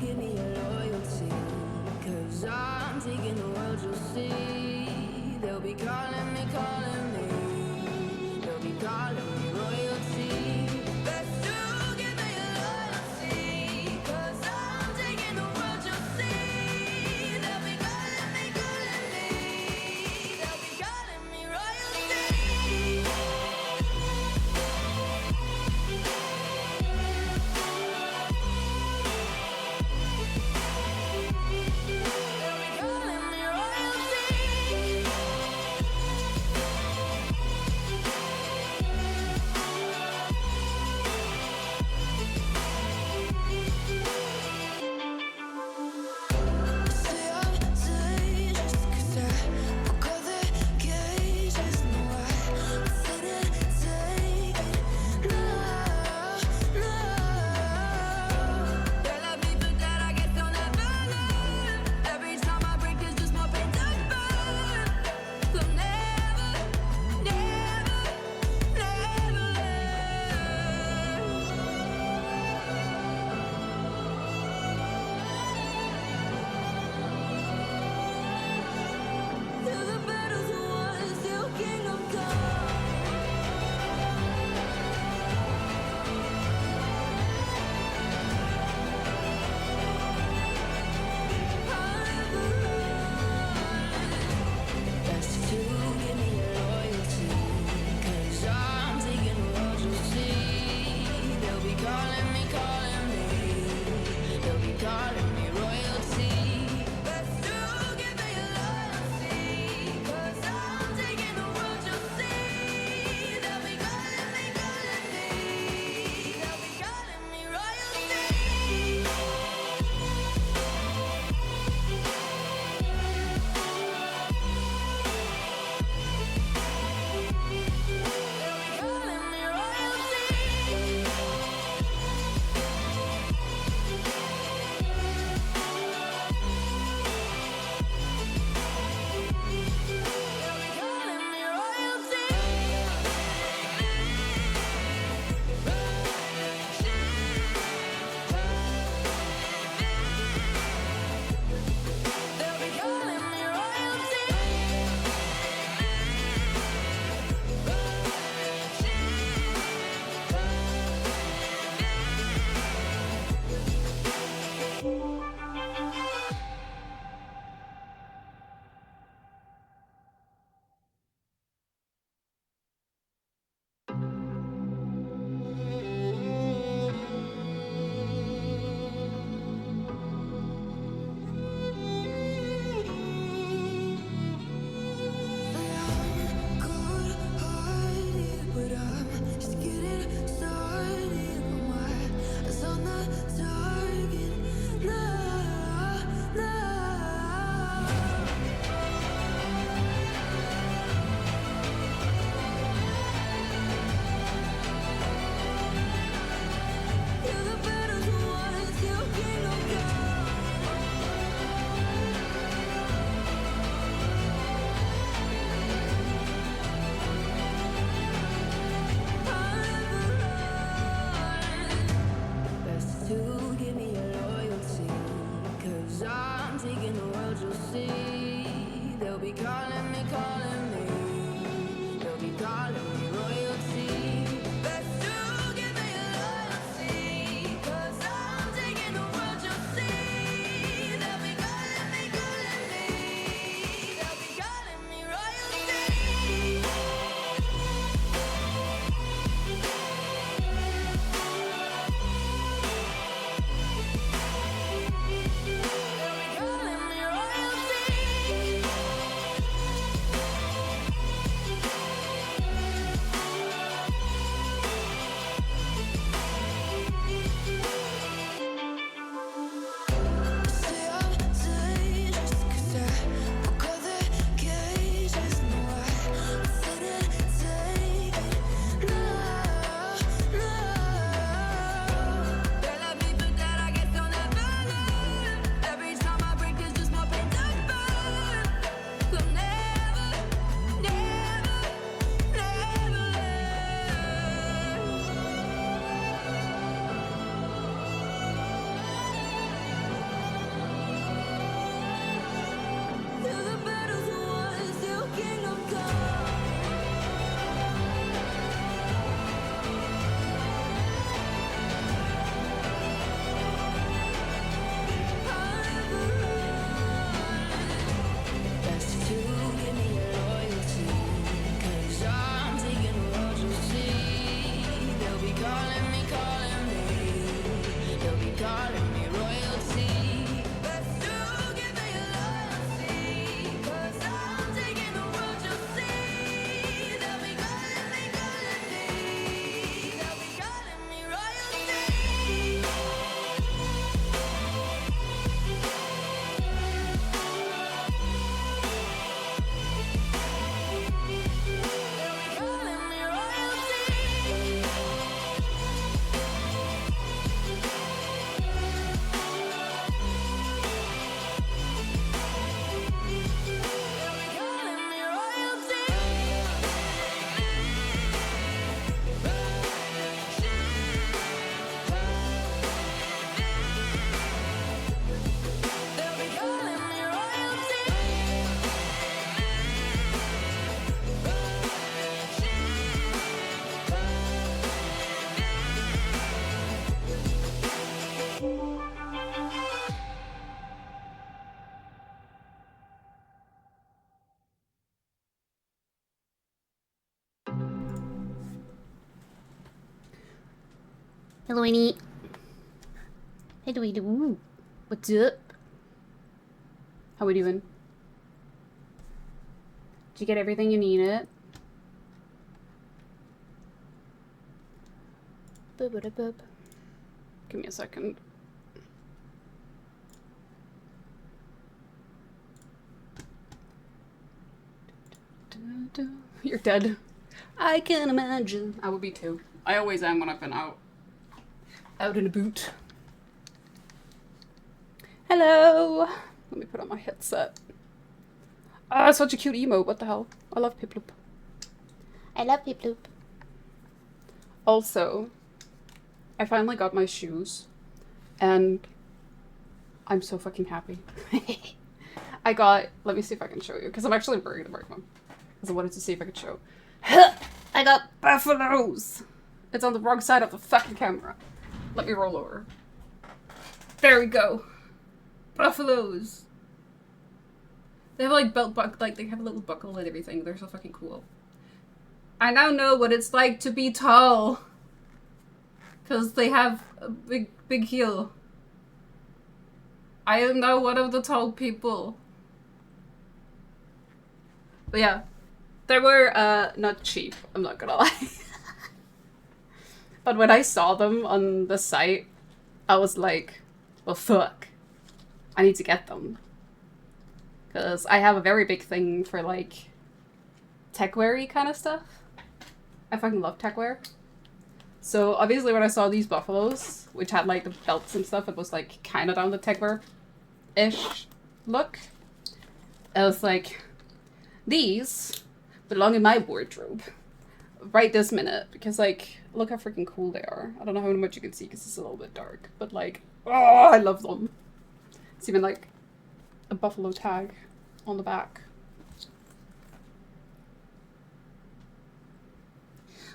give me your loyalty, 'cause I'm taking the world, you'll see. They'll be calling me, they'll be calling me royalty. Best to give me your loyalty, 'cause I'm taking the world, you'll see. They'll be calling me, they'll be calling me royalty. Hello, Annie. How do we do? What's up? How we doing? Did you get everything you needed? Give me a second. You're dead. I can imagine. I would be too. I always am when I've been out. Out in a boot. Hello! Let me put on my headset. Ah, such a cute emote. What the hell? I love Piploop. I love Piploop. Also, I finally got my shoes. And I'm so fucking happy. I got... Let me see if I can show you. Because I'm actually wearing the right one. Because I wanted to see if I could show. I got buffaloes! It's on the wrong side of the fucking camera. Let me roll over. There we go. Buffaloes. They have like they have a little buckle and everything. They're so fucking cool. I now know what it's like to be tall. Cause they have a big heel. I am now one of the tall people. But yeah. They were not cheap, I'm not gonna lie. But when I saw them on the site, I was like, well fuck. I need to get them. Because I have a very big thing for like tech-wear-y kind of stuff. I fucking love tech-wear. So obviously when I saw these buffaloes, which had like the belts and stuff, it was like kind of down the tech-wear-ish look. I was like, these belong in my wardrobe right this minute, because like, look how freaking cool they are. I don't know how much you can see because it's a little bit dark, but like, oh, I love them. It's even like a buffalo tag on the back.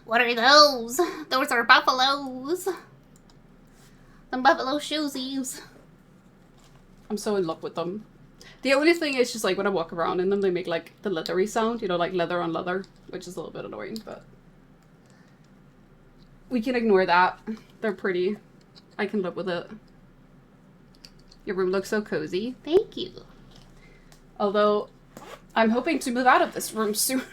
What are those? Those are buffaloes. Them buffalo shoesies. I'm so in love with them. The only thing is just like when I walk around in them, they make like the leathery sound, you know, like leather on leather, which is a little bit annoying, but we can ignore that. They're pretty. I can live with it. Your room looks so cozy. Thank you. Although, I'm hoping to move out of this room soon.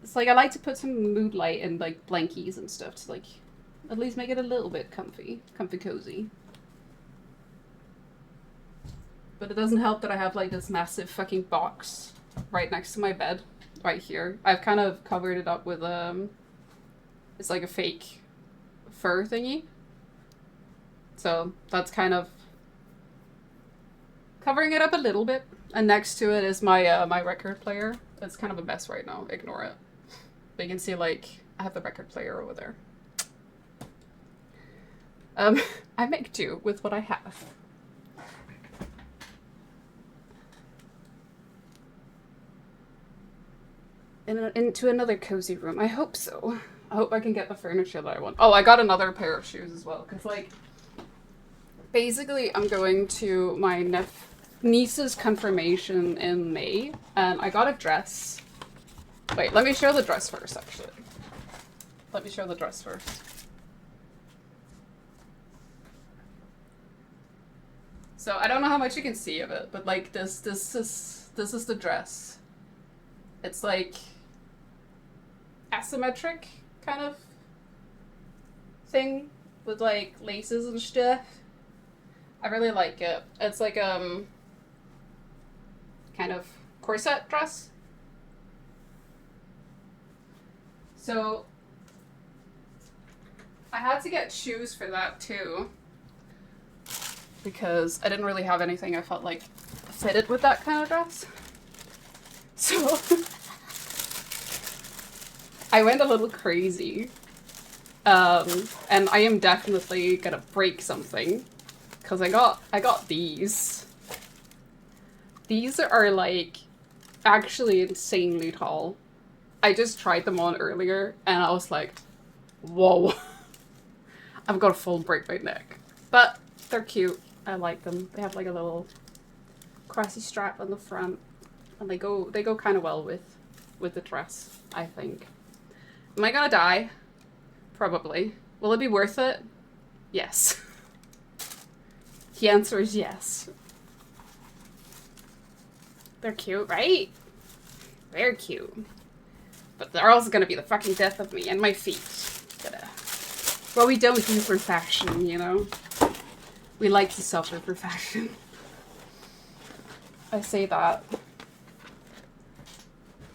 It's like I like to put some mood light and like blankies and stuff to like at least make it a little bit comfy cozy. But it doesn't help that I have like this massive fucking box right next to my bed, right here. I've kind of covered it up with it's like a fake fur thingy. So that's kind of covering it up a little bit. And next to it is my my record player. It's kind of a mess right now. Ignore it. But you can see like I have the record player over there. I make do with what I have. Into another cozy room. I hope so. I hope I can get the furniture that I want. Oh, I got another pair of shoes as well. Because, like, basically I'm going to my niece's confirmation in May. And I got a dress. Wait, let me show the dress first, actually. Let me show the dress first. So I don't know how much you can see of it, but like this is the dress. It's like asymmetric kind of thing with like laces and stuff. I really like it. It's like kind of corset dress. So I had to get shoes for that too, because I didn't really have anything I felt like fitted with that kind of dress. So I went a little crazy. And I am definitely gonna break something, because I got these. These are like actually insanely tall. I just tried them on earlier and I was like, whoa. I've got a full break my neck. But they're cute. I like them. They have like a little crossy strap on the front, and they go kind of well with with the dress, I think. Am I gonna die? Probably. Will it be worth it? Yes. The answer is yes. They're cute, right? They're cute. But they're also gonna be the fucking death of me and my feet. Well, we don't do for fashion, you know? We like to suffer for fashion. I say that.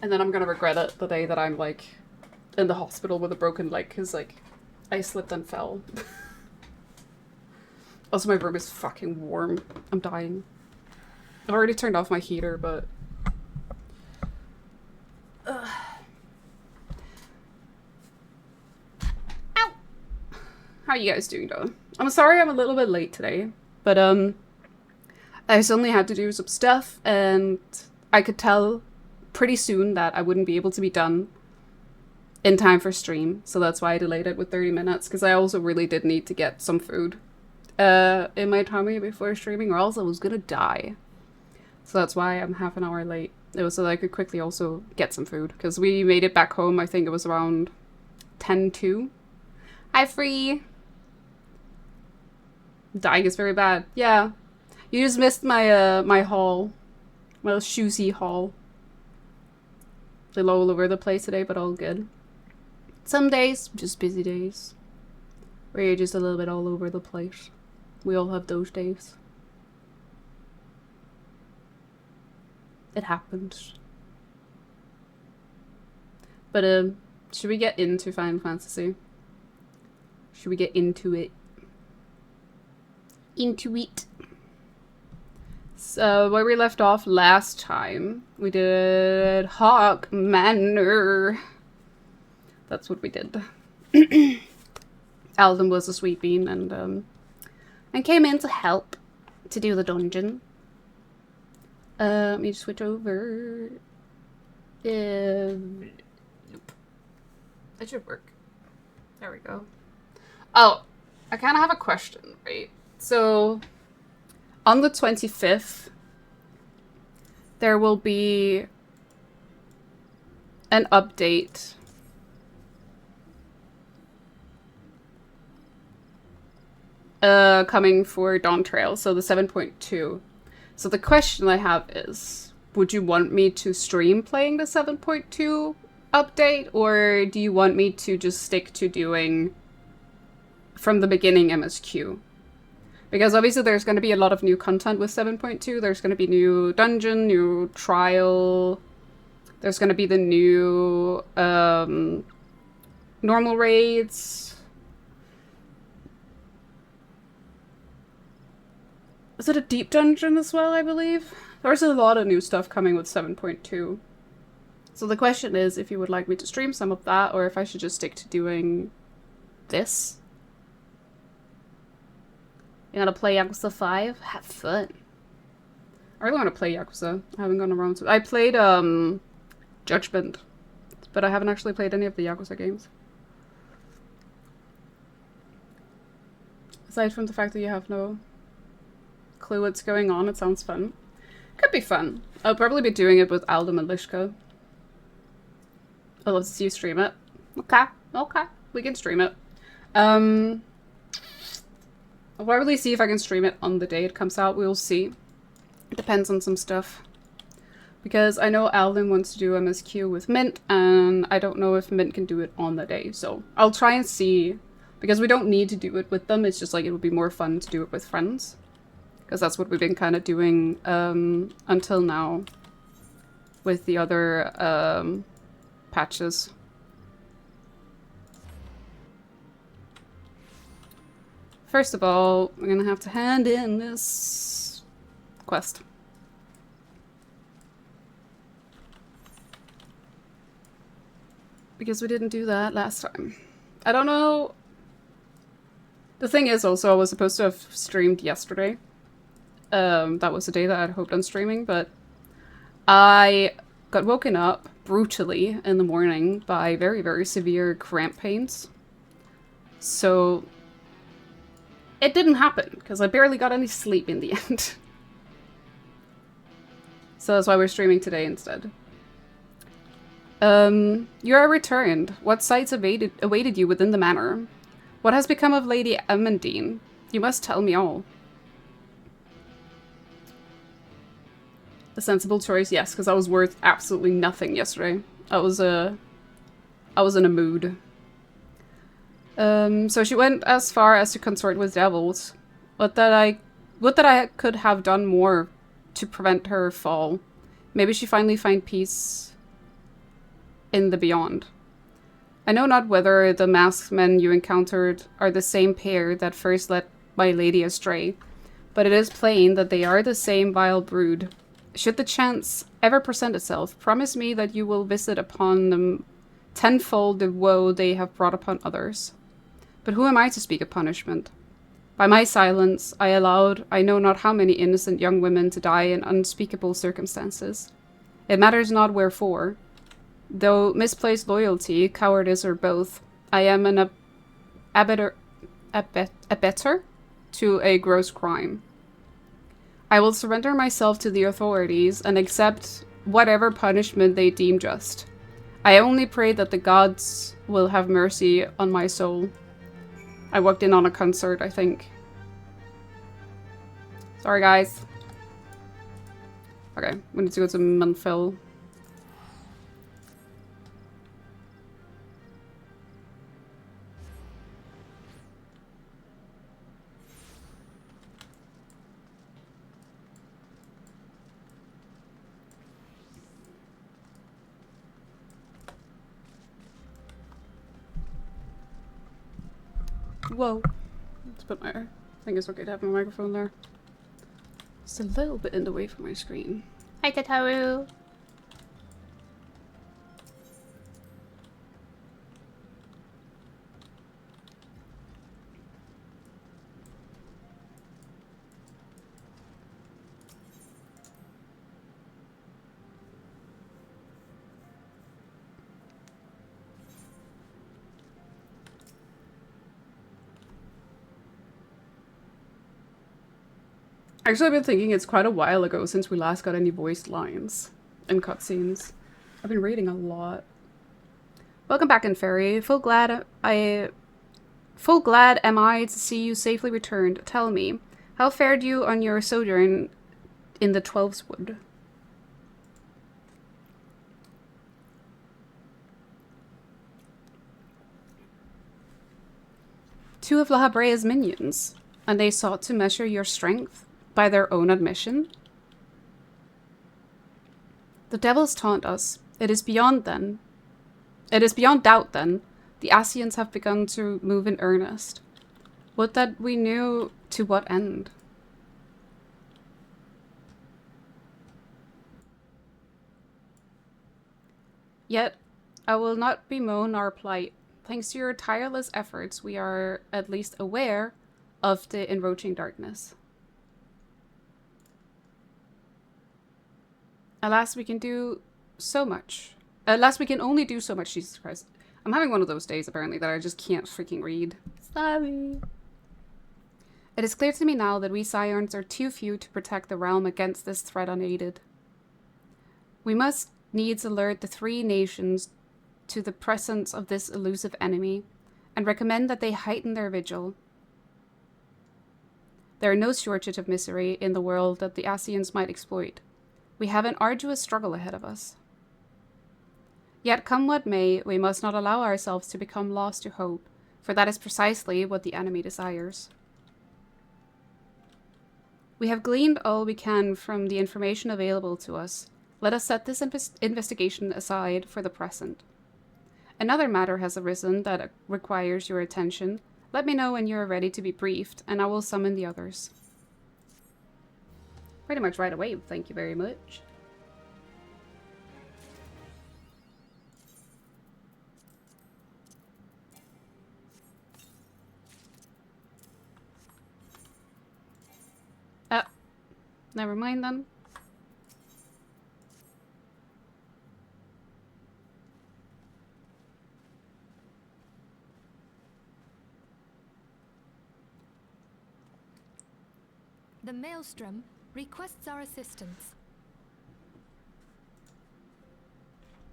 And then I'm gonna regret it the day that I'm, like, in the hospital with a broken leg, because, like, I slipped and fell. Also, my room is fucking warm. I'm dying. I've already turned off my heater, but... Ugh. Ow! How are you guys doing, though? I'm sorry I'm a little bit late today, but, I suddenly had to do some stuff, and I could tell pretty soon that I wouldn't be able to be done in time for stream, so that's why I delayed it with 30 minutes, because I also really did need to get some food in my tummy before streaming, or else I was gonna die. So that's why I'm half an hour late. It was so that I could quickly also get some food, because we made it back home, I think it was around 10:02. Hi, Free! Dying is very bad. Yeah. You just missed my, my haul. My little shoesy haul. A little all over the place today, but all good. Some days, just busy days. Where you're just a little bit all over the place. We all have those days. It happens. But, should we get into Final Fantasy? Should we get into it? Into it. So, where we left off last time, we did Hawk Manor. That's what we did. Alden was a sweet bean and came in to help to do the dungeon. Let me switch over. Nope. That should work. There we go. Oh, I kind of have a question, right? So, on the 25th, there will be an update coming for Dawn Trail, so the 7.2. So the question I have is, would you want me to stream playing the 7.2 update, or do you want me to just stick to doing from the beginning MSQ? Because obviously there's going to be a lot of new content with 7.2. There's going to be new dungeon, new trial. There's going to be the new normal raids. Is it a deep dungeon as well, I believe? There's a lot of new stuff coming with 7.2. So the question is if you would like me to stream some of that, or if I should just stick to doing this. You gotta play Yakuza 5? Have fun. I really want to play Yakuza. I haven't gone around to... I played, Judgment. But I haven't actually played any of the Yakuza games. Aside from the fact that you have no clue what's going on, it sounds fun. Could be fun. I'll probably be doing it with Aldo and Lishka. I'd love to see you stream it. Okay. Okay. We can stream it. I'll probably see if I can stream it on the day it comes out. We'll see. It depends on some stuff. Because I know Alden wants to do MSQ with Mint, and I don't know if Mint can do it on the day. So I'll try and see. Because we don't need to do it with them. It's just like it would be more fun to do it with friends. Because that's what we've been kind of doing until now. With the other patches. First of all, we're gonna have to hand in this quest. Because we didn't do that last time. I don't know. The thing is also, I was supposed to have streamed yesterday. That was the day that I'd hoped on streaming, but I got woken up brutally in the morning by very, very severe cramp pains. So it didn't happen, because I barely got any sleep in the end. So that's why we're streaming today instead. You are returned. What sights awaited you within the manor? What has become of Lady Amandine? You must tell me all. A sensible choice, yes, because I was worth absolutely nothing yesterday. I was in a mood. So she went as far as to consort with devils. Would that I could have done more to prevent her fall. Maybe she finally find peace in the beyond. I know not whether the masked men you encountered are the same pair that first led my lady astray, but it is plain that they are the same vile brood. Should the chance ever present itself, promise me that you will visit upon them tenfold the woe they have brought upon others. But who am I to speak of punishment? By my silence, I allowed I know not how many innocent young women to die in unspeakable circumstances. It matters not wherefore. Though misplaced loyalty, cowardice, or both, I am an abettor to a gross crime. I will surrender myself to the authorities and accept whatever punishment they deem just. I only pray that the gods will have mercy on my soul. I walked in on a concert, I think. Sorry, guys. Okay, we need to go to Manfil. Whoa. Let's put my... I think it's okay to have my microphone there. It's a little bit in the way from my screen. Hi, Tataru! Actually, I've been thinking it's quite a while ago since we last got any voiced lines and cutscenes. I've been reading a lot. Welcome back, Inferi. Full glad am I to see you safely returned. Tell me, how fared you on your sojourn in the Twelves Wood? Two of La Habrea's minions, and they sought to measure your strength by their own admission? The devils taunt us. It is beyond doubt, then. The Asians have begun to move in earnest. Would that we knew to what end. Yet, I will not bemoan our plight. Thanks to your tireless efforts, we are at least aware of the encroaching darkness. Alas, we can do so much. Alas, we can only do so much, Jesus Christ. I'm having one of those days, apparently, that I just can't freaking read. Sorry. It is clear to me now that we Scions are too few to protect the realm against this threat unaided. We must needs alert the three nations to the presence of this elusive enemy, and recommend that they heighten their vigil. There are no shortage of misery in the world that the Asians might exploit. We have an arduous struggle ahead of us. Yet, come what may, we must not allow ourselves to become lost to hope, for that is precisely what the enemy desires. We have gleaned all we can from the information available to us. Let us set this investigation aside for the present. Another matter has arisen that requires your attention. Let me know when you are ready to be briefed, and I will summon the others. Pretty much right away, thank you very much. Never mind then. The Maelstrom requests our assistance.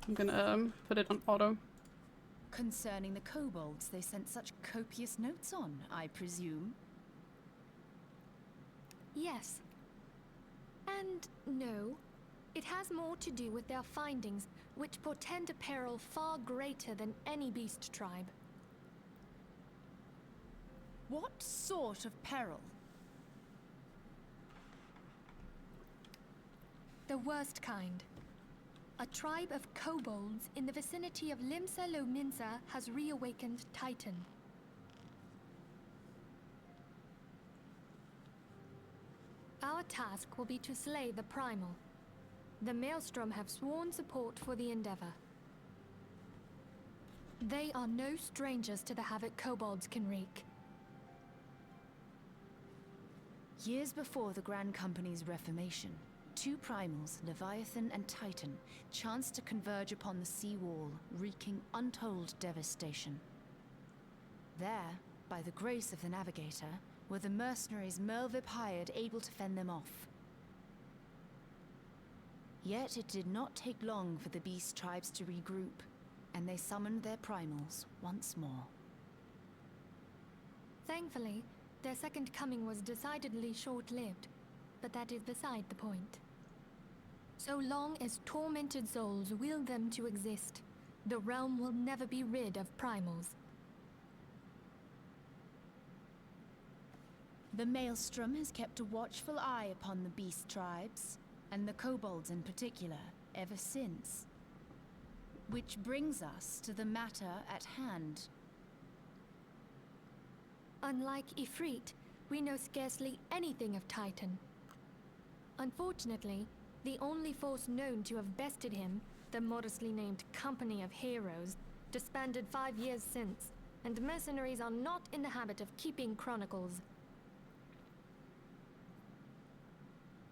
I'm gonna put it on auto. Concerning the kobolds they sent such copious notes on, I presume? Yes. And no. It has more to do with their findings, which portend a peril far greater than any beast tribe. What sort of peril? The worst kind. A tribe of kobolds in the vicinity of Limsa Lominsa has reawakened Titan. Our task will be to slay the Primal. The Maelstrom have sworn support for the endeavor. They are no strangers to the havoc kobolds can wreak. Years before the Grand Company's reformation, two primals, Leviathan and Titan, chanced to converge upon the sea wall, wreaking untold devastation. There, by the grace of the Navigator, were the mercenaries Merlvip hired able to fend them off. Yet it did not take long for the beast tribes to regroup, and they summoned their primals once more. Thankfully, their second coming was decidedly short-lived, but that is beside the point. So long as tormented souls will them to exist, the realm will never be rid of primals. The Maelstrom has kept a watchful eye upon the beast tribes, and the kobolds in particular, ever since. Which brings us to the matter at hand. Unlike Ifrit, we know scarcely anything of Titan. Unfortunately, the only force known to have bested him, the modestly named Company of Heroes, disbanded 5 years since, and mercenaries are not in the habit of keeping chronicles.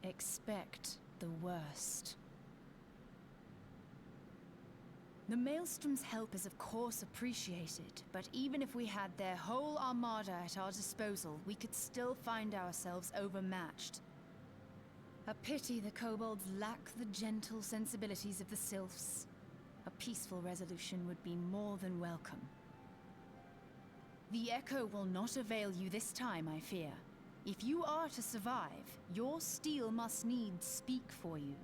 Expect the worst. The Maelstrom's help is of course appreciated, but even if we had their whole armada at our disposal, we could still find ourselves overmatched. A pity the kobolds lack the gentle sensibilities of the sylphs. A peaceful resolution would be more than welcome. The echo will not avail you this time, I fear. If you are to survive, your steel must needs speak for you.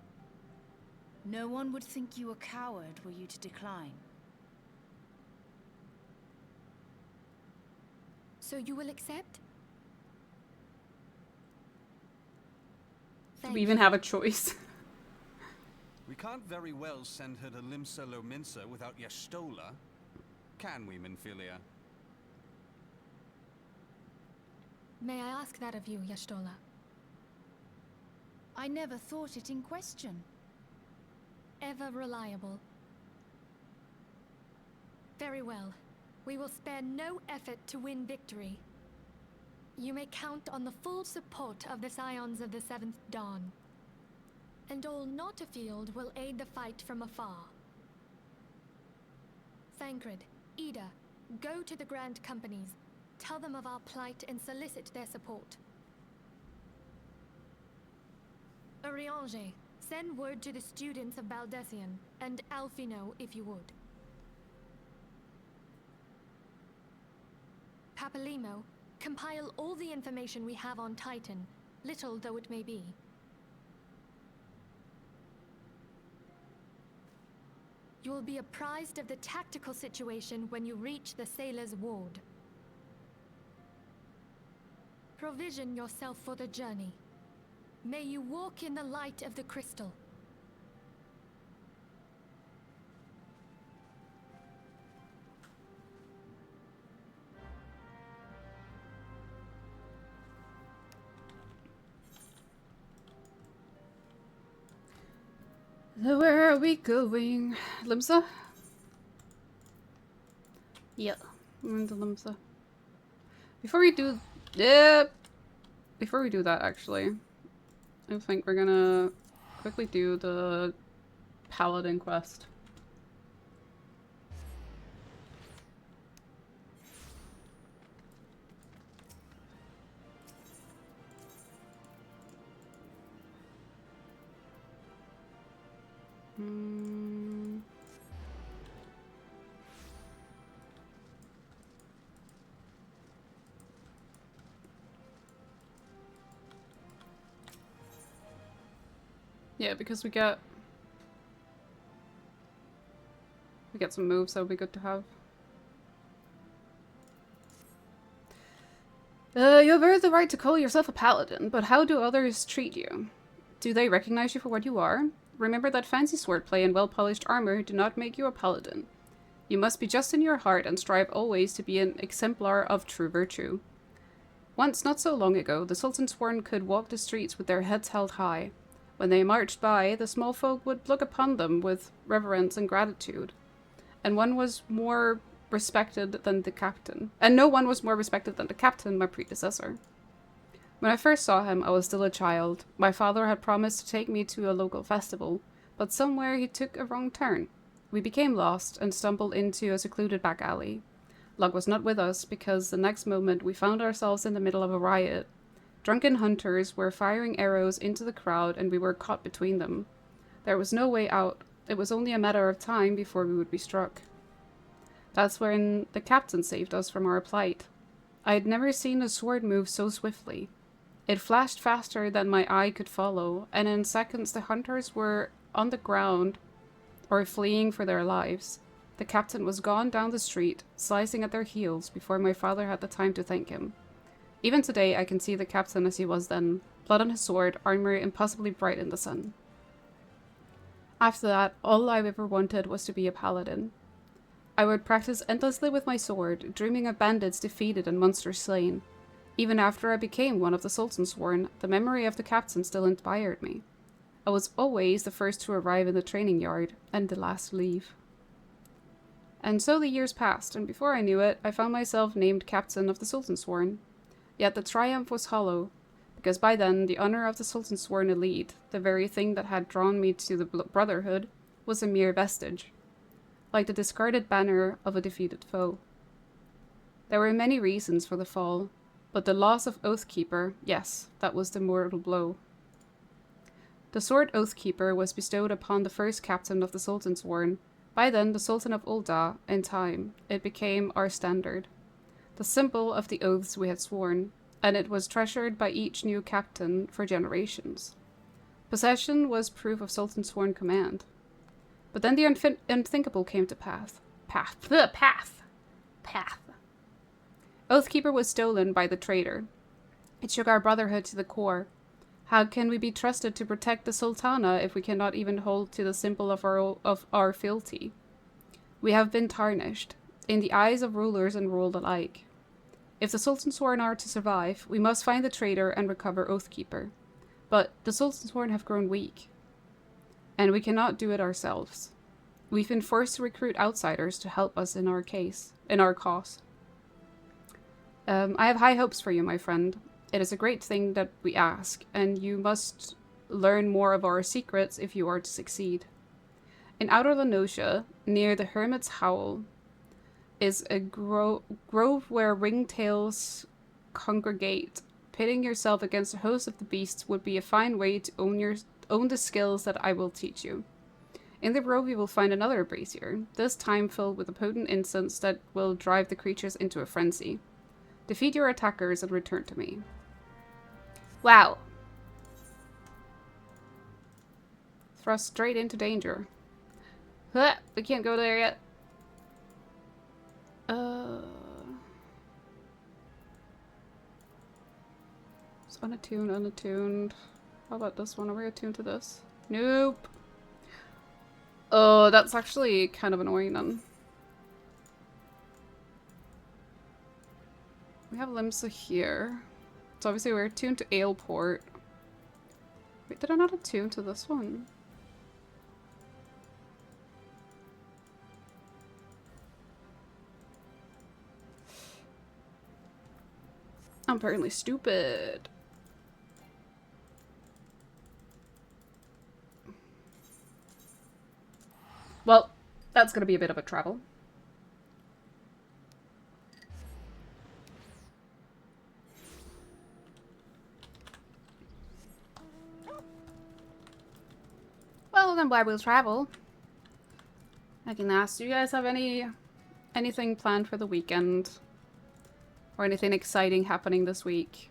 No one would think you a coward were you to decline. So you will accept? Do we even have a choice? We can't very well send her to Limsa Lominsa without Y'shtola, can we, Minfilia? May I ask that of you, Y'shtola? I never thought it in question. Ever reliable. Very well. We will spare no effort to win victory. You may count on the full support of the Scions of the Seventh Dawn. And all not afield will aid the fight from afar. Thancred, Ida, go to the Grand Companies. Tell them of our plight and solicit their support. Urianger, send word to the students of Baldessian, and Alfino if you would. Papalimo, compile all the information we have on Titan, little though it may be. You will be apprised of the tactical situation when you reach the Sailor's Ward. Provision yourself for the journey. May you walk in the light of the crystal. So where are we going? Limsa? Yeah, we're into Limsa. Before we do that, actually, I think we're gonna quickly do the Paladin quest. Yeah, because we get some moves that would be good to have. You have earned the right to call yourself a paladin, but how do others treat you? Do they recognize you for what you are? Remember that fancy swordplay and well-polished armor do not make you a paladin. You must be just in your heart and strive always to be an exemplar of true virtue. Once, not so long ago, the Sultan Sworn could walk the streets with their heads held high. When they marched by, the small folk would look upon them with reverence and gratitude. And one was more respected than the captain. And no one was more respected than the captain, my predecessor. When I first saw him, I was still a child. My father had promised to take me to a local festival, but somewhere he took a wrong turn. We became lost and stumbled into a secluded back alley. Luck was not with us, because the next moment we found ourselves in the middle of a riot. Drunken hunters were firing arrows into the crowd, and we were caught between them. There was no way out. It was only a matter of time before we would be struck. That's when the captain saved us from our plight. I had never seen a sword move so swiftly. It flashed faster than my eye could follow, and in seconds the hunters were on the ground or fleeing for their lives. The captain was gone down the street, slicing at their heels before my father had the time to thank him. Even today I can see the captain as he was then, blood on his sword, armor impossibly bright in the sun. After that, all I ever wanted was to be a paladin. I would practice endlessly with my sword, dreaming of bandits defeated and monsters slain. Even after I became one of the Sultan Sworn, the memory of the captain still inspired me. I was always the first to arrive in the training yard, and the last to leave. And so the years passed, and before I knew it, I found myself named captain of the Sultan Sworn. Yet the triumph was hollow, because by then the honor of the Sultan Sworn elite, the very thing that had drawn me to the Brotherhood, was a mere vestige, like the discarded banner of a defeated foe. There were many reasons for the fall, but the loss of Oathkeeper, yes, that was the mortal blow. The sword Oathkeeper was bestowed upon the first captain of the Sultan Sworn. By then, the Sultan of Ul'dah. In time, it became our standard, the symbol of the oaths we had sworn, and it was treasured by each new captain for generations. Possession was proof of Sultan Sworn command. But then the unthinkable came to pass. Oathkeeper was stolen by the traitor. It shook our brotherhood to the core. How can we be trusted to protect the Sultana if we cannot even hold to the symbol of our fealty? We have been tarnished, in the eyes of rulers and ruled alike. If the Sultan Sworn are to survive, we must find the traitor and recover Oathkeeper. But the Sultan Sworn have grown weak, and we cannot do it ourselves. We've been forced to recruit outsiders to help us in our cause. I have high hopes for you, my friend. It is a great thing that we ask, and you must learn more of our secrets if you are to succeed. In Outer Lenosha, near the Hermit's Howl, is a grove where ringtails congregate. Pitting yourself against a host of the beasts would be a fine way to own the skills that I will teach you. In the grove you will find another brazier, this time filled with a potent incense that will drive the creatures into a frenzy. Defeat your attackers and return to me. Wow. Thrust straight into danger. Huh, we can't go there yet. It's unattuned. How about this one? Are we attuned to this? Nope. Oh, that's actually kind of annoying then. We have Limsa here. So obviously we're attuned to Aleport. Wait, did I not attune to this one? I'm apparently stupid. Well, that's gonna be a bit of a travel. Well, then why we'll travel. I can ask, do you guys have anything planned for the weekend? Or anything exciting happening this week?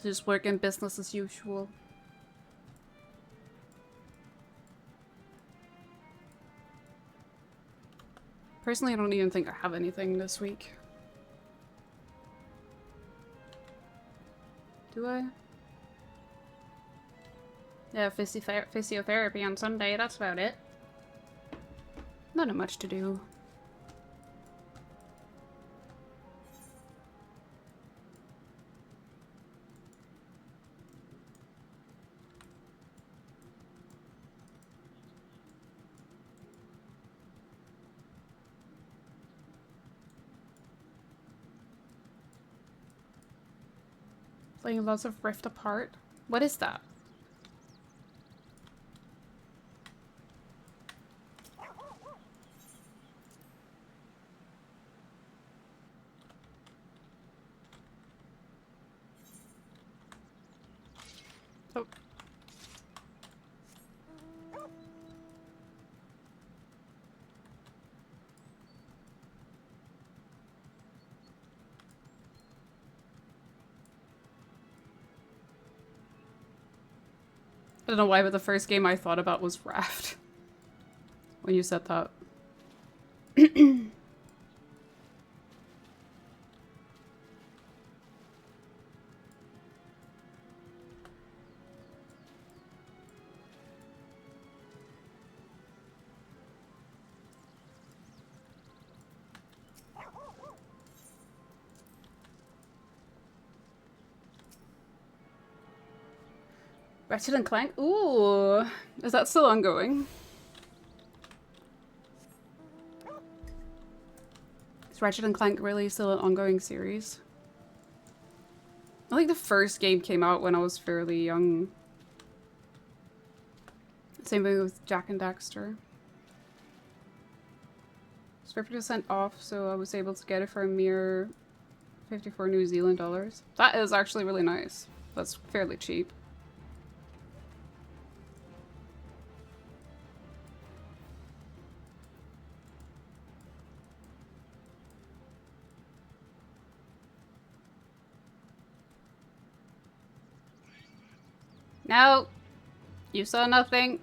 Just working business as usual. Personally, I don't even think I have anything this week. Do I? Yeah, physiotherapy on Sunday, that's about it. Not much to do. Playing lots of Rift Apart. What is that? Oh. I don't know why, but the first game I thought about was Raft. When you said that. Ratchet and Clank? Ooh, is that still ongoing? Is Ratchet and Clank really still an ongoing series? I think the first game came out when I was fairly young. Same thing with Jak and Daxter. It's 50% off, so I was able to get it for a mere 54 New Zealand dollars. That is actually really nice. That's fairly cheap. No! You saw nothing.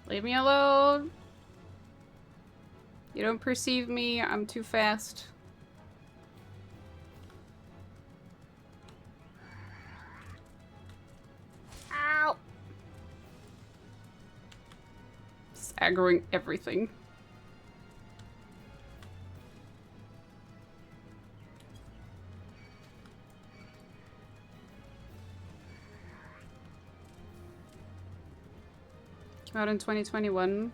Leave me alone. You don't perceive me. I'm too fast. Ow! It's aggroing everything. Came out in 2021.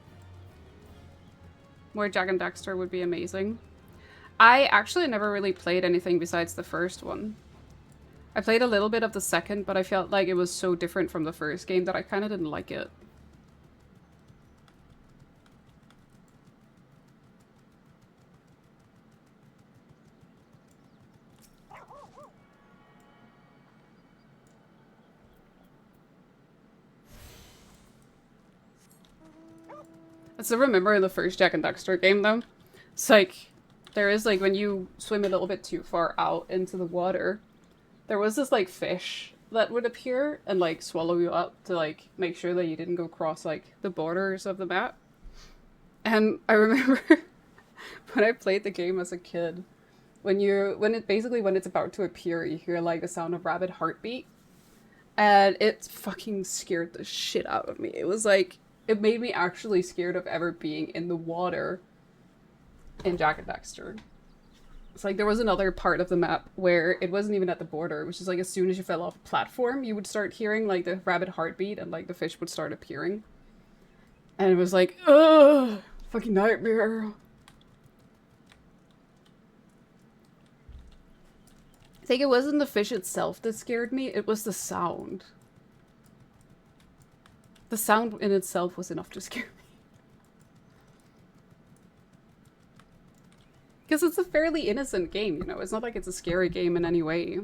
More Jak and Daxter would be amazing. I actually never really played anything besides the first one. I played a little bit of the second, but I felt like it was so different from the first game that I kind of didn't like it. I still remember in the first Jak and Daxter game though, it's like, there is like, when you swim a little bit too far out into the water, there was this like fish that would appear and like swallow you up to like make sure that you didn't go cross like the borders of the map. And I remember when I played the game as a kid, when it's about to appear, you hear like the sound of rapid heartbeat, and it fucking scared the shit out of me. It was like, it made me actually scared of ever being in the water in Jak and Daxter. It's like there was another part of the map where it wasn't even at the border. It was just like as soon as you fell off a platform, you would start hearing like the rapid heartbeat and like the fish would start appearing. And it was like, ugh, fucking nightmare. I think it wasn't the fish itself that scared me, it was the sound. The sound in itself was enough to scare me. Because it's a fairly innocent game, you know? It's not like it's a scary game in any way.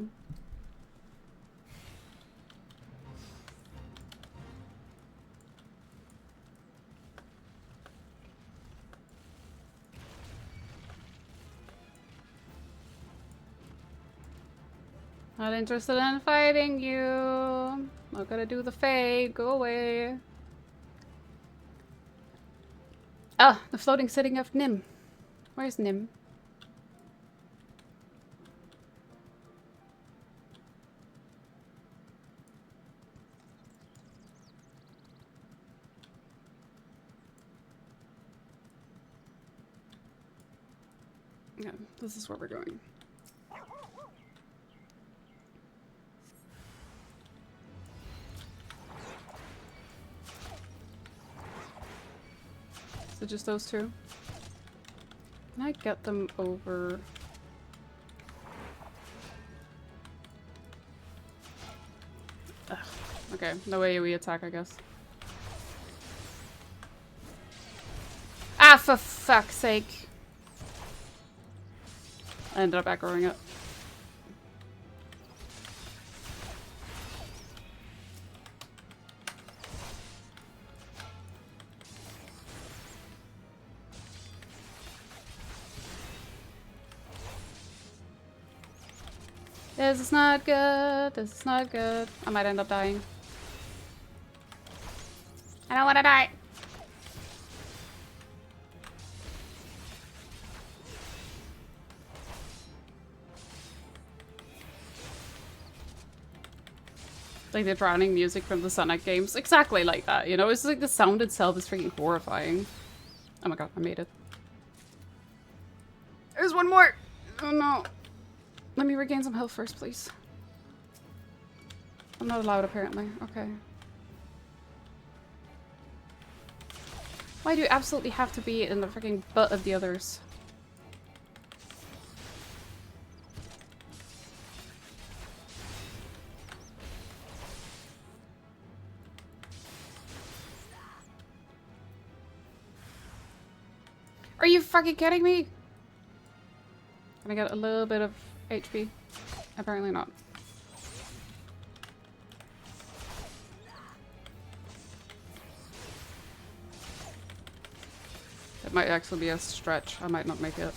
Not interested in fighting you. Not gonna do the fade. Go away. Ah, the floating city of Nim. Where's Nim? Yeah, this is where we're going. So just those two? Can I get them over? Ugh. Okay, no AoE attack, I guess. Ah, for fuck's sake! I ended up aggroing it. This is not good. This is not good. I might end up dying. I don't want to die. Like the drowning music from the Sonic games. Exactly like that, you know? It's like the sound itself is freaking horrifying. Oh my god, I made it. There's one more! Oh no. Let me regain some health first, please. I'm not allowed, apparently. Okay. Why do you absolutely have to be in the freaking butt of the others? Are you fucking kidding me? Can I get a little bit of HP? Apparently not. It might actually be a stretch. I might not make it.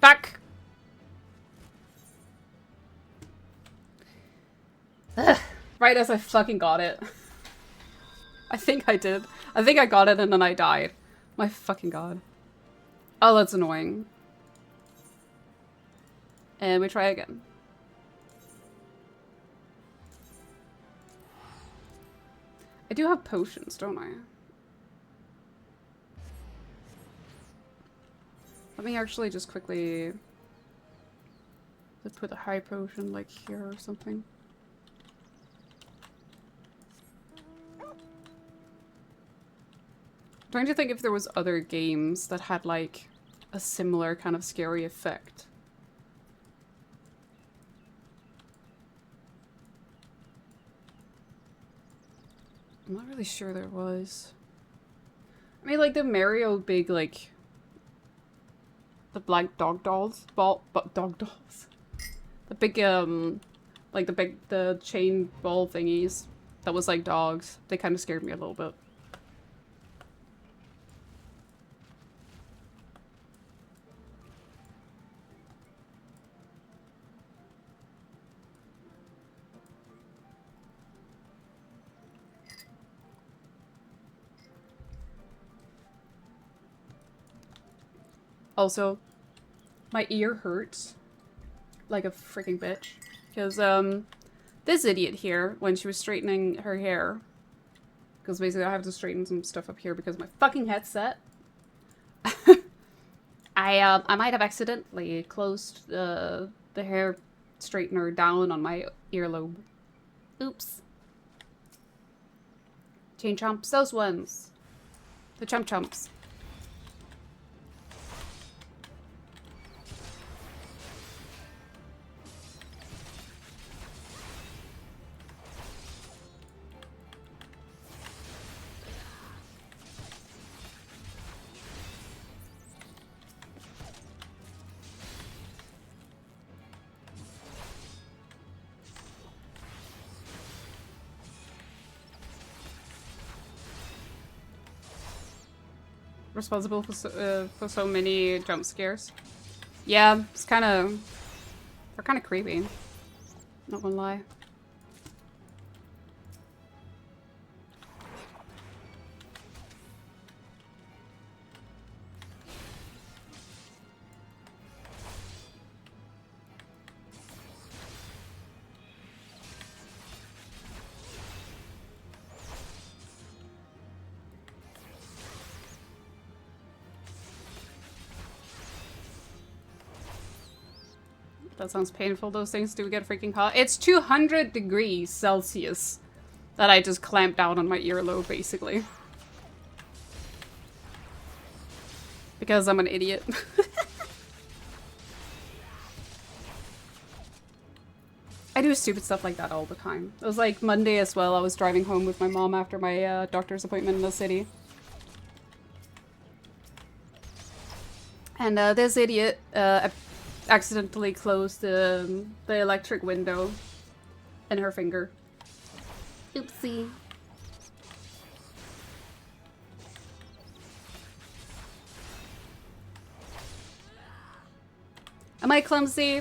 Back! Ugh. Right as I fucking got it. I think I did. I think I got it and then I died. My fucking god. Oh, that's annoying. And we try again. I do have potions, don't I? Let me actually just quickly... Let's put a high potion like here or something. Trying to think if there was other games that had like a similar kind of scary effect. I'm not really sure there was. I mean, like the Mario big like the black dog dolls, dog dolls. The big like the chain ball thingies that was like dogs. They kind of scared me a little bit. Also, my ear hurts like a freaking bitch. Because, this idiot here, when she was straightening her hair, because basically I have to straighten some stuff up here because of my fucking headset. I might have accidentally closed the hair straightener down on my earlobe. Oops. Chain chomps, those ones. The chomp chomps. responsible for so many jump scares. Yeah, it's kind of... They're kind of creepy. Not gonna lie. That sounds painful. Those things do get freaking hot. It's 200 degrees Celsius that I just clamped down on my earlobe, basically. Because I'm an idiot. I do stupid stuff like that all the time. It was like Monday as well. I was driving home with my mom after my doctor's appointment in the city. And this idiot accidentally closed the electric window in her finger. Oopsie. Am I clumsy?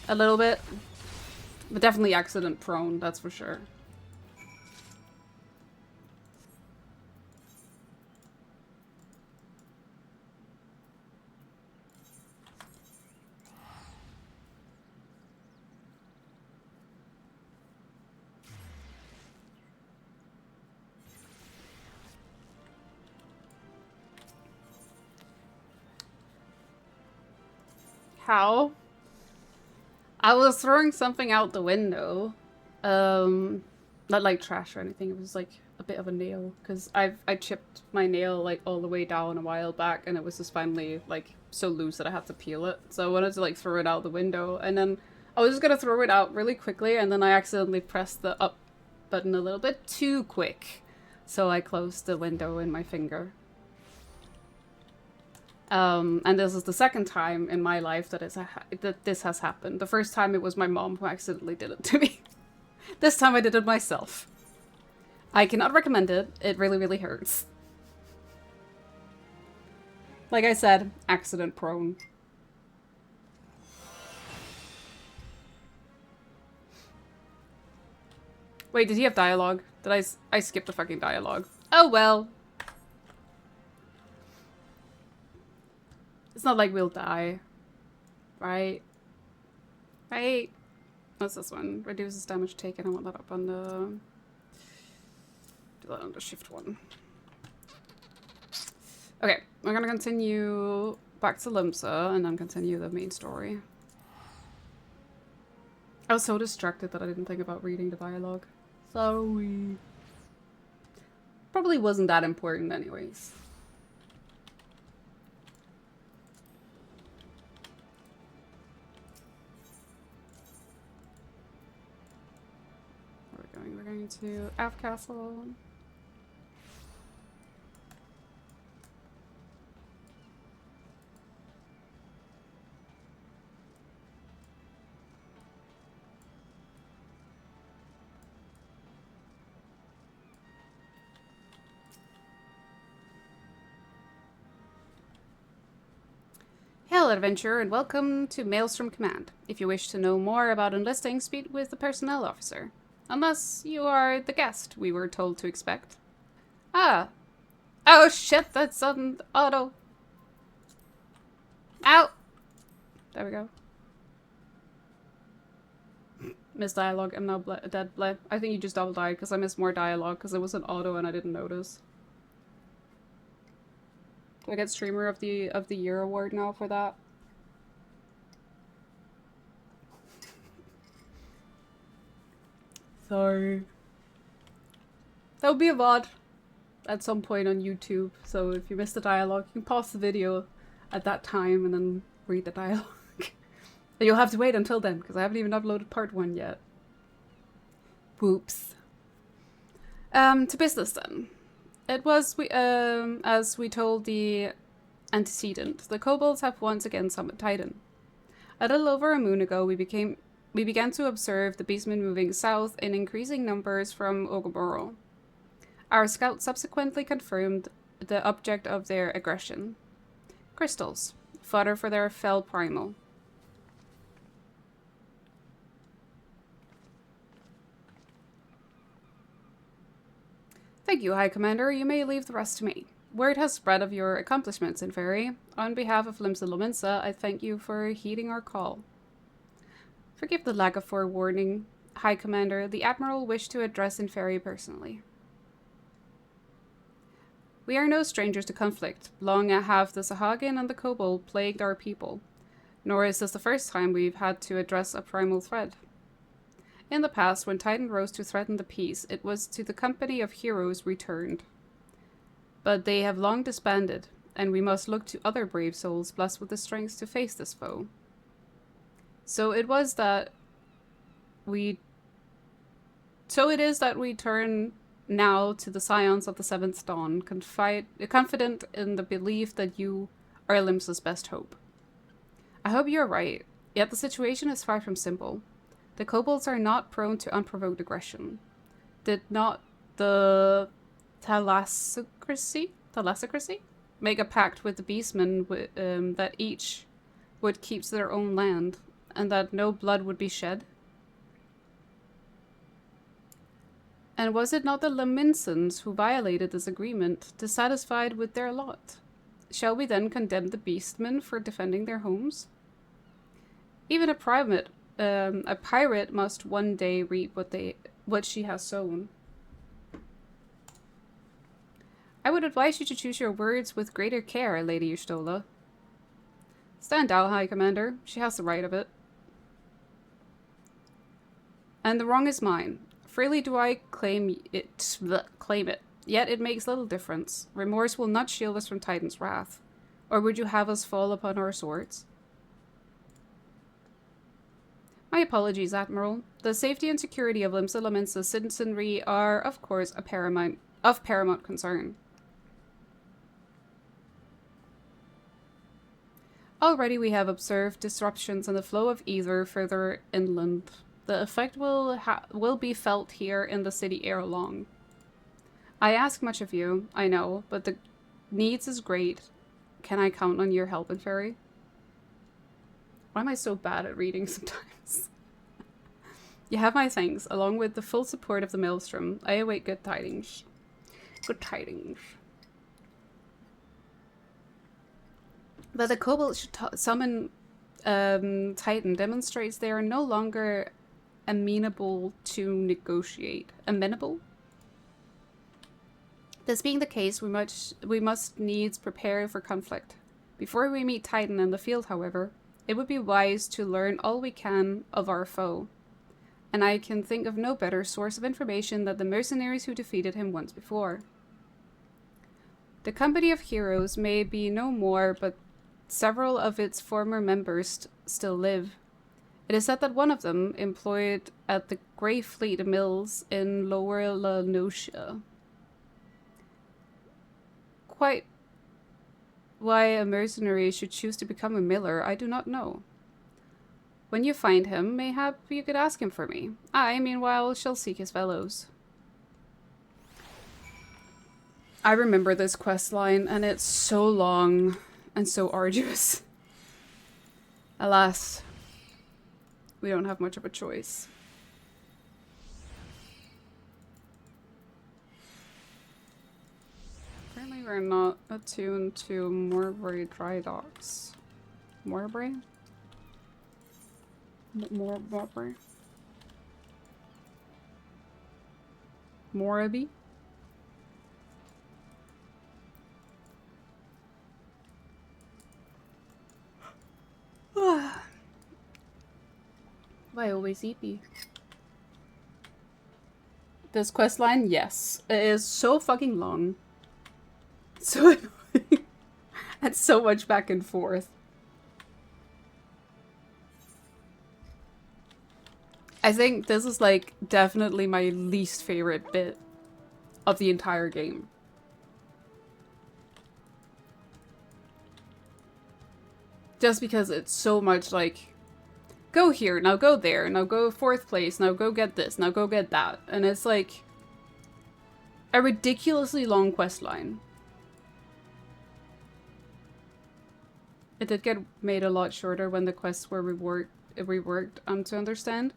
A little bit. But definitely accident prone, that's for sure. How? I was throwing something out the window. Not like trash or anything. It was like a bit of a nail. Because I chipped my nail like all the way down a while back. And it was just finally like so loose that I had to peel it. So I wanted to like throw it out the window. And then I was just going to throw it out really quickly. And then I accidentally pressed the up button a little bit too quick. So I closed the window in my finger. And this is the second time in my life that this has happened. The first time it was my mom who accidentally did it to me. This time I did it myself. I cannot recommend it. It really, really hurts. Like I said, accident prone. Wait, did he have dialogue? Did I skipped the fucking dialogue? Oh well. It's not like we'll die. Right? Right? What's this one? Reduces damage taken. I want that up on the... Do that on the shift one. Okay, we're gonna continue back to Limsa and then continue the main story. I was so distracted that I didn't think about reading the dialogue. Sorry. Probably wasn't that important anyways. We're going to F Castle. Hail, adventurer, and welcome to Maelstrom Command. If you wish to know more about enlisting, speak with the personnel officer. Unless you are the guest we were told to expect. Ah. Oh shit, that's on auto. Ow! There we go. Missed dialogue. I'm now dead. I think you just double died because I missed more dialogue because it was an auto and I didn't notice. Do I get Streamer of the Year award now for that? Sorry. That would be a VOD at some point on YouTube. So if you missed the dialogue, you can pause the video at that time and then read the dialogue. And you'll have to wait until then because I haven't even uploaded part 1 yet. Whoops. To business then. It was as we told the antecedent. The kobolds have once again summoned Titan. A little over a moon ago, we began to observe the beastmen moving south in increasing numbers from Ogomoro. Our scout subsequently confirmed the object of their aggression. Crystals. Fodder for their fell primal. Thank you, High Commander. You may leave the rest to me. Word has spread of your accomplishments in Ferry. On behalf of Limsa Lominsa, I thank you for heeding our call. Forgive the lack of forewarning, High Commander. The Admiral wished to address Inferi personally. We are no strangers to conflict. Long have the Sahagin and the Kobold plagued our people. Nor is this the first time we've had to address a primal threat. In the past, when Titan rose to threaten the peace, it was to the company of heroes returned. But they have long disbanded, and we must look to other brave souls blessed with the strength to face this foe. So it is that we turn now to the Scions of the Seventh Dawn, confident in the belief that you are Limsa's best hope. I hope you're right, yet the situation is far from simple. The kobolds are not prone to unprovoked aggression. Did not the Thalassocracy make a pact with the beastmen that each would keep to their own land, and that no blood would be shed? And was it not the Laminsans who violated this agreement, dissatisfied with their lot? Shall we then condemn the beastmen for defending their homes? Even a pirate must one day reap what she has sown. I would advise you to choose your words with greater care, Lady Y'shtola. Stand out, High Commander. She has the right of it. And the wrong is mine. Freely do I claim it. Yet it makes little difference. Remorse will not shield us from Titan's wrath. Or would you have us fall upon our swords? My apologies, Admiral. The safety and security of Limsa Lominsa's citizenry are, of course, of paramount concern. Already we have observed disruptions in the flow of ether further inland. The effect will be felt here in the city ere long. I ask much of you, I know, but the needs is great. Can I count on your help, Inferi? Why am I so bad at reading sometimes? You have my thanks, along with the full support of the Maelstrom. I await good tidings. Good tidings. That the Kobold should summon Titan demonstrates they are no longer amenable to negotiate. Amenable? This being the case, we must needs prepare for conflict. Before we meet Titan in the field, however, it would be wise to learn all we can of our foe. And I can think of no better source of information than the mercenaries who defeated him once before. The company of heroes may be no more, but several of its former members still live. It is said that one of them, employed at the Grey Fleet Mills in Lower La Notia. Quite why a mercenary should choose to become a miller, I do not know. When you find him, mayhap you could ask him for me. I, meanwhile, shall seek his fellows. I remember this quest line, and it's so long and so arduous. Alas, we don't have much of a choice. Apparently we're not attuned to Morbury dry docks. Morbury? Morbury? Moraby? Why always eepy? This quest line, yes. It is so fucking long. So annoying. And so much back and forth. I think this is like definitely my least favorite bit of the entire game. Just because it's so much like, go here, now go there, now go 4th place, now go get this, now go get that. And it's like a ridiculously long quest line. It did get made a lot shorter when the quests were reworked, to understand.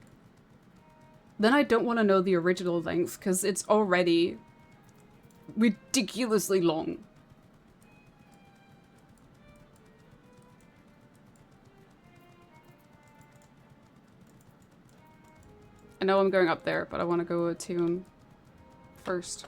Then I don't want to know the original length, because it's already ridiculously long. I know I'm going up there, but I want to go attune first.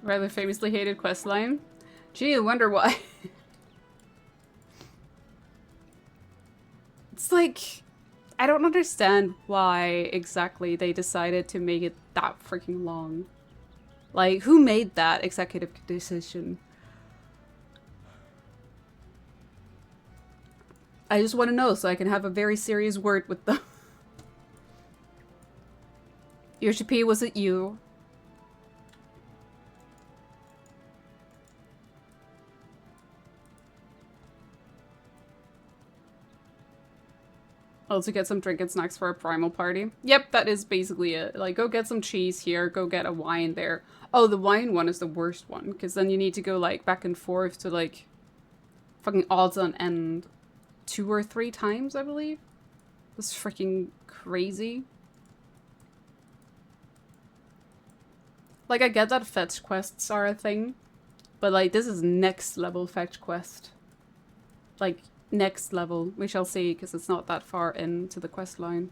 Rather famously hated questline. Gee, I wonder why. It's like, I don't understand why exactly they decided to make it that freaking long. Like, who made that executive decision? I just want to know so I can have a very serious word with them. Yoshi P, was it you? Also get some drink and snacks for a primal party. Yep, that is basically it. Like, go get some cheese here, go get a wine there. Oh, the wine one is the worst one, because then you need to go, like, back and forth to, like, fucking odds on end 2 or 3 times, I believe. That's freaking crazy. Like, I get that fetch quests are a thing, but, like, this is next level fetch quest. Like, next level. We shall see, because it's not that far into the quest line.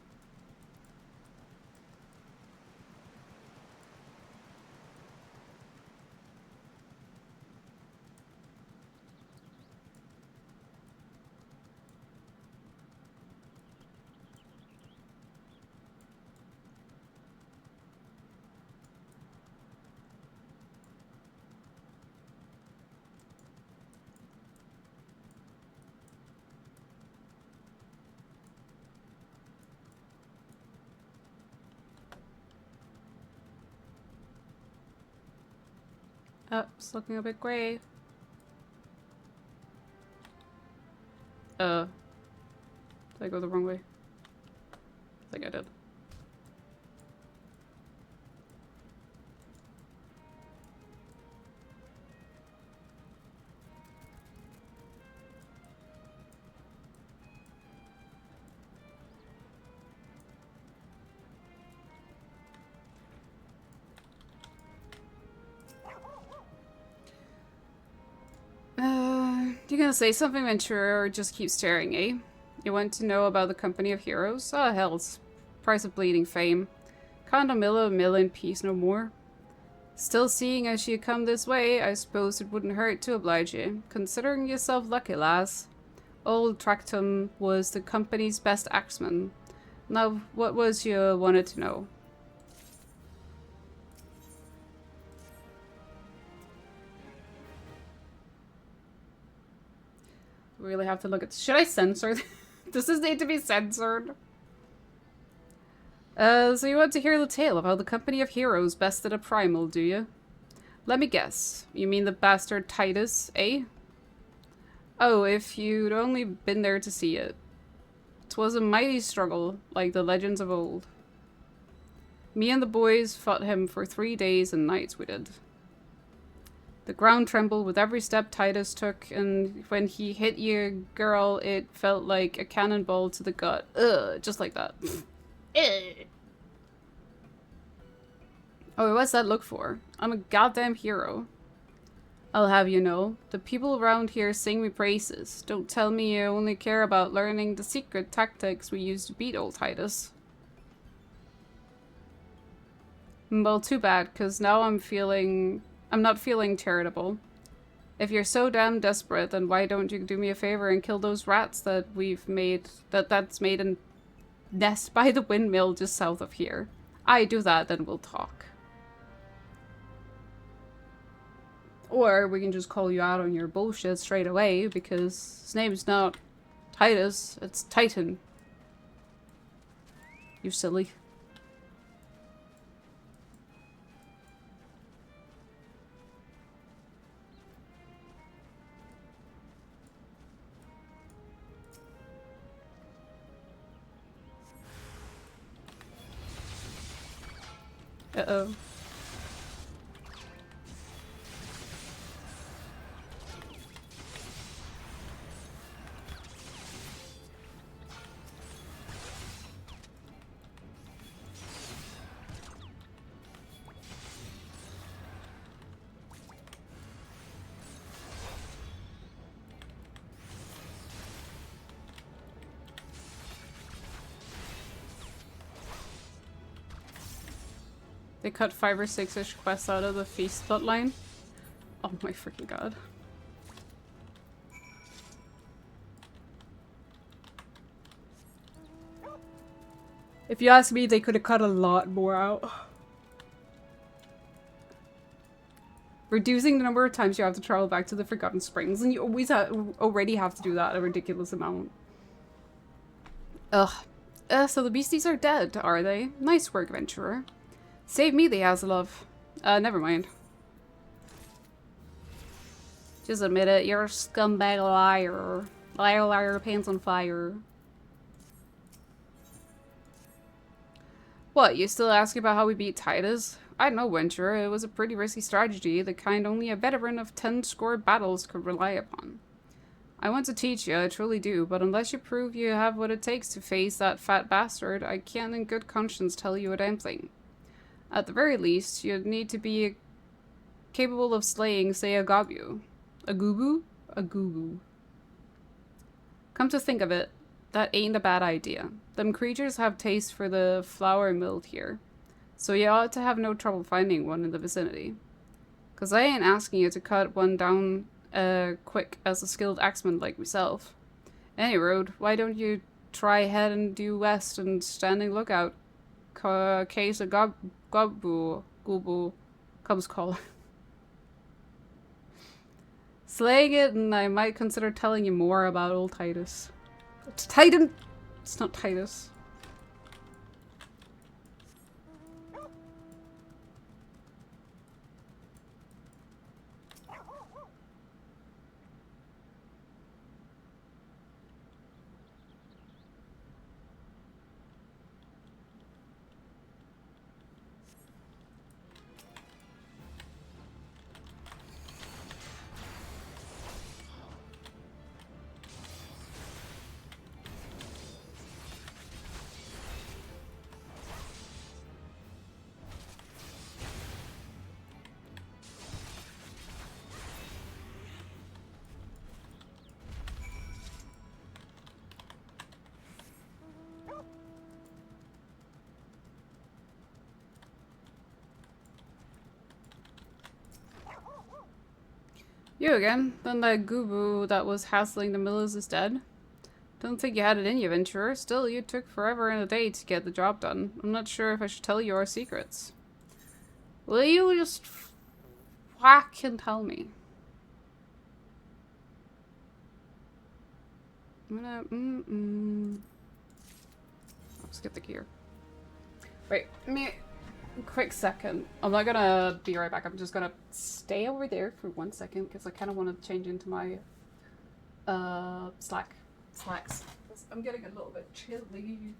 Oh, it's looking a bit grey. Did I go the wrong way? I think I did. You gonna say something, Ventura, or just keep staring, eh? You want to know about the Company of Heroes? Oh, hell's price of bleeding fame. Can't a mill in peace no more. Still, seeing as you come this way, I suppose it wouldn't hurt to oblige you. Considering yourself lucky, lass. Old Tractum was the company's best axeman. Now, what was you wanted to know? Really have to look at. Should I censor? Does this need to be censored? So you want to hear the tale of how the Company of Heroes bested a primal, do you? Let me guess. You mean the bastard Titus, eh? Oh, if you'd only been there to see it. 'Twas a mighty struggle, like the legends of old. Me and the boys fought him for 3 days and nights, we did. The ground trembled with every step Titus took, and when he hit you, girl, it felt like a cannonball to the gut. Ugh, just like that. Oh, what's that look for? I'm a goddamn hero. I'll have you know, the people around here sing me praises. Don't tell me you only care about learning the secret tactics we used to beat old Titus. Well, too bad, because now I'm not feeling charitable. If you're so damn desperate, then why don't you do me a favor and kill those rats that's made a nest by the windmill just south of here. I do that, then we'll talk. Or we can just call you out on your bullshit straight away, because his name's not Titus, it's Titan. You silly. Uh-oh. They cut 5 or 6-ish quests out of the Feast plotline. Oh my freaking god. If you ask me, they could have cut a lot more out. Reducing the number of times you have to travel back to the Forgotten Springs, and you always already have to do that a ridiculous amount. Ugh. So the beasties are dead, are they? Nice work, adventurer. Save me the hassle of. Never mind. Just admit it, you're a scumbag liar. Liar, liar, pants on fire. What, you still asking about how we beat Titus? I know, Venture, it was a pretty risky strategy, the kind only a veteran of 10-score battles could rely upon. I want to teach you, I truly do, but unless you prove you have what it takes to face that fat bastard, I can't in good conscience tell you a damn thing. At the very least, you'd need to be capable of slaying, say, a Gabu. A Gubu? A Gubu. Come to think of it, that ain't a bad idea. Them creatures have taste for the flour milled here, so you ought to have no trouble finding one in the vicinity. 'Cause I ain't asking you to cut one down quick as a skilled axeman like myself. Any road, why don't you try heading due west and standing lookout case a Gubu comes calling. Slaying it, and I might consider telling you more about old Titus. It's Titan! It's not Titus. You again? Then that Gubu that was hassling the Millers is dead? Don't think you had it in you, Venturer. Still, you took forever and a day to get the job done. I'm not sure if I should tell you our secrets. Will you just whack and tell me? I'm gonna, Let's get the gear. Wait, me. Quick second. I'm not gonna be right back. I'm just gonna stay over there for 1 second because I kind of want to change into my slacks. I'm getting a little bit chilly.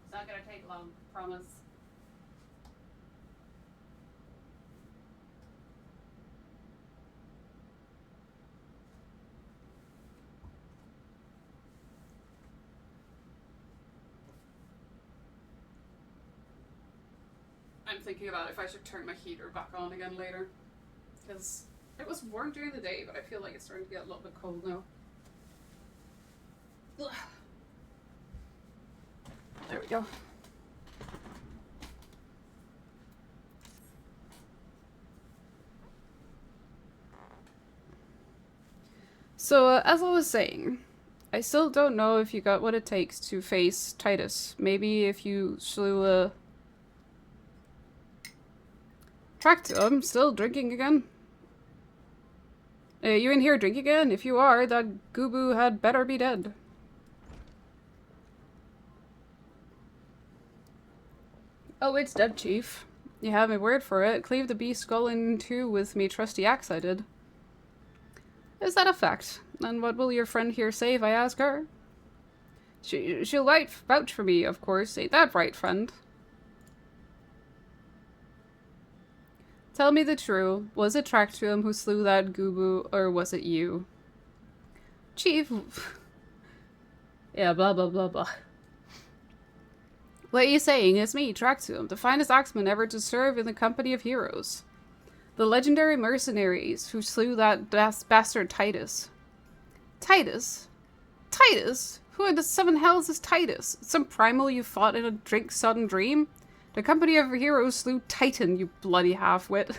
It's not gonna take long, promise. I'm thinking about if I should turn my heater back on again later. Because it was warm during the day, but I feel like it's starting to get a little bit cold now. Ugh. There we go. So, as I was saying, I still don't know if you got what it takes to face Titus. Maybe if you slew a... Track to him, still drinking again. You in here drinking again? If you are, that Gubu had better be dead. Oh, it's dead, Chief. You have my word for it. Cleave the beast skull in two with me trusty axe I did. Is that a fact? And what will your friend here say if I ask her? She'll vouch for me, of course. Ain't that right, friend? Tell me the truth. Was it Tractium who slew that Gubu, or was it you? Chief... yeah, blah blah blah blah. What are you saying? It's me, Tractium, the finest axeman ever to serve in the company of heroes. The legendary mercenaries who slew that bastard Titus. Titus? Titus? Who in the seven hells is Titus? Some primal you fought in a drink-sodden dream? The company of heroes slew Titan, you bloody half-wit.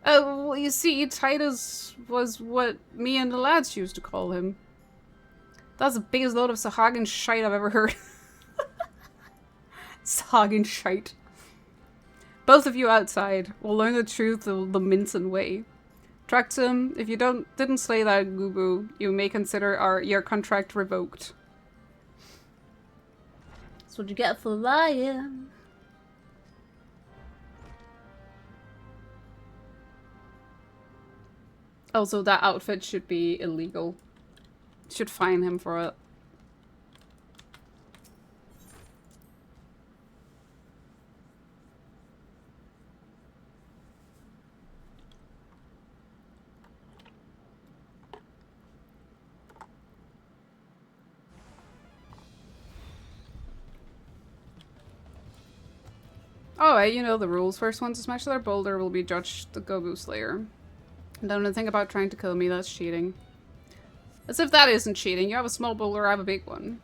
Oh, well, you see, Titus was what me and the lads used to call him. That's the biggest load of Sahagan shite I've ever heard. Sahagan shite. Both of you outside will learn the truth the Minson way. Tractum, if you didn't slay that Gubu, you may consider your contract revoked. That's what you get for lying. Also, that outfit should be illegal. Should fine him for it. Alright, you know the rules. First one to smash their boulder will be judged the Gobu Slayer. Don't think about trying to kill me, that's cheating. As if that isn't cheating. You have a small boulder, I have a big one.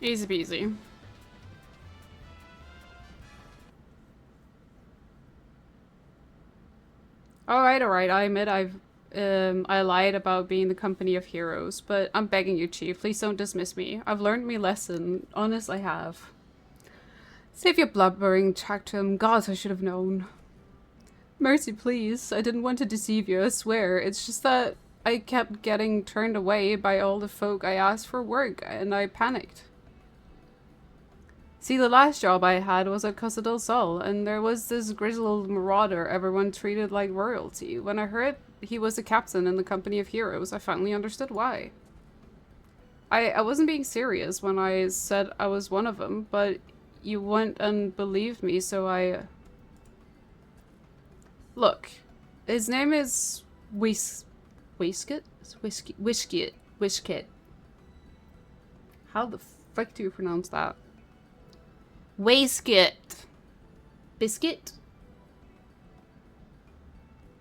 Easy peasy. Alright, I admit I lied about being the company of heroes, but I'm begging you, Chief, please don't dismiss me. I've learned my lesson. Honest, I have. Save your blubbering, Tractum. God, I should have known. Mercy, please. I didn't want to deceive you, I swear. It's just that I kept getting turned away by all the folk I asked for work, and I panicked. See, the last job I had was at Casa del Sol, and there was this grizzled marauder everyone treated like royalty. When I heard he was the captain in the company of heroes, I finally understood why. I wasn't being serious when I said I was one of them, but you went and believed me, so I... Look, his name is Whiskit? Whiskit. How the frick do you pronounce that? Waistcoat. Biscuit?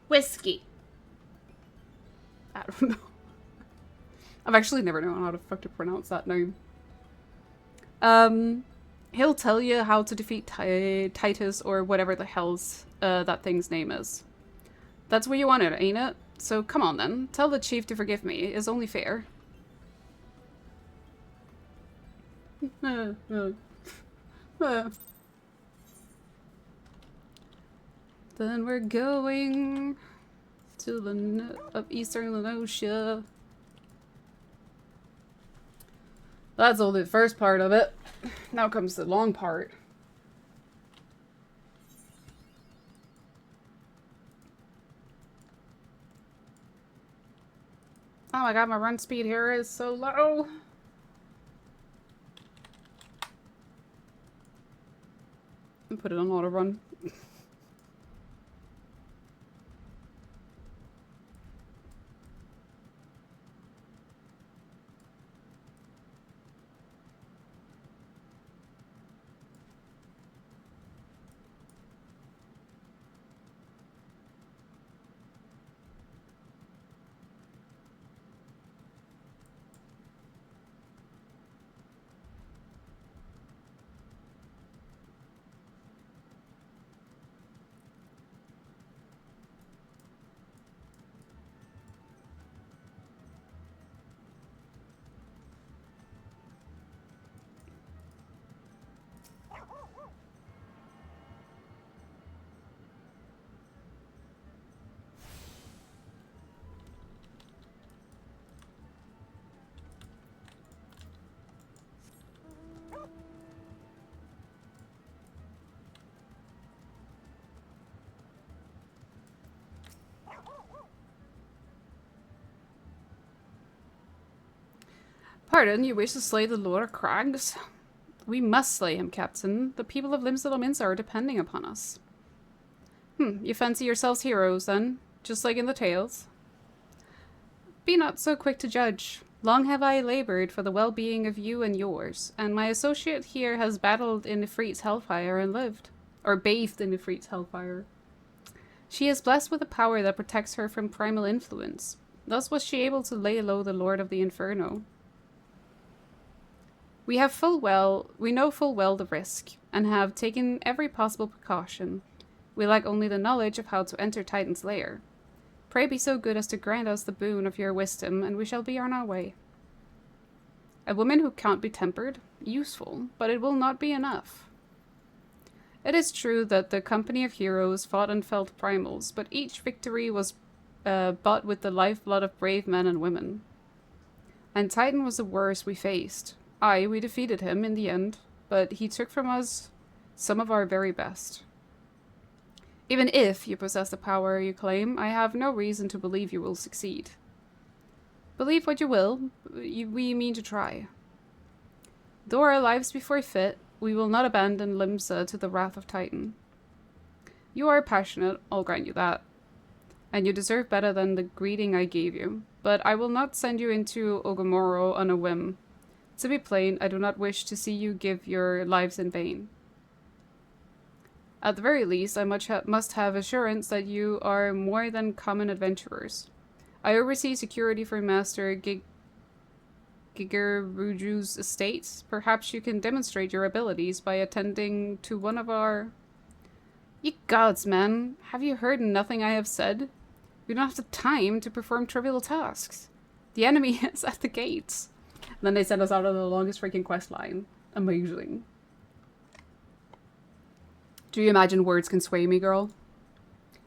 Whiskey. I don't know. I've actually never known how the fuck to pronounce that name. He'll tell you how to defeat Titus or whatever the hell's that thing's name is. That's where you want it, ain't it? So come on then. Tell the chief to forgive me. It's only fair. Then we're going to of Eastern Lenosia. That's all the first part of it. Now comes the long part. Oh my god, my run speed here is so low. And put it on auto run. Pardon, you wish to slay the Lord of Crags? We must slay him, Captain. The people of Limsa are depending upon us. You fancy yourselves heroes, then? Just like in the tales? Be not so quick to judge. Long have I labored for the well-being of you and yours, and my associate here has battled in Ifrit's hellfire and lived. Or bathed in Ifrit's hellfire. She is blessed with a power that protects her from primal influence. Thus was she able to lay low the Lord of the Inferno. We know full well the risk, and have taken every possible precaution. We lack only the knowledge of how to enter Titan's lair. Pray be so good as to grant us the boon of your wisdom, and we shall be on our way. A woman who can't be tempered? Useful, but it will not be enough. It is true that the company of heroes fought and felled primals, but each victory was bought with the lifeblood of brave men and women. And Titan was the worst we faced. Aye, we defeated him in the end, but he took from us some of our very best. Even if you possess the power you claim, I have no reason to believe you will succeed. Believe what you will, we mean to try. Though our lives be forfeit, we will not abandon Limsa to the wrath of Titan. You are passionate, I'll grant you that. And you deserve better than the greeting I gave you, but I will not send you into Ogomoro on a whim. To be plain, I do not wish to see you give your lives in vain. At the very least, I must have assurance that you are more than common adventurers. I oversee security for Master Gigeruju's estate. Perhaps you can demonstrate your abilities by attending to one of our... Ye gods, man! Have you heard nothing I have said? We don't have the time to perform trivial tasks. The enemy is at the gates. And then they send us out on the longest freaking quest line. Amazing. Do you imagine words can sway me, girl?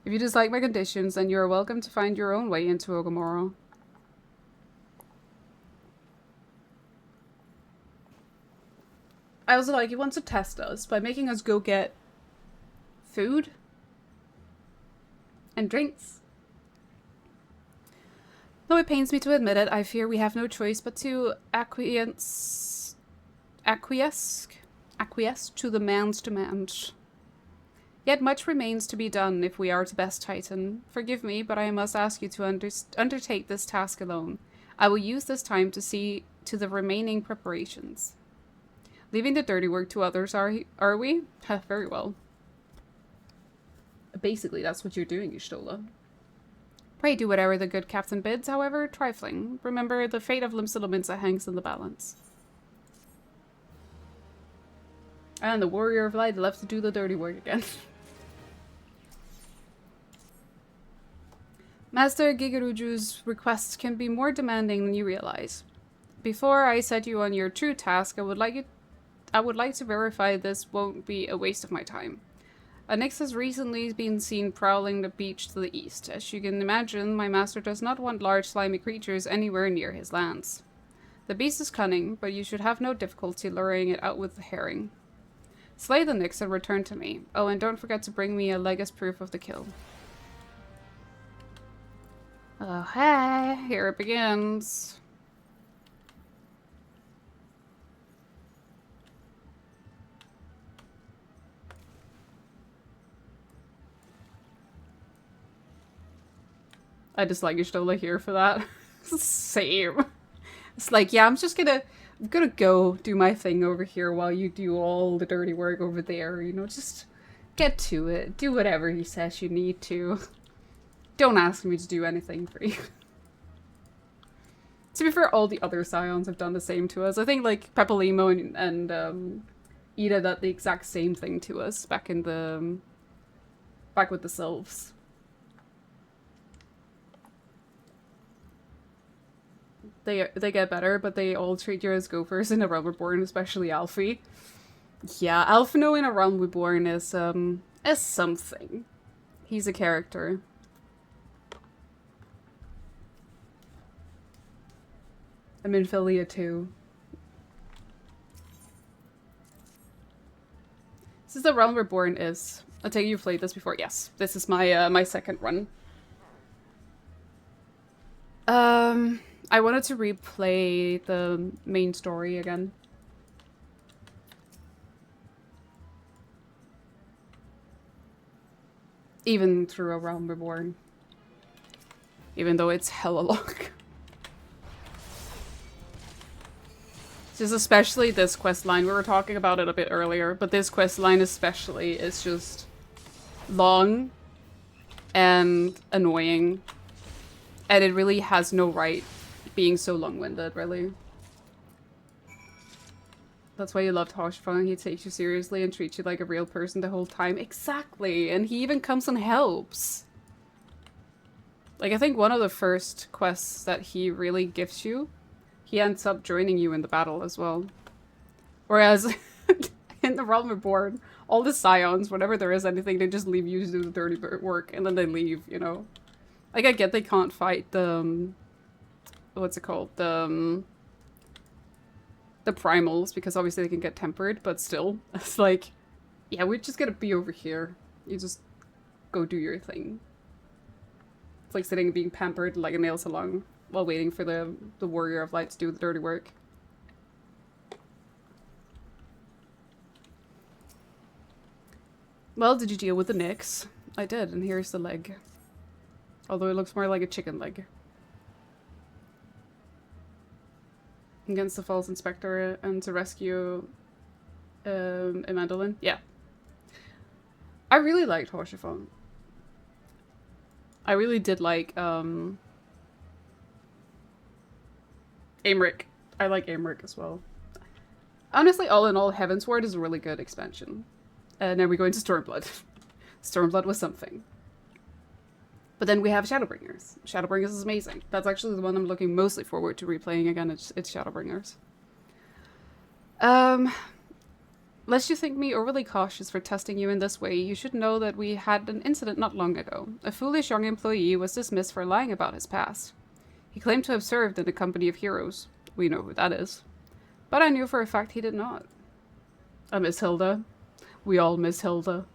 If you dislike my conditions, then you are welcome to find your own way into Ogomoro. I also like, he wants to test us by making us go get food and drinks. Though it pains me to admit it, I fear we have no choice but to acquiesce to the man's demand. Yet much remains to be done if we are to best Titan. Forgive me, but I must ask you to undertake this task alone. I will use this time to see to the remaining preparations. Leaving the dirty work to others, are we? Very well. Basically, that's what you're doing, Y'shtola. Pray do whatever the good captain bids, however trifling. Remember, the fate of Limsa hangs in the balance. And the Warrior of Light left to do the dirty work again. Master Gigeruju's requests can be more demanding than you realize. Before I set you on your true task, I would like to verify this won't be a waste of my time. A Nyx has recently been seen prowling the beach to the east. As you can imagine, my master does not want large slimy creatures anywhere near his lands. The beast is cunning, but you should have no difficulty luring it out with the herring. Slay the Nyx and return to me. Oh, and don't forget to bring me a leg as proof of the kill. Oh, hey, here it begins. I dislike Y'shtola here for that. Same. It's like, yeah, I'm gonna go do my thing over here while you do all the dirty work over there, you know, just get to it. Do whatever he says you need to. Don't ask me to do anything for you. To be fair, all the other Scions have done the same to us. I think, like, Pepalimo and Ida did the exact same thing to us back with the Sylphs. They get better, but they all treat you as gophers in a Realm Reborn, especially Alfie. Yeah, Alphino in a Realm Reborn is something. He's a character. I'm in Philia too. This is the Realm Reborn is. I take it you've played this before. Yes, this is my my second run. I wanted to replay the main story again. Even through a Realm Reborn. Even though it's hella long. Just especially this quest line. We were talking about it a bit earlier, but this quest line especially is just long and annoying. And it really has no right being so long-winded, really. That's why you love Toshfang. He takes you seriously and treats you like a real person the whole time. Exactly! And he even comes and helps. Like, I think one of the first quests that he really gives you, he ends up joining you in the battle as well. Whereas, in the Realm Reborn, all the Scions, whenever there is anything, they just leave you to do the dirty work, and then they leave, you know? Like, I get they can't fight the, what's it called? The primals, because obviously they can get tempered, but still, it's like, yeah, we're just gonna be over here. You just go do your thing. It's like sitting and being pampered like a nail salon while waiting for the Warrior of Light to do the dirty work. Well, did you deal with the Nyx? I did, and here's the leg. Although it looks more like a chicken leg. Against the false inspector and to rescue Amandolin. Yeah. I really liked Horsefong. I really did like Aymeric. I like Aymeric as well. Honestly, all in all, Heavensward is a really good expansion. And then we go into Stormblood. Stormblood was something. But then we have Shadowbringers. Shadowbringers is amazing. That's actually the one I'm looking mostly forward to replaying again. It's Shadowbringers. Lest you think me overly cautious for testing you in this way, you should know that we had an incident not long ago. A foolish young employee was dismissed for lying about his past. He claimed to have served in the company of heroes. We know who that is. But I knew for a fact he did not. I miss Hilda. We all miss Hilda.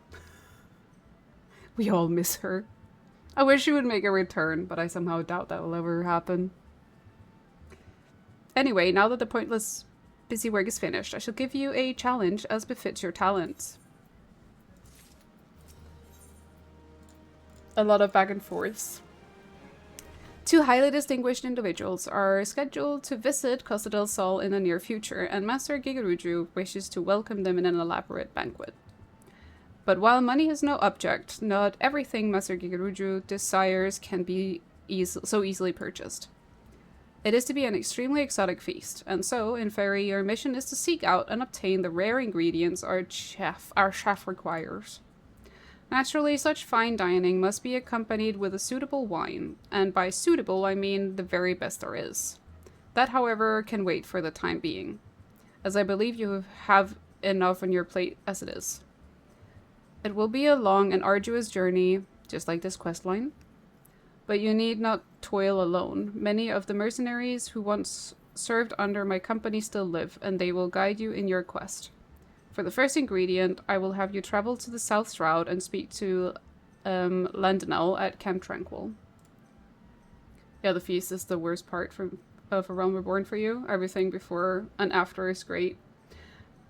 We all miss her. I wish she would make a return, but I somehow doubt that will ever happen. Anyway, now that the pointless busy work is finished, I shall give you a challenge as befits your talents. A lot of back and forths. Two highly distinguished individuals are scheduled to visit Costa del Sol in the near future, and Master Gigaruju wishes to welcome them in an elaborate banquet. But while money is no object, not everything Master Gigaruju desires can be so easily purchased. It is to be an extremely exotic feast, and so, in Fairy, your mission is to seek out and obtain the rare ingredients our chef requires. Naturally, such fine dining must be accompanied with a suitable wine, and by suitable I mean the very best there is. That, however, can wait for the time being, as I believe you have enough on your plate as it is. It will be a long and arduous journey, just like this questline. But you need not toil alone. Many of the mercenaries who once served under my company still live, and they will guide you in your quest. For the first ingredient, I will have you travel to the South Shroud and speak to Landinel at Camp Tranquil. Yeah, the feast is the worst part of a Realm Reborn for you. Everything before and after is great.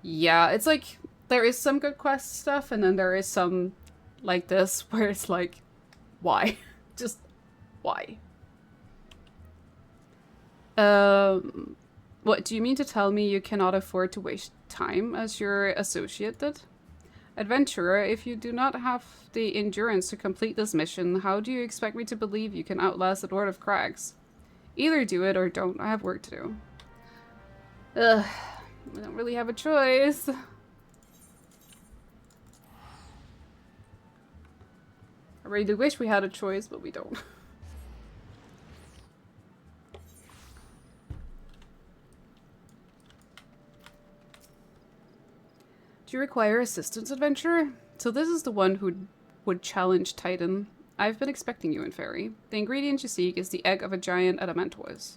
Yeah, it's like, there is some good quest stuff, and then there is some like this, where it's like, why? Just, why? What, do you mean to tell me you cannot afford to waste time as your associate did? Adventurer, if you do not have the endurance to complete this mission, how do you expect me to believe you can outlast the Lord of Crags? Either do it or don't. I have work to do. Ugh. I don't really have a choice. I really do wish we had a choice, but we don't. Do you require assistance, adventurer? So this is the one who would challenge Titan. I've been expecting you in Fairy. The ingredient you seek is the egg of a giant adamantoise.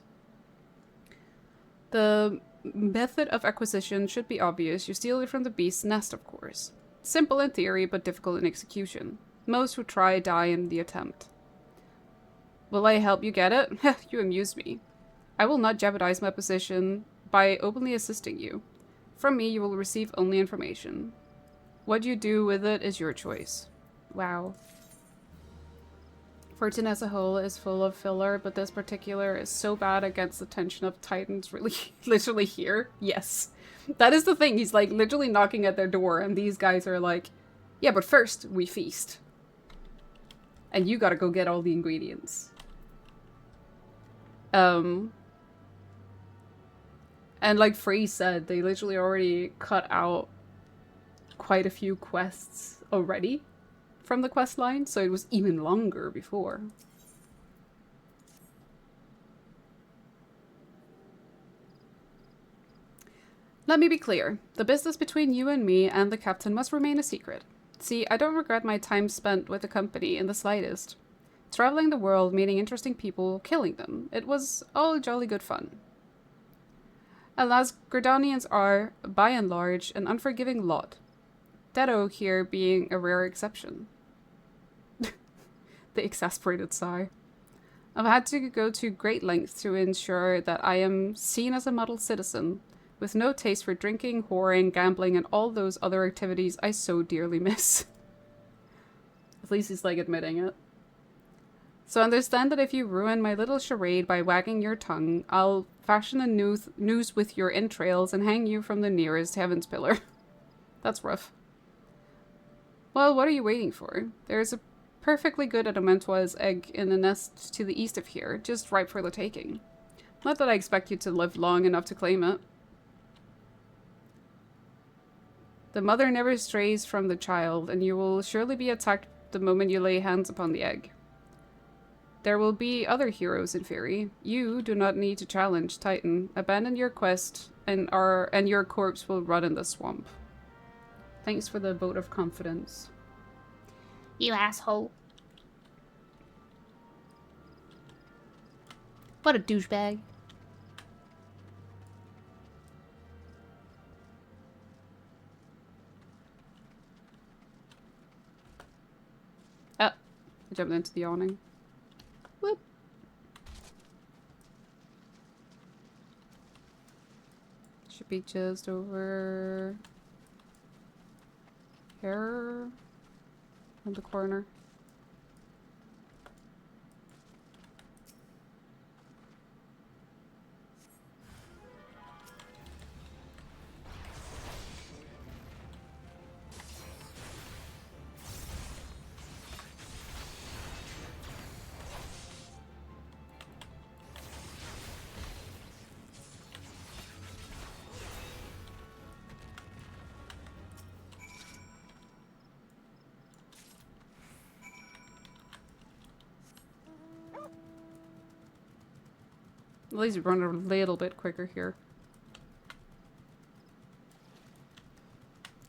The method of acquisition should be obvious. You steal it from the beast's nest, of course. Simple in theory, but difficult in execution. Most who try die in the attempt. Will I help you get it? You amuse me. I will not jeopardize my position by openly assisting you. From me, you will receive only information. What you do with it is your choice. Wow. Fortune as a whole is full of filler, but this particular is so bad against the tension of Titans really literally here. Yes. That is the thing. He's like literally knocking at their door, and these guys are like, yeah, but first we feast. And you gotta go get all the ingredients. And like Free said, they literally already cut out quite a few quests already from the quest line, so it was even longer before. Let me be clear. The business between you and me and the captain must remain a secret. See, I don't regret my time spent with the company in the slightest. Traveling the world, meeting interesting people, killing them. It was all jolly good fun. Alas, Gridanians are, by and large, an unforgiving lot. Dedo here being a rare exception. The exasperated sigh. I've had to go to great lengths to ensure that I am seen as a model citizen, with no taste for drinking, whoring, gambling, and all those other activities I so dearly miss. At least he's like admitting it. So understand that if you ruin my little charade by wagging your tongue, I'll fashion a noose with your entrails and hang you from the nearest heaven's pillar. That's rough. Well, what are you waiting for? There's a perfectly good adamantoise egg in a nest to the east of here, just ripe for the taking. Not that I expect you to live long enough to claim it. The mother never strays from the child, and you will surely be attacked the moment you lay hands upon the egg. There will be other heroes in Fairy. You do not need to challenge Titan. Abandon your quest, and your corpse will rot in the swamp. Thanks for the vote of confidence. You asshole. What a douchebag. Oh, I jumped into the awning. Whoop. Should be just over here on the corner. At least run a little bit quicker here.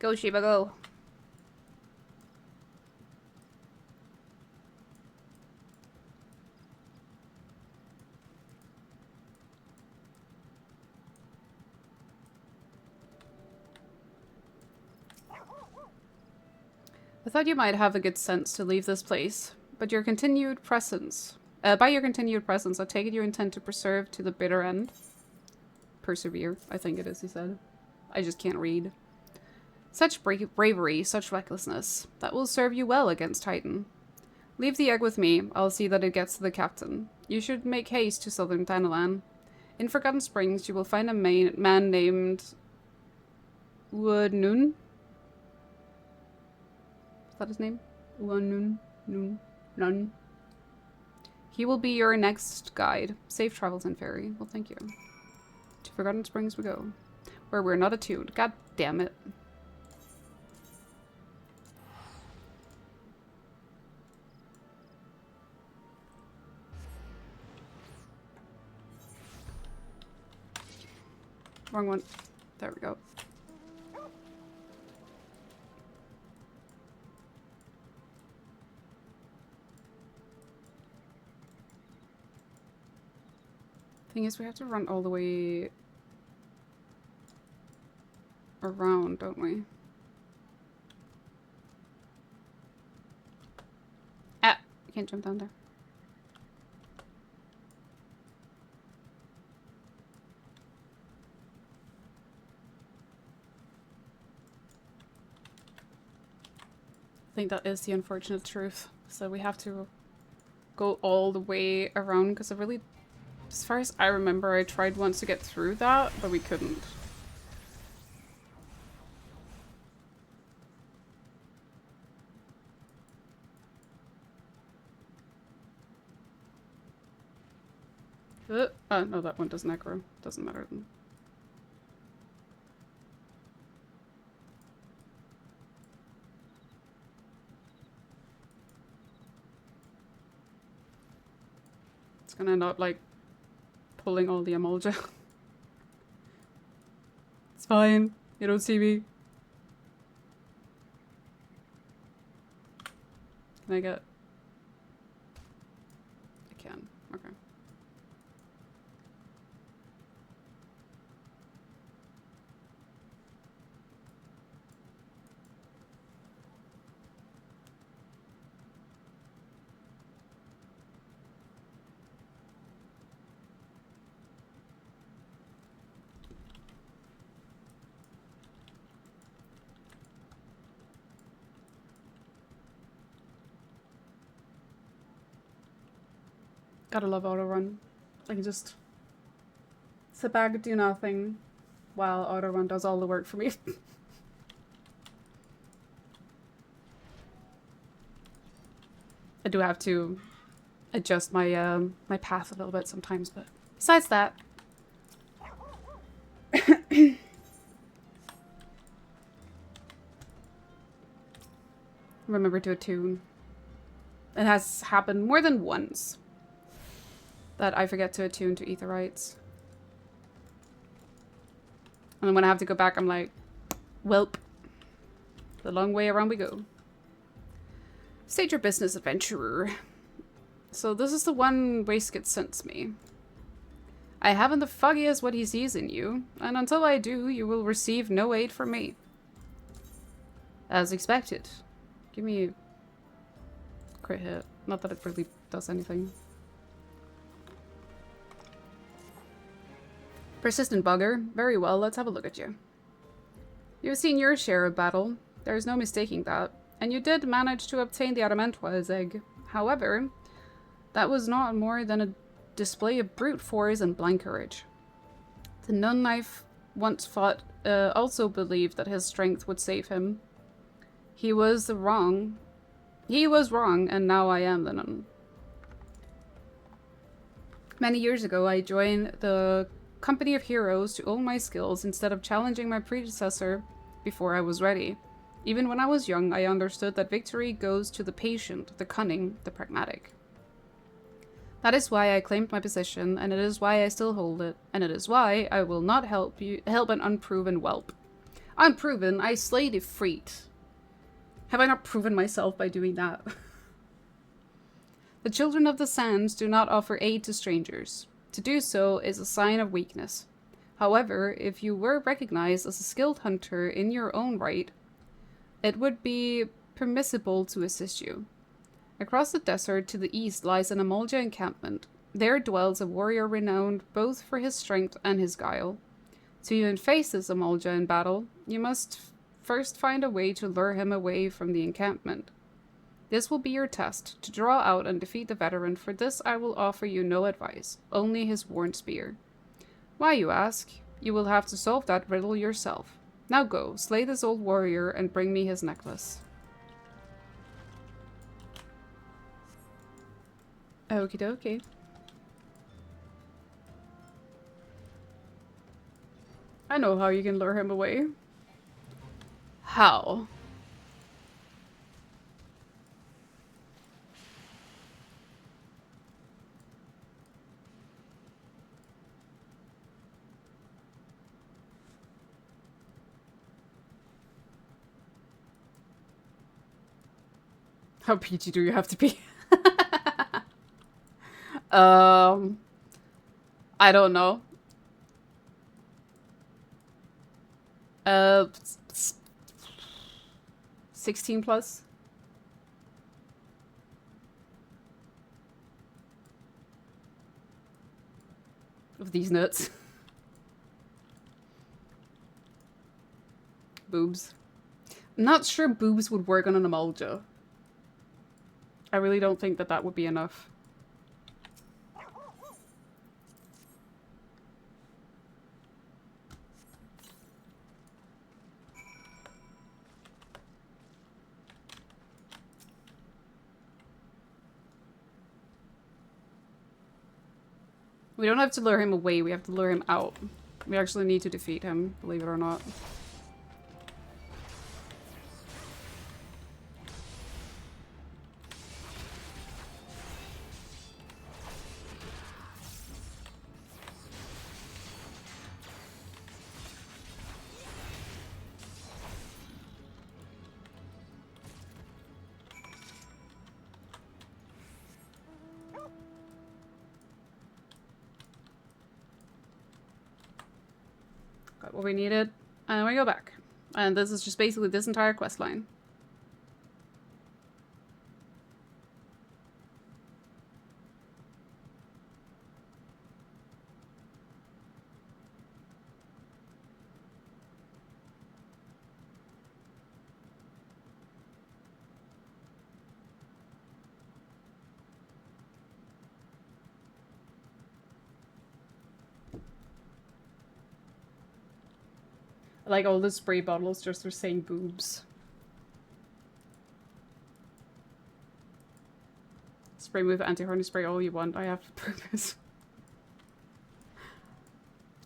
Go, Shiba, go. thought you might have a good sense to leave this place, but your continued presence... by your continued presence, I take it you intend to preserve to the bitter end. Persevere, I think it is, he said. I just can't read. Such bravery, such recklessness. That will serve you well against Titan. Leave the egg with me. I'll see that it gets to the captain. You should make haste to southern Thanalan. In Forgotten Springs, you will find a man named... Uanun? Is that his name? Uanun? Nun? He will be your next guide. Safe travels and ferry. Well, thank you. To Forgotten Springs we go. Where we're not attuned. God damn it. Wrong one. There we go. Thing is, we have to run all the way around, don't we? Ah! I can't jump down there. I think that is the unfortunate truth. So we have to go all the way around because I really... As far as I remember, I tried once to get through that, but we couldn't. No, that one doesn't aggro. Doesn't matter then. It's gonna end up like pulling all the emulja. It's fine. You don't see me. Can I get... I can. Okay. Gotta love auto run. I can just sit back and do nothing while auto run does all the work for me. I do have to adjust my my path a little bit sometimes, but besides that. Remember to attune. It has happened more than once that I forget to attune to Aetherites. And then when I have to go back, I'm like, welp. The long way around we go. State your business, adventurer. So this is the one Waistcoat sends me. I haven't the foggiest what he sees in you, and until I do, you will receive no aid from me. As expected. Give me a crit hit. Not that it really does anything. Persistent bugger. Very well, let's have a look at you. You've seen your share of battle. There's no mistaking that. And you did manage to obtain the Adamantoise egg. However, that was not more than a display of brute force and blind courage. The nun I've once fought also believed that his strength would save him. He was wrong, and now I am the nun. Many years ago, I joined the company of heroes to own my skills instead of challenging my predecessor before I was ready. Even when I was young, I understood that victory goes to the patient, the cunning, the pragmatic. That is why I claimed my position, and it is why I still hold it, and it is why I will not help an unproven whelp. Unproven? I slayed Ifrit. Have I not proven myself by doing that? The children of the sands do not offer aid to strangers. To do so is a sign of weakness. However, if you were recognized as a skilled hunter in your own right, it would be permissible to assist you. Across the desert to the east lies an Amolja encampment. There dwells a warrior renowned both for his strength and his guile. To even face this Amolja in battle, you must first find a way to lure him away from the encampment. This will be your test, to draw out and defeat the veteran. For this I will offer you no advice, only his worn spear. Why, you ask? You will have to solve that riddle yourself. Now go, slay this old warrior and bring me his necklace. Okie dokie. I know how you can lure him away. How? How peachy do you have to be? I don't know. 16 plus. Of these nuts. Boobs. I'm not sure boobs would work on an Amolja. I really don't think that that would be enough. We don't have to lure him away, we have to lure him out. We actually need to defeat him, believe it or not. Got what we needed, and we go back. And this is just basically this entire quest line. Like all the spray bottles just are saying boobs. Spray with anti-horny spray all you want. I have purpose.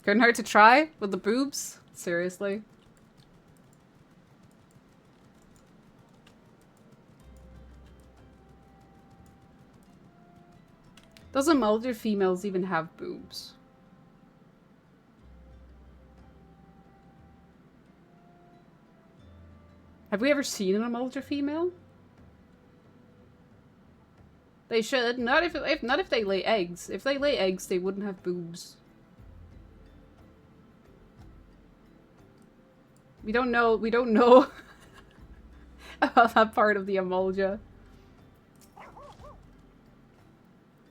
Couldn't hurt to try with the boobs? Seriously? Doesn't Mulder females even have boobs? Have we ever seen an Amolja female? They should. Not if they lay eggs. If they lay eggs, they wouldn't have boobs. We don't know about that part of the Amolja.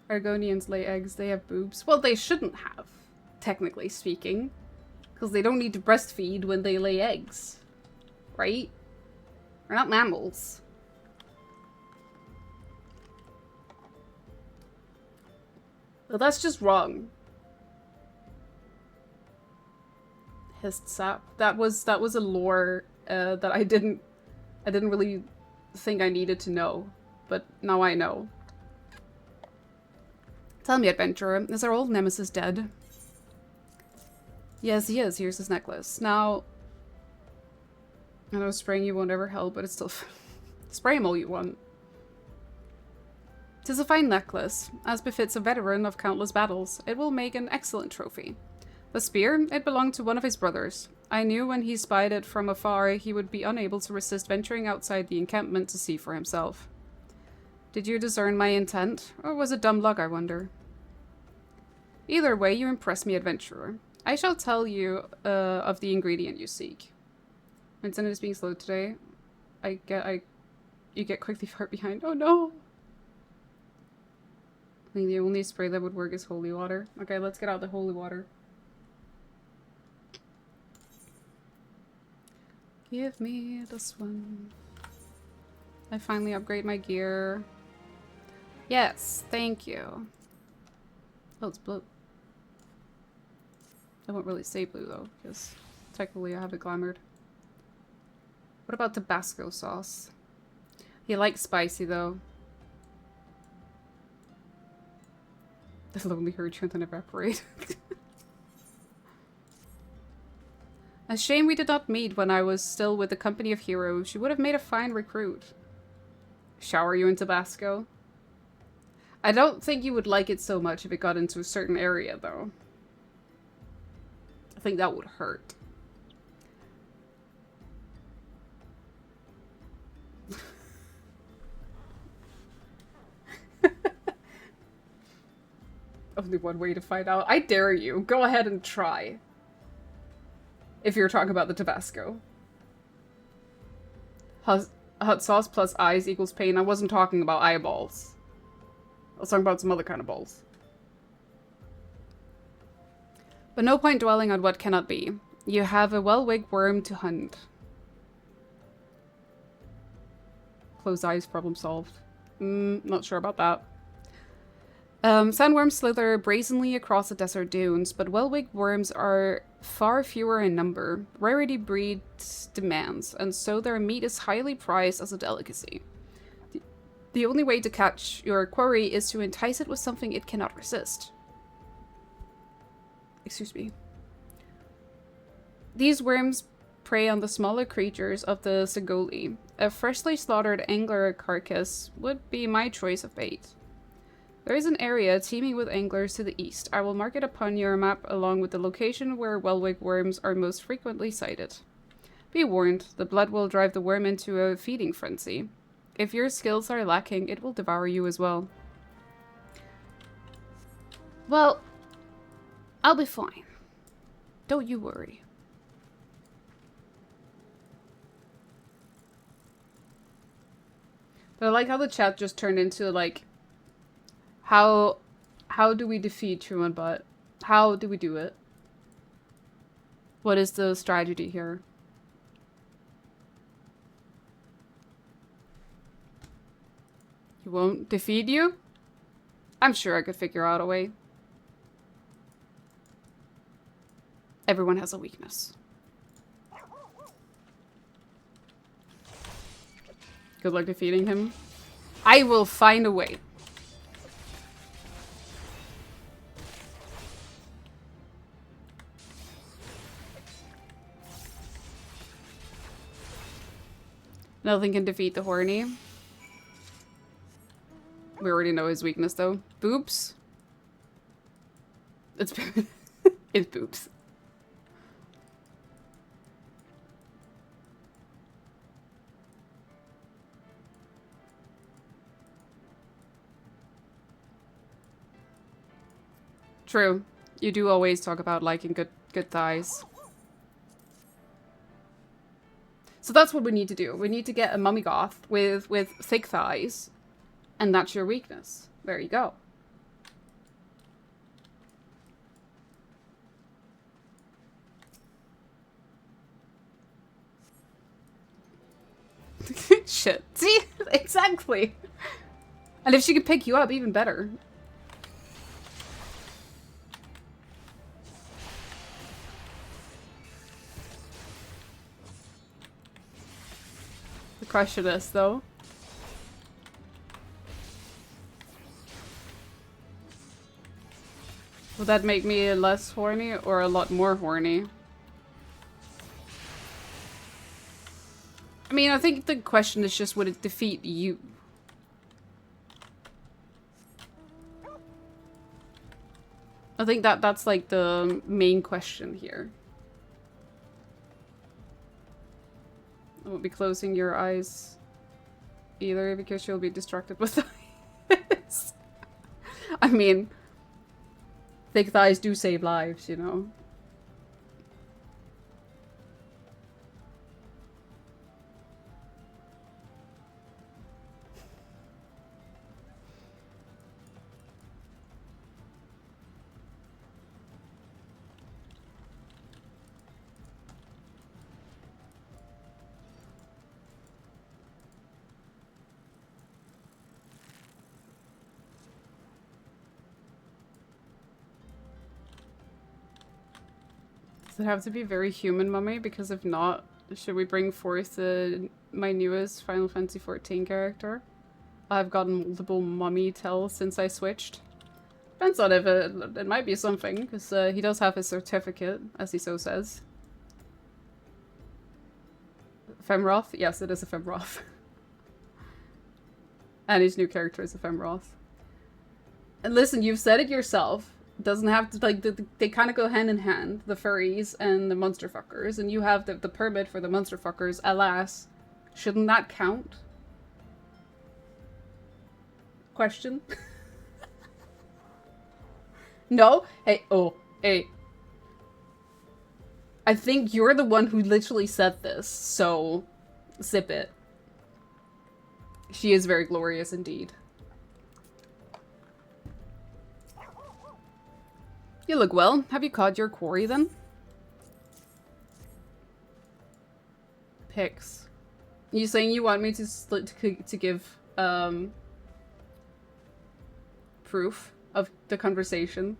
Argonians lay eggs, they have boobs. Well, they shouldn't have, technically speaking. Because they don't need to breastfeed when they lay eggs. Right? We're not mammals. Well, that's just wrong. Hissed sap. That was a lore that I didn't really think I needed to know, but now I know. Tell me, adventurer, is our old nemesis dead? Yes, he is. Here's his necklace. Now, I know spraying you won't ever help, but it's still spray him all you want. 'Tis a fine necklace, as befits a veteran of countless battles. It will make an excellent trophy. The spear, it belonged to one of his brothers. I knew when he spied it from afar he would be unable to resist venturing outside the encampment to see for himself. Did you discern my intent, or was it dumb luck, I wonder? Either way, you impress me, adventurer. I shall tell you of the ingredient you seek. Internet is being slow today. I you get quickly far behind. Oh no! I think the only spray that would work is holy water. Okay, let's get out the holy water. Give me this one. I finally upgrade my gear. Yes, thank you. Oh, it's blue. I won't really say blue though, because technically I have it glamored. What about Tabasco sauce? You like spicy though. The lonely herd chant and evaporate. A shame we did not meet when I was still with the company of heroes. She would have made a fine recruit. Shower you in Tabasco? I don't think you would like it so much if it got into a certain area, though. I think that would hurt. Only one way to find out. I dare you. Go ahead and try. If you're talking about the Tabasco. Hot sauce plus eyes equals pain. I wasn't talking about eyeballs. I was talking about some other kind of balls. But no point dwelling on what cannot be. You have a well-wigged worm to hunt. Closed eyes, problem solved. Not sure about that. Sandworms slither brazenly across the desert dunes, but well-wigged worms are far fewer in number. Rarity breeds demands, and so their meat is highly prized as a delicacy. The only way to catch your quarry is to entice it with something it cannot resist. Excuse me. These worms prey on the smaller creatures of the Segoli. A freshly slaughtered angler carcass would be my choice of bait. There is an area teeming with anglers to the east. I will mark it upon your map along with the location where well-wigged worms are most frequently sighted. Be warned, the blood will drive the worm into a feeding frenzy. If your skills are lacking, it will devour you as well. Well, I'll be fine. Don't you worry. But I like how the chat just turned into like, how do we defeat Truman Butt? How do we do it? What is the strategy here? He won't defeat you? I'm sure I could figure out a way. Everyone has a weakness. Good luck defeating him. I will find a way. Nothing can defeat the horny. We already know his weakness though. Boobs? It's it's boobs. True. You do always talk about liking good thighs. So that's what we need to do. We need to get a mummy goth with thick thighs. And that's your weakness. There you go. Shit. See? Exactly. And if she could pick you up, even better. The question is, though. Will that make me less horny or a lot more horny? I mean, I think the question is just, would it defeat you? I think that's like the main question here. I won't be closing your eyes either because you'll be distracted with this. I mean, thick thighs do save lives, you know. Does it have to be very human mummy? Because if not, should we bring forth my newest Final Fantasy XIV character? I've gotten multiple mummy tells since I switched. Depends on if it might be something, because he does have his certificate, as he so says. Femroth? Yes, it is a Femroth. And his new character is a Femroth. And listen, you've said it yourself. Doesn't have to, like, they kind of go hand in hand, the furries and the monster fuckers, and you have the permit for the monster fuckers. Alas, shouldn't that count? Question? No? Hey, oh, hey. I think you're the one who literally said this, so zip it. She is very glorious indeed. You look well. Have you caught your quarry then? Pics. You saying you want me to give proof of the conversation?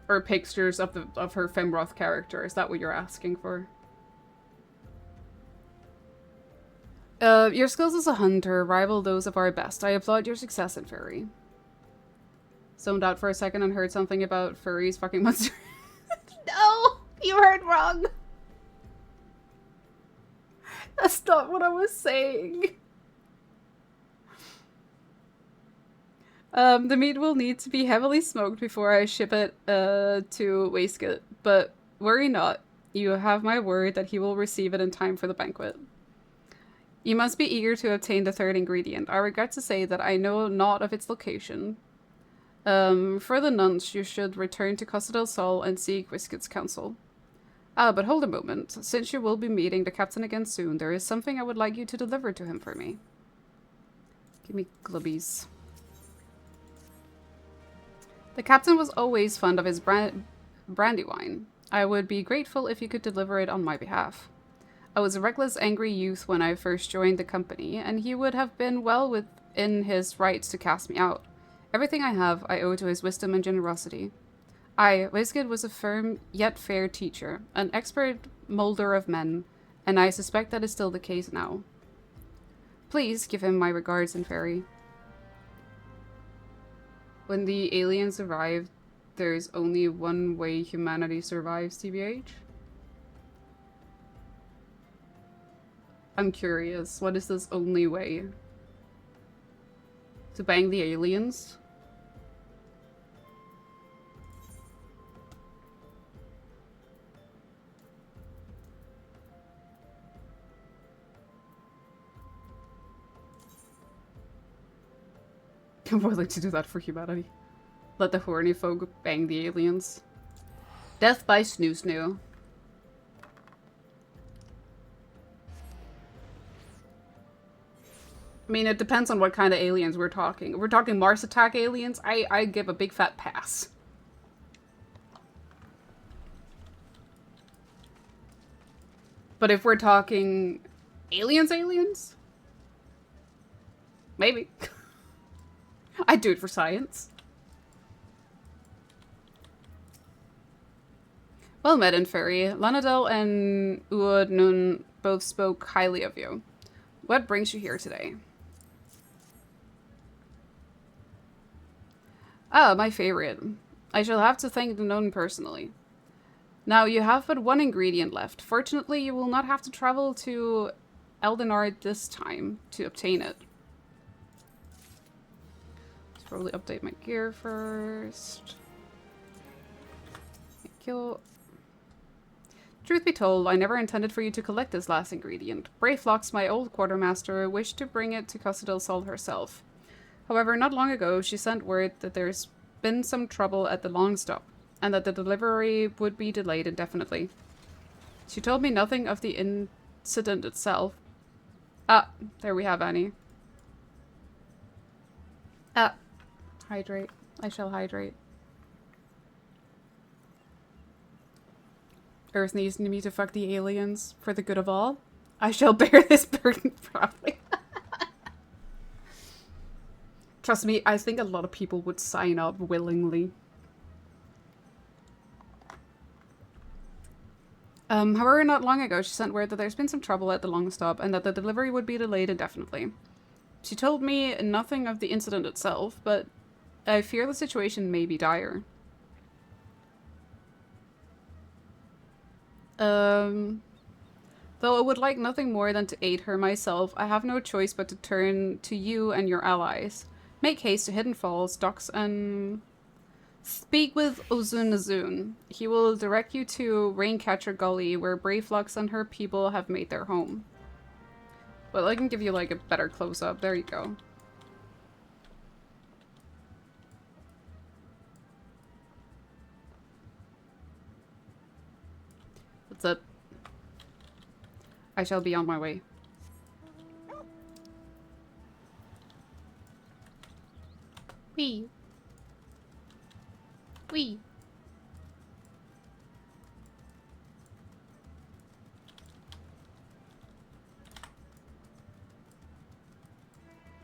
Or pictures of her Femroth character? Is that what you're asking for? Your skills as a hunter rival those of our best. I applaud your success in furry. Zoned out for a second and heard something about furries fucking monsters. No! You heard wrong! That's not what I was saying. The meat will need to be heavily smoked before I ship it to Waistcoat, but worry not. You have my word that he will receive it in time for the banquet. You must be eager to obtain the third ingredient. I regret to say that I know not of its location. For the nonce, you should return to Costa del Sol and seek Whisket's counsel. Ah, but hold a moment. Since you will be meeting the captain again soon, there is something I would like you to deliver to him for me. Give me glubbies. The captain was always fond of his brandy wine. I would be grateful if you could deliver it on my behalf. I was a reckless, angry youth when I first joined the company, and he would have been well within his rights to cast me out. Everything I have, I owe to his wisdom and generosity. Whiskett was a firm yet fair teacher, an expert moulder of men, and I suspect that is still the case now. Please give him my regards and fairy. When the aliens arrive, there's only one way humanity survives, TBH? I'm curious, what is this only way? To bang the aliens? I'm willing to do that for humanity. Let the horny folk bang the aliens. Death by Snoo Snoo. I mean, it depends on what kind of aliens we're talking. If we're talking Mars attack aliens, I give a big fat pass. But if we're talking aliens? Maybe. I'd do it for science. Well met, Inferi. Lanadel and Uod Nun both spoke highly of you. What brings you here today? Ah, my favorite. I shall have to thank the Nun personally. Now, you have but one ingredient left. Fortunately, you will not have to travel to Eldenard this time to obtain it. Let's probably update my gear first. Thank you. Truth be told, I never intended for you to collect this last ingredient. Bravelox, my old quartermaster, wished to bring it to Costa del Sol herself. However, not long ago, she sent word that there's been some trouble at the long stop, and that the delivery would be delayed indefinitely. She told me nothing of the incident itself. Ah, there we have Annie. Ah, hydrate. I shall hydrate. Earth needs me to fuck the aliens for the good of all. I shall bear this burden proudly. Trust me, I think a lot of people would sign up willingly. However, not long ago, she sent word that there's been some trouble at the long stop and that the delivery would be delayed indefinitely. She told me nothing of the incident itself, but I fear the situation may be dire. Though I would like nothing more than to aid her myself, I have no choice but to turn to you and your allies. Make haste to Hidden Falls, docks, and speak with Ozun. He will direct you to Raincatcher Gully, where Bravelux and her people have made their home. Well, I can give you like a better close-up. There you go. That's it. I shall be on my way. Wee. Wee.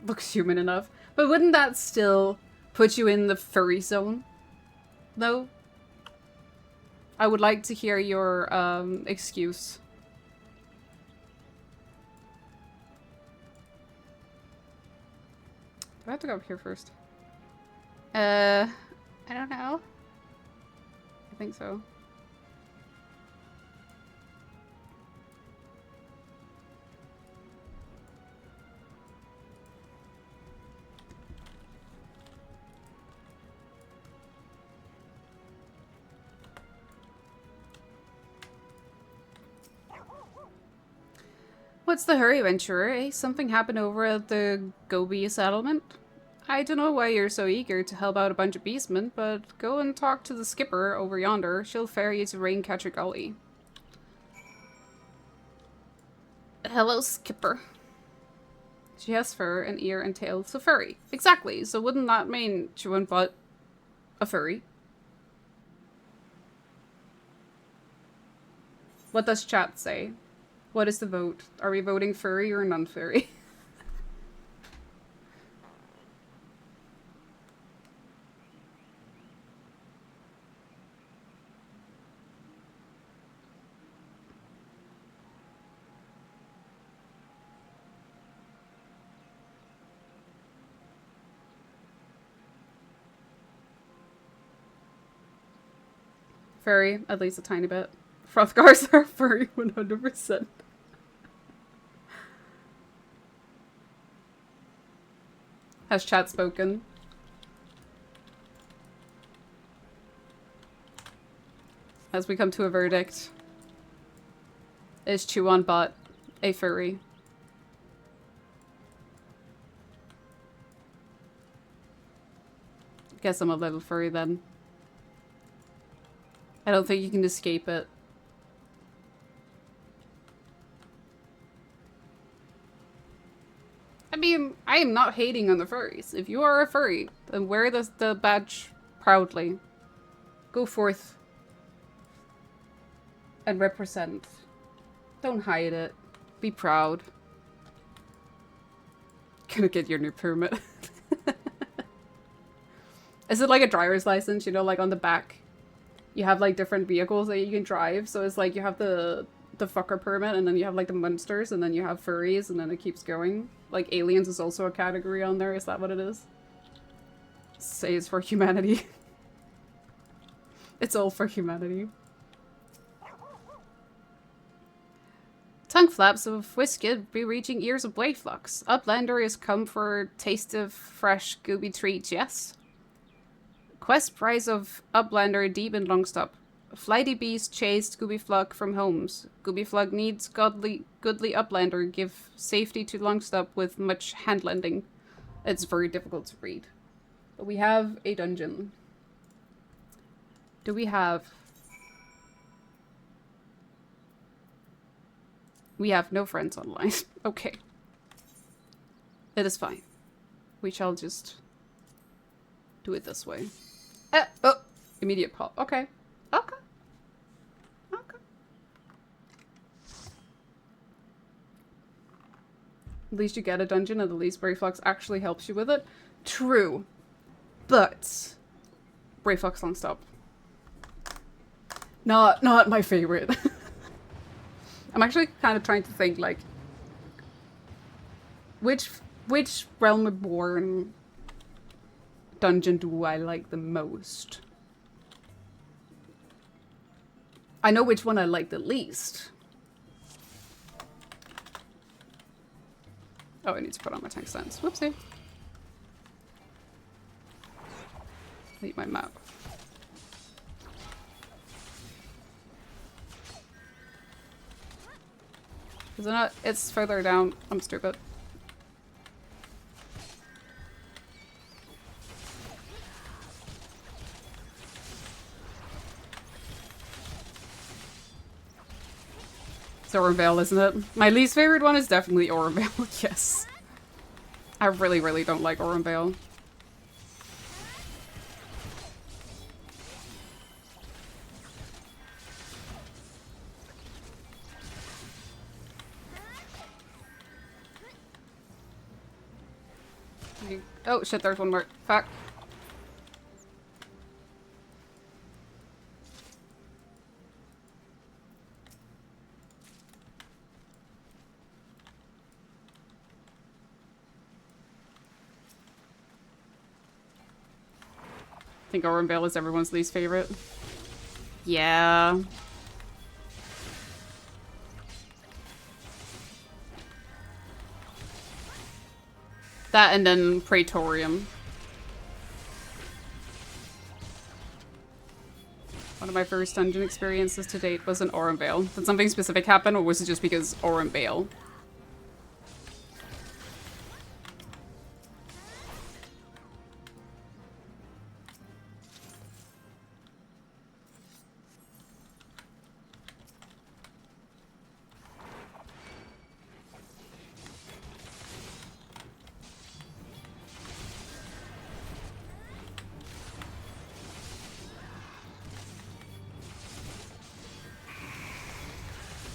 Looks human enough. But wouldn't that still put you in the furry zone? Though? I would like to hear your excuse. Do I have to go up here first? I don't know. I think so. What's the hurry, Venturer? Eh? Something happened over at the Gobi settlement? I don't know why you're so eager to help out a bunch of beastmen, but go and talk to the skipper over yonder. She'll ferry you to Raincatcher Gully. Hello, skipper. She has fur, an ear, and tail, so furry. Exactly, so wouldn't that mean she went but a furry? What does chat say? What is the vote? Are we voting furry or non-furry? Furry, at least a tiny bit. Frothgars are furry 100%. Has chat spoken? As we come to a verdict. Is Chuan Bot a furry? Guess I'm a little furry then. I don't think you can escape it. I mean, I am not hating on the furries. If you are a furry, then wear the badge proudly. Go forth and represent. Don't hide it. Be proud. Gonna get your new permit. Is it like a driver's license? You know, like on the back, you have like different vehicles that you can drive. So it's like you have the fucker permit, and then you have like the monsters, and then you have furries, and then it keeps going. Like aliens is also a category on there. Is that what it is? Say it's for humanity. It's all for humanity. Tongue flaps of Whisket be reaching ears of Blayflux. Uplander is come for a taste of fresh gooby treats, yes? Quest prize of Uplander deep in Longstop. Flighty beast chased Goobyflug from homes. Goobyflug needs goodly Uplander give safety to Longstop with much handlending. It's very difficult to read. But we have a dungeon. Do we have... We have no friends online. Okay. It is fine. We shall just do it this way. Oh! Immediate pop. Okay. Okay. Okay. At least you get a dungeon, and at least Brayflux actually helps you with it. True. But Brayflux Longstop. Not my favorite. I'm actually kind of trying to think, like, which Realm Reborn dungeon do I like the most? I know which one I like the least. Oh, I need to put on my tank stance. Whoopsie. Leave my map. Is it not? It's further down. I'm stupid. It's Orenvale, isn't it? My least favorite one is definitely Orenvale, yes. I really, really don't like Orenvale. Oh shit, there's one more. Fuck. I think Orenvale is everyone's least favorite. Yeah. That and then Praetorium. One of my first dungeon experiences to date was in Orenvale. Did something specific happen, or was it just because Orenvale?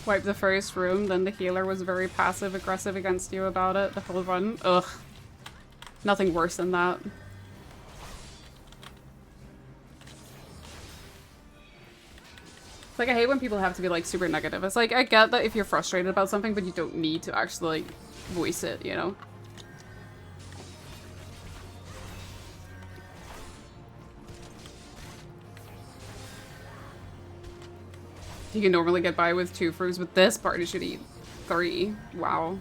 Wipe the first room, then the healer was very passive-aggressive against you about it the whole run. Ugh. Nothing worse than that. It's like, I hate when people have to be, like, super negative. It's like, I get that if you're frustrated about something, but you don't need to actually, like, voice it, you know? You can normally get by with 2 fruits, but this party should eat 3. Wow.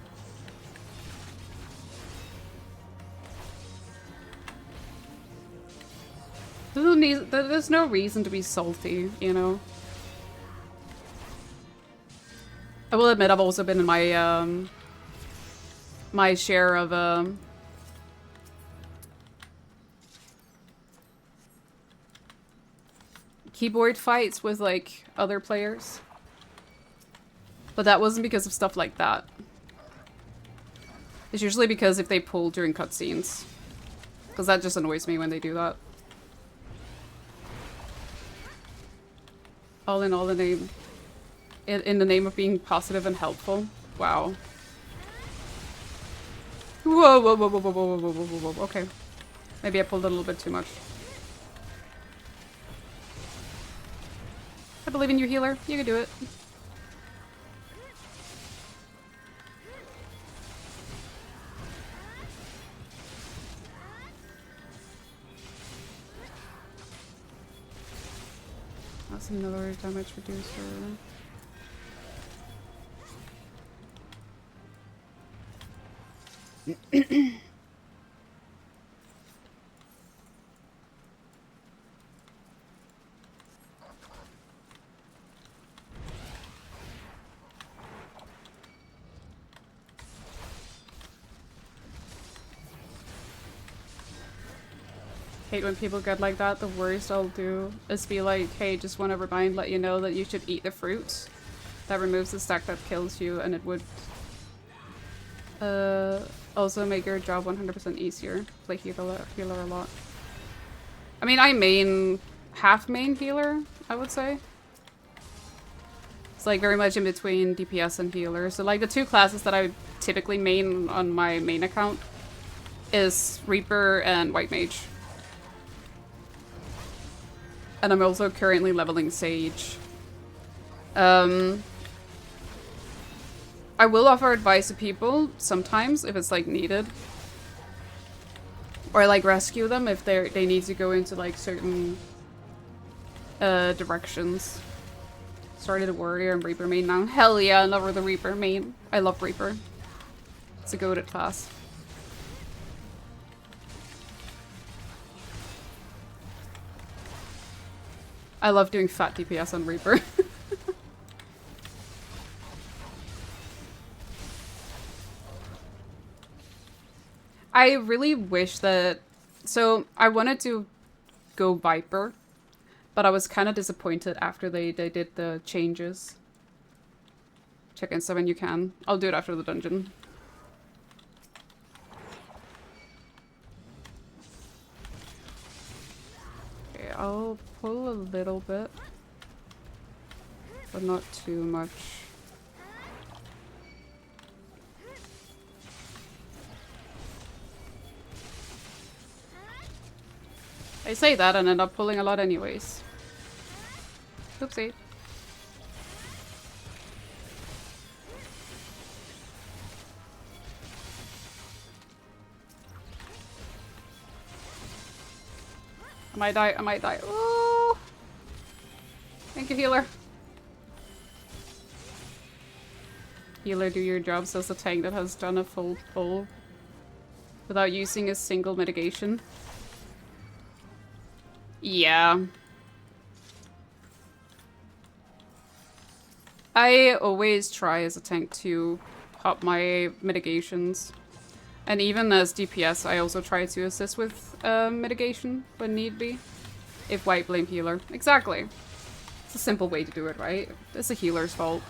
There's no reason to be salty, you know? I will admit I've also been in my, my share of, keyboard fights with, like, other players. But that wasn't because of stuff like that. It's usually because if they pull during cutscenes. Because that just annoys me when they do that. All in all, in the name of being positive and helpful. Wow. Whoa, whoa, whoa, whoa, whoa, whoa, whoa, whoa, whoa, whoa. Okay. Maybe I pulled a little bit too much. I believe in you, healer. You can do it. That's another damage reducer. Hate when people get like that. The worst I'll do is be like, hey, just want to let you know that you should eat the fruit. That removes the stack that kills you, and it would also make your job 100% easier. Play healer a lot. I mean, I main half main healer, I would say. It's like very much in between DPS and healer. So like the 2 classes that I typically main on my main account is Reaper and White Mage. And I'm also currently leveling Sage. I will offer advice to people sometimes if it's like needed. Or like rescue them if they need to go into like certain directions. Started a warrior and Reaper main now. Hell yeah, I love the Reaper main. I love Reaper. It's a goated class. I love doing fat DPS on Reaper. I really wish that... So, I wanted to go Viper, but I was kind of disappointed after they did the changes. Check Insta when you can. I'll do it after the dungeon. Okay, I'll pull a little bit, but not too much. I say that and end up pulling a lot anyways. Oopsie. I might die, I might die. Ooh. Thank you, healer. Healer, do your job, says the tank that has done a full pull without using a single mitigation. Yeah. I always try as a tank to pop my mitigations. And even as DPS, I also try to assist with mitigation when need be. If white blame healer. Exactly. It's a simple way to do it, right? It's a healer's fault.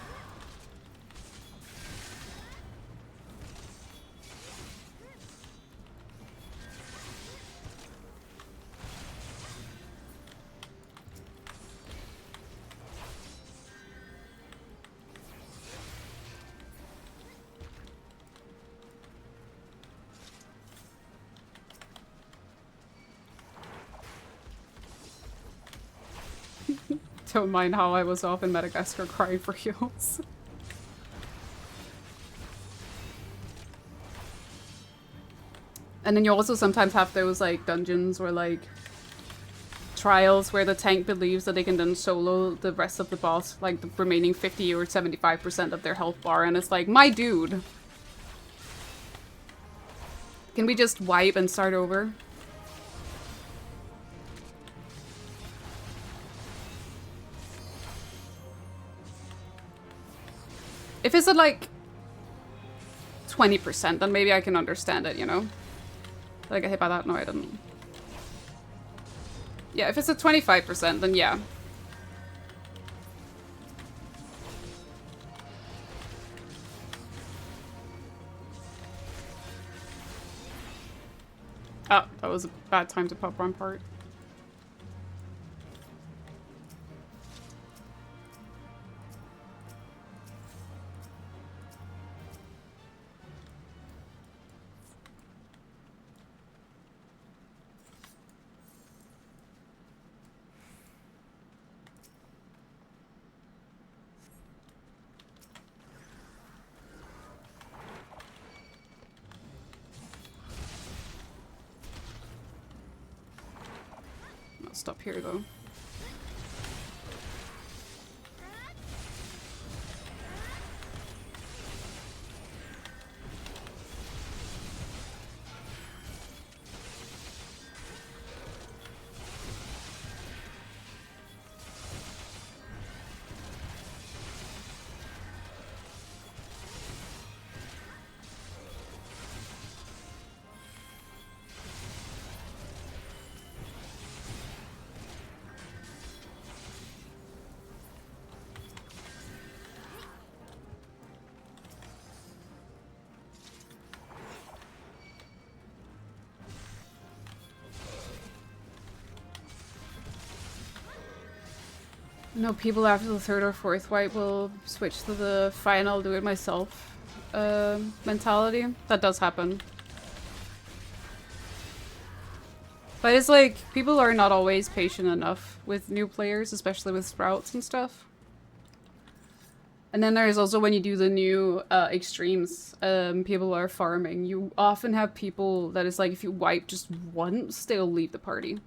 Don't mind how I was off in Madagascar crying for heals. And then you also sometimes have those like dungeons or like trials where the tank believes that they can then solo the rest of the boss, like the remaining 50 or 75% of their health bar, and it's like, my dude. Can we just wipe and start over? If it's at like 20%, then maybe I can understand it, you know? Did I get hit by that? No, I didn't. Yeah, if it's at 25%, then yeah. Oh, that was a bad time to pop Rampart. I'll stop here though. No, people after the third or fourth wipe will switch to the final do it myself mentality. That does happen. But it's like, people are not always patient enough with new players, especially with sprouts and stuff. And then there's also when you do the new extremes, people are farming. You often have people that is like, if you wipe just once, they'll leave the party.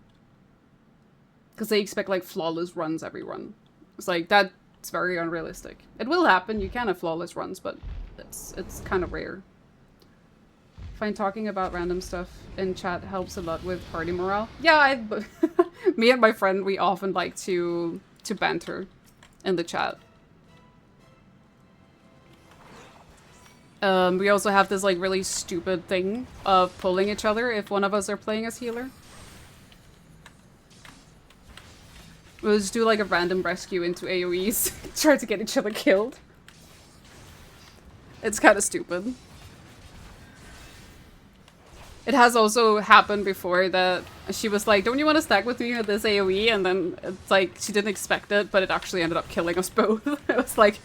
Because they expect like flawless runs every run. It's like, that's very unrealistic. It will happen, you can have flawless runs, but it's kind of rare. I find talking about random stuff in chat helps a lot with party morale. Yeah, me and my friend, we often like to banter in the chat. We also have this like really stupid thing of pulling each other if one of us are playing as healer. We'll just do like a random rescue into AoEs, try to get each other killed. It's kind of stupid. It has also happened before that she was like, don't you want to stack with me with this AoE? And then it's like, she didn't expect it, but it actually ended up killing us both. It was like,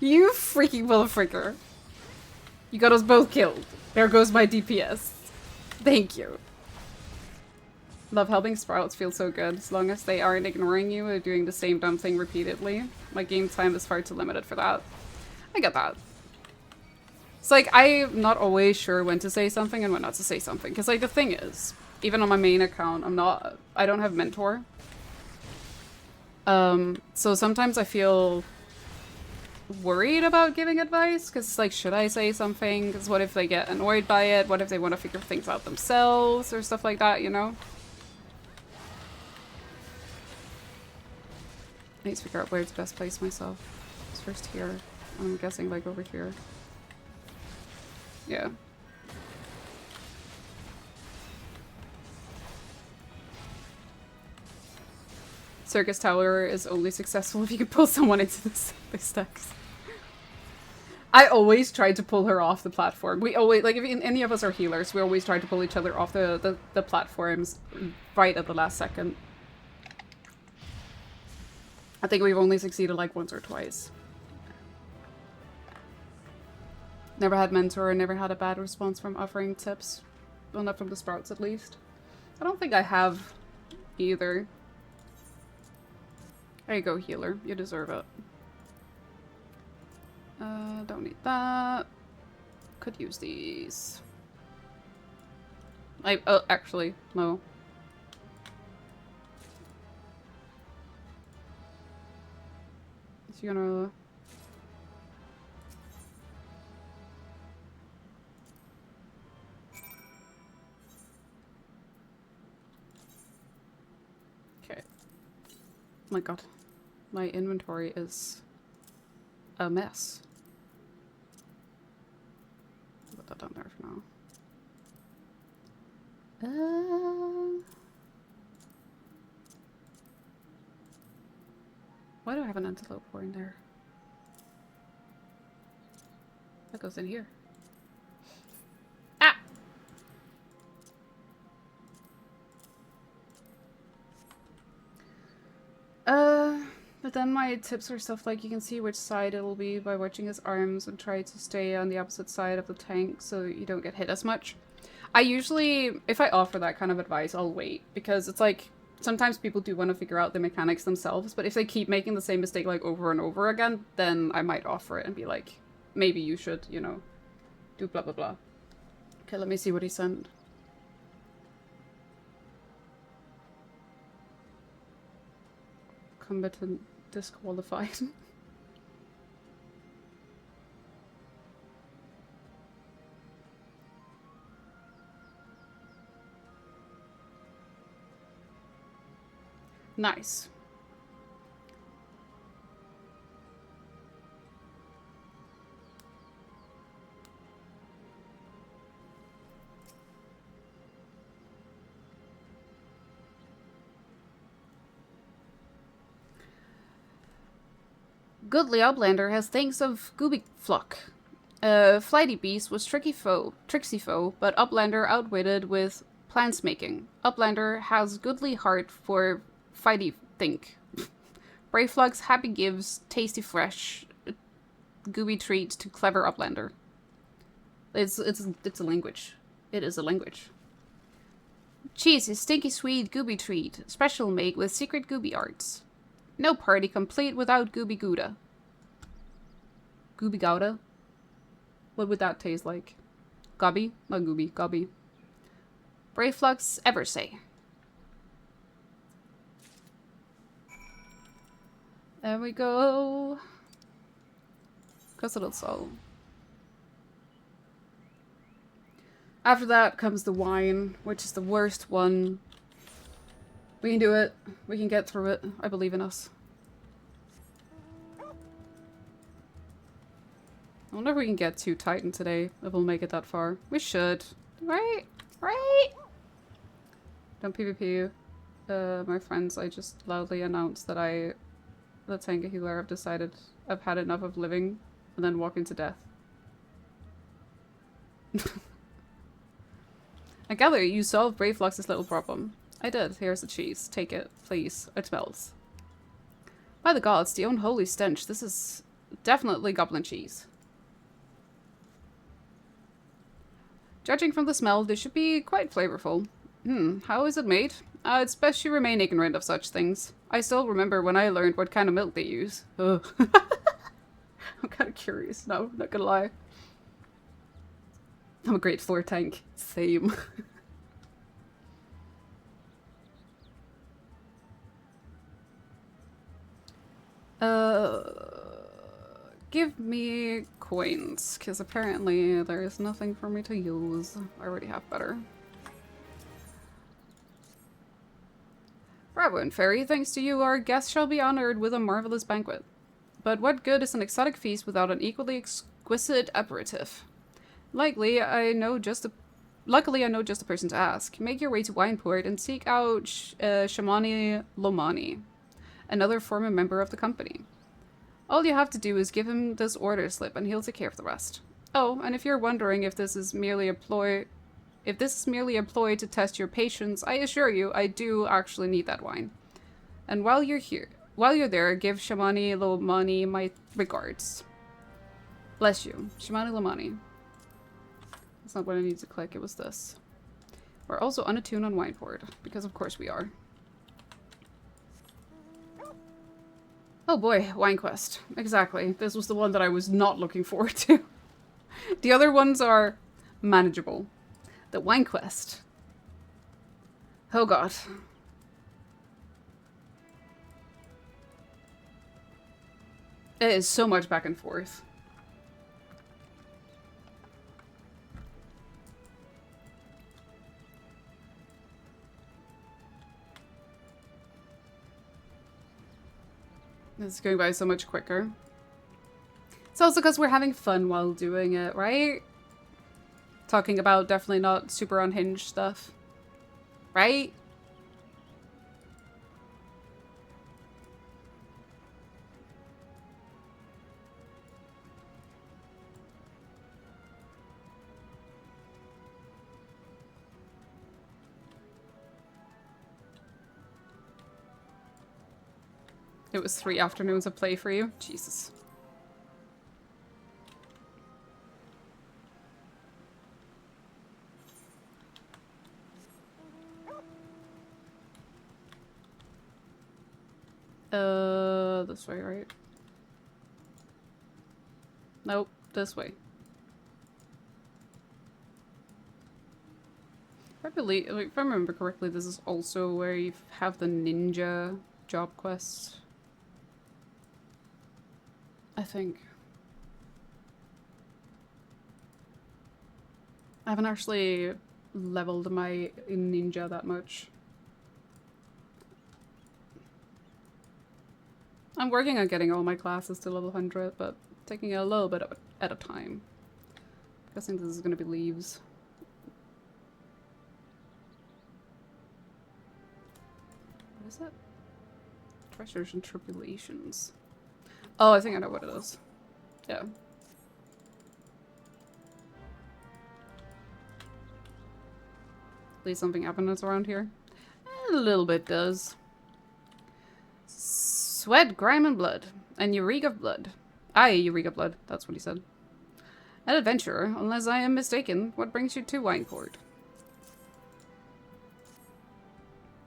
you freaking motherfucker. You got us both killed. There goes my DPS. Thank you. Love helping sprouts feel so good. As long as they aren't ignoring you or doing the same dumb thing repeatedly. My game time is far too limited for that. I get that. It's like, I'm not always sure when to say something and when not to say something. Because like the thing is, even on my main account, I don't have mentor. So sometimes I feel worried about giving advice, because like, should I say something? Because what if they get annoyed by it? What if they want to figure things out themselves or stuff like that, you know? I need to figure out where to best place myself. It's first here. I'm guessing like over here. Yeah. Circus Tower is only successful if you can pull someone into the stacks. I always try to pull her off the platform. We always, like, if any of us are healers, we always try to pull each other off the platforms right at the last second. I think we've only succeeded like once or twice. Never had mentor, never had a bad response from offering tips. Well, not from the sprouts at least. I don't think I have either. There you go, healer. You deserve it. Don't need that. Could use these. Oh, actually, no. Is he gonna... Okay. Oh my god. My inventory is a mess. Put that down there for now. Why do I have an antelope horn there? That goes in here. Ah! But then my tips are stuff like you can see which side it'll be by watching his arms and try to stay on the opposite side of the tank so you don't get hit as much. I usually, if I offer that kind of advice, I'll wait, because it's like, sometimes people do want to figure out the mechanics themselves, but if they keep making the same mistake like over and over again, then I might offer it and be like, maybe you should, you know, do blah blah blah. Okay, let me see what he sent. Combatant disqualified. Nice. Goodly Uplander has thanks of Gooby Flock. Flighty Beast was tricksy foe, but Uplander outwitted with plans making. Uplander has goodly heart for fighty think. Brave Flock's happy gives tasty fresh gooby treat to clever Uplander. It's a language. It is a language. Cheese is stinky sweet gooby treat, special make with secret gooby arts. No party complete without Gooby Gouda. Gooby Gouda. What would that taste like? Gobby? Not gooby, gobby. Brave Flux Eversay. There we go. Custarded soul. After that comes the wine, which is the worst one. We can do it. We can get through it. I believe in us. I wonder if we can get to Titan today, if we'll make it that far. We should. Right? Right? Don't PvP. My friends, I just loudly announced that the Tenga healer, have decided I've had enough of living and then walking to death. I gather you solved Brave Flux's little problem. I did. Here's the cheese. Take it, please. It smells. By the gods, the unholy stench. This is definitely goblin cheese. Judging from the smell, this should be quite flavorful. How is it made? It's best you remain ignorant of such things. I still remember when I learned what kind of milk they use. Ugh. I'm kind of curious now, not gonna lie. I'm a great floor tank. Same. Give me coins, because apparently there's nothing for me to use. I already have better. Bravo and Fairy, thanks to you, our guests shall be honored with a marvelous banquet. But what good is an exotic feast without an equally exquisite aperitif? Luckily, I know just the person to ask. Make your way to Wineport and seek out Shamani Lomani, another former member of the company. All you have to do is give him this order slip and he'll take care of the rest. Oh, and if you're wondering if this is merely a ploy to test your patience, I assure you I do actually need that wine. And while you're there, give Shamani Lomani my regards. Bless you. Shamani Lomani. That's not what I need to click, it was this. We're also unattuned on Wineport, because of course we are. Oh boy, Wine Quest. Exactly. This was the one that I was not looking forward to. The other ones are manageable. The Wine Quest. Oh god. It is so much back and forth. It's going by so much quicker. It's also because we're having fun while doing it, right? Talking about definitely not super unhinged stuff. Right? It was 3 afternoons of play for you? Jesus. This way, right? Nope, this way. If I remember correctly, this is also where you have the ninja job quest. I think. I haven't actually leveled my ninja that much. I'm working on getting all my classes to level 100, but taking it a little bit at a time. I'm guessing this is going to be leaves. What is it? Treasures and tribulations. Oh, I think I know what it is. Yeah. At least something happens around here. A little bit does. Sweat, grime, and blood. And Eureka blood. Aye, Eureka blood. That's what he said. An adventurer, unless I am mistaken. What brings you to Wineport?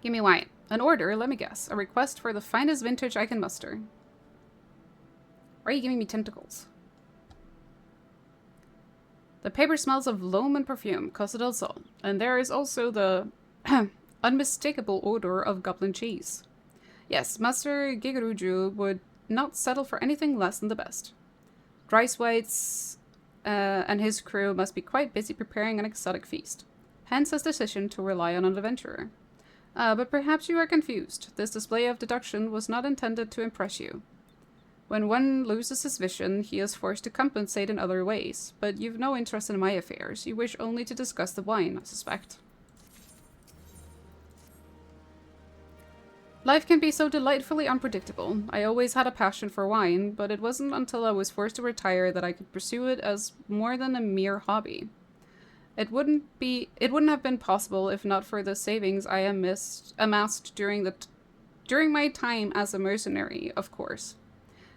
Give me wine. An order, let me guess. A request for the finest vintage I can muster. Why are you giving me tentacles? The paper smells of loam and perfume, Cosa del Sol, and there is also the unmistakable odor of goblin cheese. Yes, Master Gigaruju would not settle for anything less than the best. Drycewites and his crew must be quite busy preparing an exotic feast. Hence his decision to rely on an adventurer. But perhaps you are confused. This display of deduction was not intended to impress you. When one loses his vision, he is forced to compensate in other ways. But you've no interest in my affairs. You wish only to discuss the wine, I suspect. Life can be so delightfully unpredictable. I always had a passion for wine, but it wasn't until I was forced to retire that I could pursue it as more than a mere hobby. It wouldn't have been possible if not for the savings I amassed during my time as a mercenary, of course.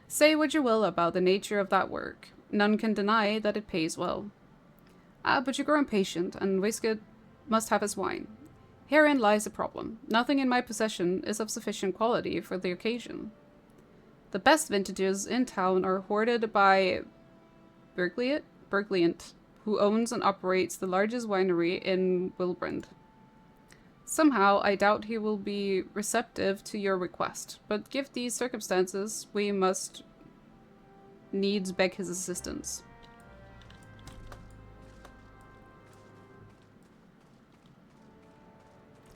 Say what you will about the nature of that work. None can deny that it pays well. But you grow impatient, and Wiskett must have his wine. Herein lies the problem. Nothing in my possession is of sufficient quality for the occasion. The best vintages in town are hoarded by Bergliant, who owns and operates the largest winery in Wilbrand. Somehow, I doubt he will be receptive to your request, but given these circumstances, we must needs beg his assistance.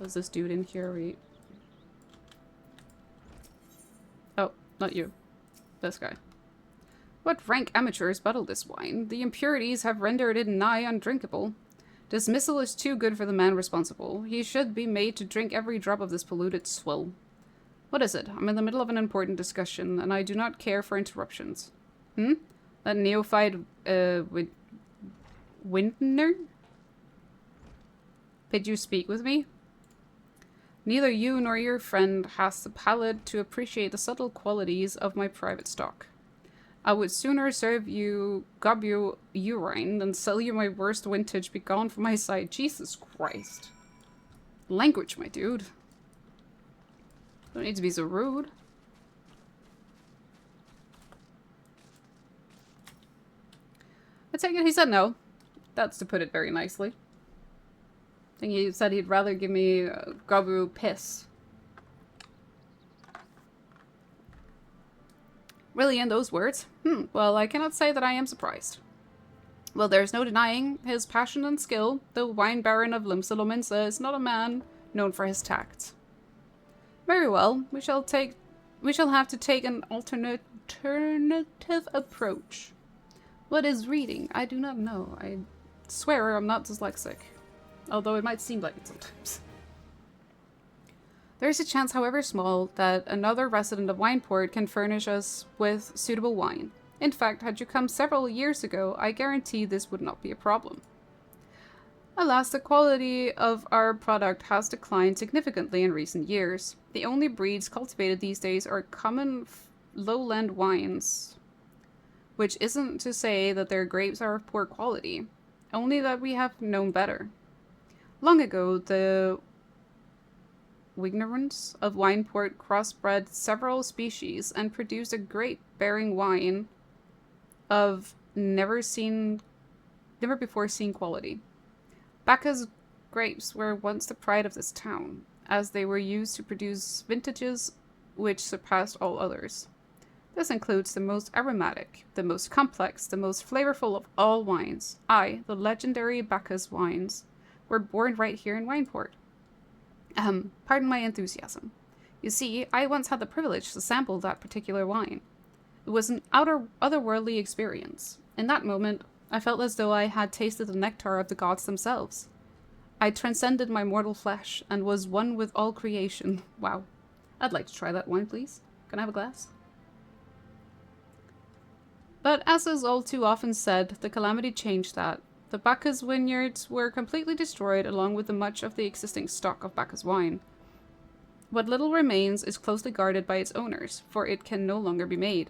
Does this dude in here read? Oh, not you. This guy. What rank amateurs bottle this wine? The impurities have rendered it nigh undrinkable. Dismissal is too good for the man responsible. He should be made to drink every drop of this polluted swill. What is it? I'm in the middle of an important discussion, and I do not care for interruptions. That neophyte, Windner? Bid you speak with me? Neither you nor your friend has the palate to appreciate the subtle qualities of my private stock. I would sooner serve you Gobu urine than sell you my worst vintage. Be gone from my sight. Jesus Christ. Language, my dude. Don't need to be so rude. I take it he said no. That's to put it very nicely. I think he said he'd rather give me Gobu piss. Really, in those words? Well, I cannot say that I am surprised. Well, there's no denying his passion and skill. The wine baron of Limsa is not a man known for his tact. Very well, we shall have to take an alternative approach. What is reading? I do not know. I swear I'm not dyslexic. Although it might seem like it sometimes. There is a chance, however small, that another resident of Wineport can furnish us with suitable wine. In fact, had you come several years ago, I guarantee this would not be a problem. Alas, the quality of our product has declined significantly in recent years. The only breeds cultivated these days are common lowland wines, which isn't to say that their grapes are of poor quality, only that we have known better. Long ago, the Wignorants of Wineport crossbred several species and produced a grape-bearing wine of never before seen quality. Bacca's grapes were once the pride of this town, as they were used to produce vintages which surpassed all others. This includes the most aromatic, the most complex, the most flavorful of all wines. The legendary Bacca's wines were born right here in Wineport. Pardon my enthusiasm. You see, I once had the privilege to sample that particular wine. It was an otherworldly experience. In that moment, I felt as though I had tasted the nectar of the gods themselves. I transcended my mortal flesh and was one with all creation. Wow. I'd like to try that wine, please. Can I have a glass? But as is all too often said, the calamity changed that. The Bacca's vineyards were completely destroyed along with much of the existing stock of Bacca's wine. What little remains is closely guarded by its owners, for it can no longer be made.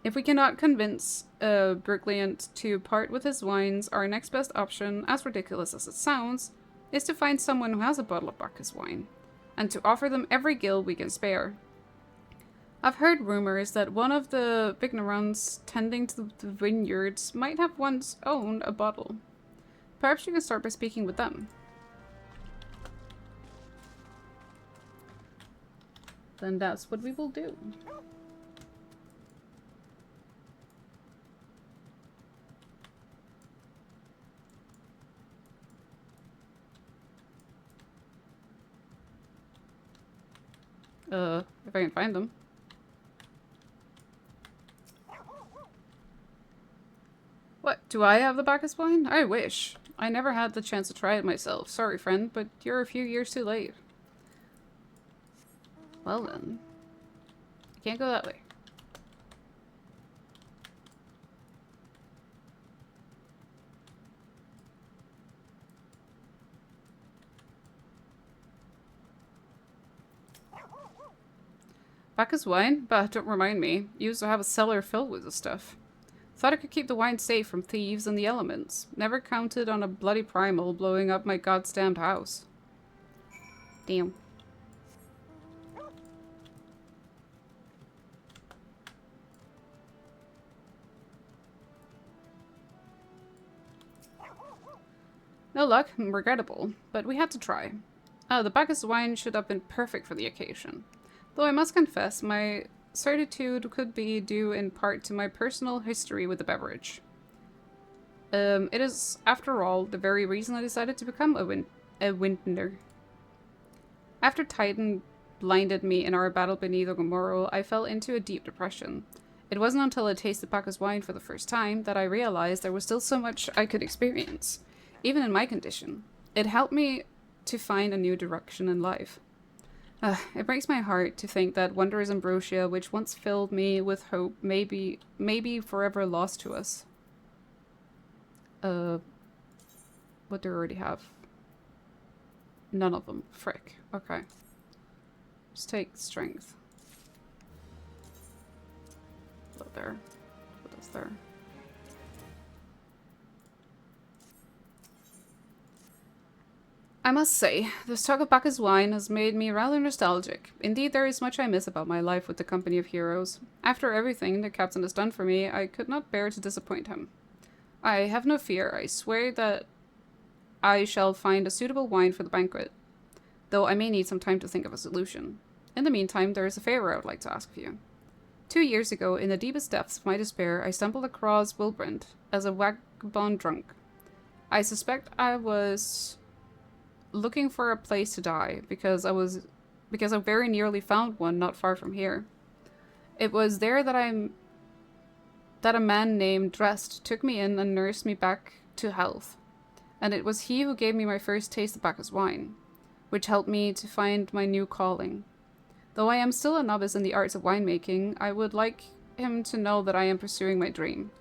If we cannot convince Bergliant to part with his wines, our next best option, as ridiculous as it sounds, is to find someone who has a bottle of Bacca's wine, and to offer them every gil we can spare. I've heard rumors that one of the Vignerons tending to the vineyards might have once owned a bottle. Perhaps you can start by speaking with them. Then that's what we will do. If I can find them. What? Do I have the Bacchus wine? I wish. I never had the chance to try it myself. Sorry, friend, but you're a few years too late. Well then. You can't go that way. Bacchus wine? Bah, don't remind me. You used to have a cellar filled with this stuff. Thought I could keep the wine safe from thieves and the elements. Never counted on a bloody primal blowing up my goddamned house. Damn. No luck, regrettable, but we had to try. The Bacchus wine should have been perfect for the occasion. Though I must confess, my certitude could be due in part to my personal history with the beverage. It is, after all, the very reason I decided to become a Wintner. After Titan blinded me in our battle beneath Ogomoro, I fell into a deep depression. It wasn't until I tasted Bacchus wine for the first time that I realized there was still so much I could experience, even in my condition. It helped me to find a new direction in life. It breaks my heart to think that wondrous ambrosia, which once filled me with hope, may be forever lost to us. What do we already have? None of them. Frick. Okay. Just take strength. Put there. What is there? I must say, this talk of Bacchus wine has made me rather nostalgic. Indeed, there is much I miss about my life with the company of heroes. After everything the captain has done for me, I could not bear to disappoint him. I have no fear. I swear that I shall find a suitable wine for the banquet, though I may need some time to think of a solution. In the meantime, there is a favor I would like to ask of you. 2 years ago, in the deepest depths of my despair, I stumbled across Wilbrand as a vagabond drunk. I suspect I was looking for a place to die because I very nearly found one not far from here. It was there that a man named Drest took me in and nursed me back to health. And it was he who gave me my first taste of Bacchus wine, which helped me to find my new calling. Though I am still a novice in the arts of winemaking, I would like him to know that I am pursuing my dream.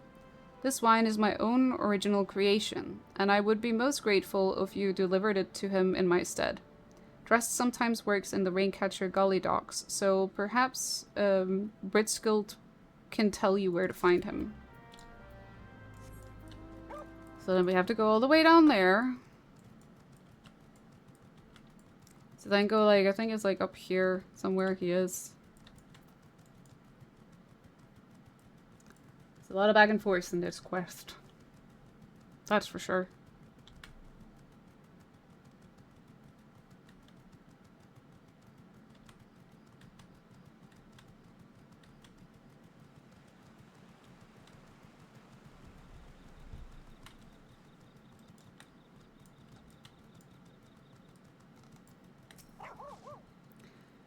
This wine is my own original creation, and I would be most grateful if you delivered it to him in my stead. Drest sometimes works in the Raincatcher Gully docks, so perhaps Britskild can tell you where to find him. So then we have to go all the way down there. So then go like, I think it's like up here somewhere he is. A lot of back and forth in this quest. That's for sure.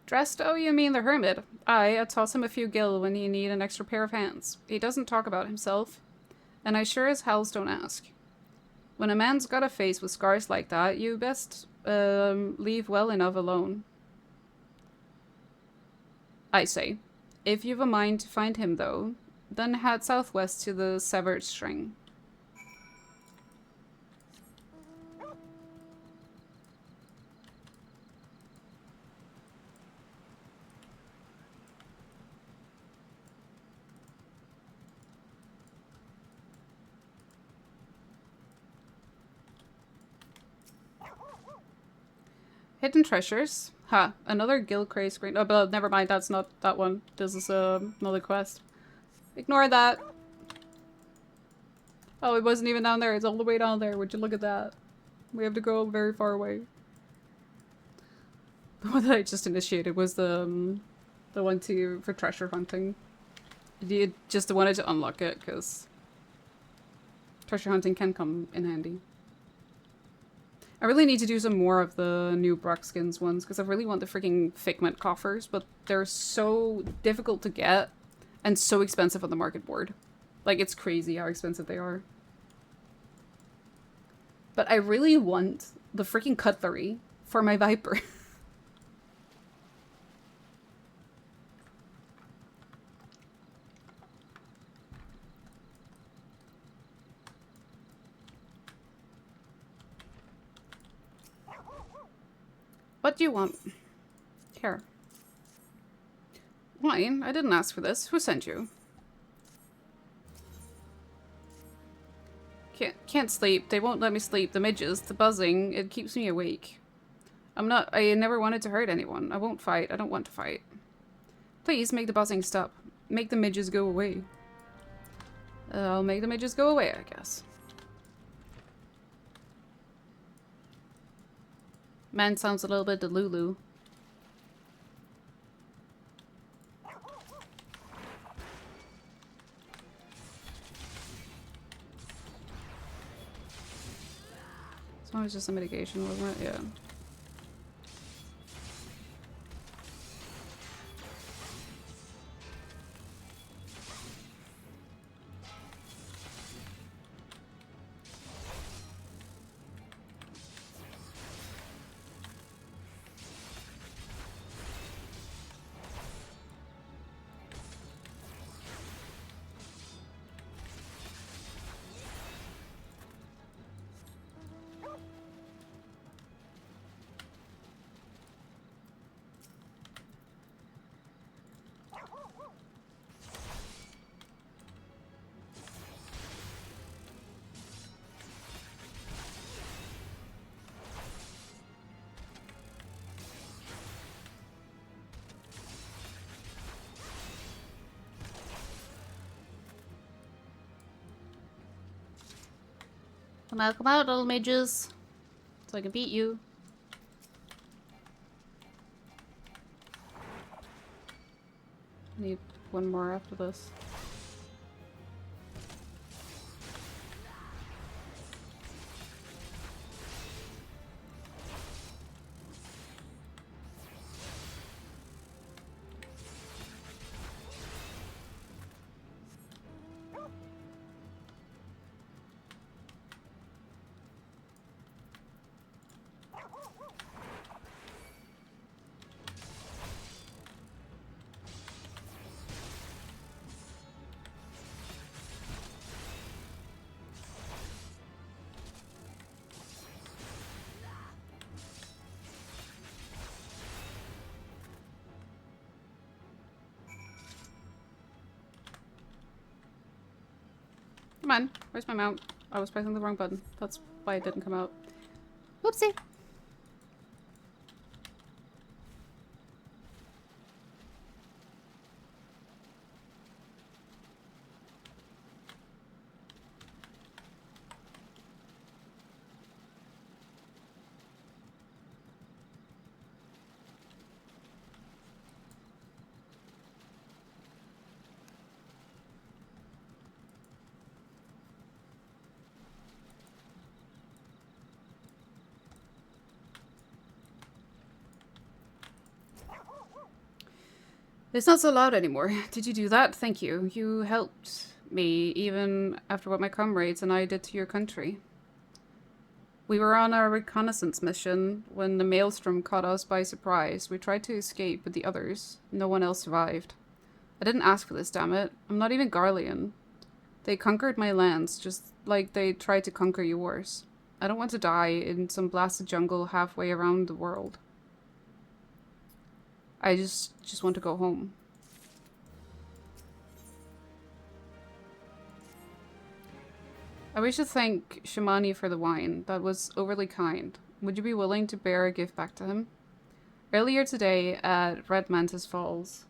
Dressed? Oh, you mean the hermit. I toss him a few gil when you need an extra pair of hands. He doesn't talk about himself, and I sure as hells don't ask. When a man's got a face with scars like that, you best leave well enough alone. I say. If you've a mind to find him, though, then head southwest to the Severed String. Hidden treasures. Ha, another Gilcray screen. Oh, but never mind, that's not that one. This is another quest. Ignore that. Oh, it wasn't even down there. It's all the way down there. Would you look at that? We have to go very far away. The one that I just initiated was the one for treasure hunting. You just wanted to unlock it because treasure hunting can come in handy. I really need to do some more of the new Bruxskins ones because I really want the freaking Figment coffers, but they're so difficult to get and so expensive on the market board. Like, it's crazy how expensive they are. But I really want the freaking cutlery for my Viper. What do you want? Here. Wine? I didn't ask for this. Who sent you? Can't sleep. They won't let me sleep. The midges, the buzzing, it keeps me awake. I never wanted to hurt anyone. I won't fight. I don't want to fight. Please make the buzzing stop. Make the midges go away. I'll make the midges go away, I guess. Man sounds a little bit delulu. This one was just a mitigation, wasn't it? Yeah. Come out, little midges. So I can beat you. Need one more after this. Come on, where's my mount? I was pressing the wrong button. That's why it didn't come out. Whoopsie! It's not so loud anymore. Did you do that? Thank you. You helped me, even after what my comrades and I did to your country. We were on our reconnaissance mission when the Maelstrom caught us by surprise. We tried to escape with the others. No one else survived. I didn't ask for this, damn it. I'm not even Garlean. They conquered my lands, just like they tried to conquer yours. I don't want to die in some blasted jungle halfway around the world. I just want to go home. I wish to thank Shamani for the wine. That was overly kind. Would you be willing to bear a gift back to him? Earlier today at Red Mantis Falls,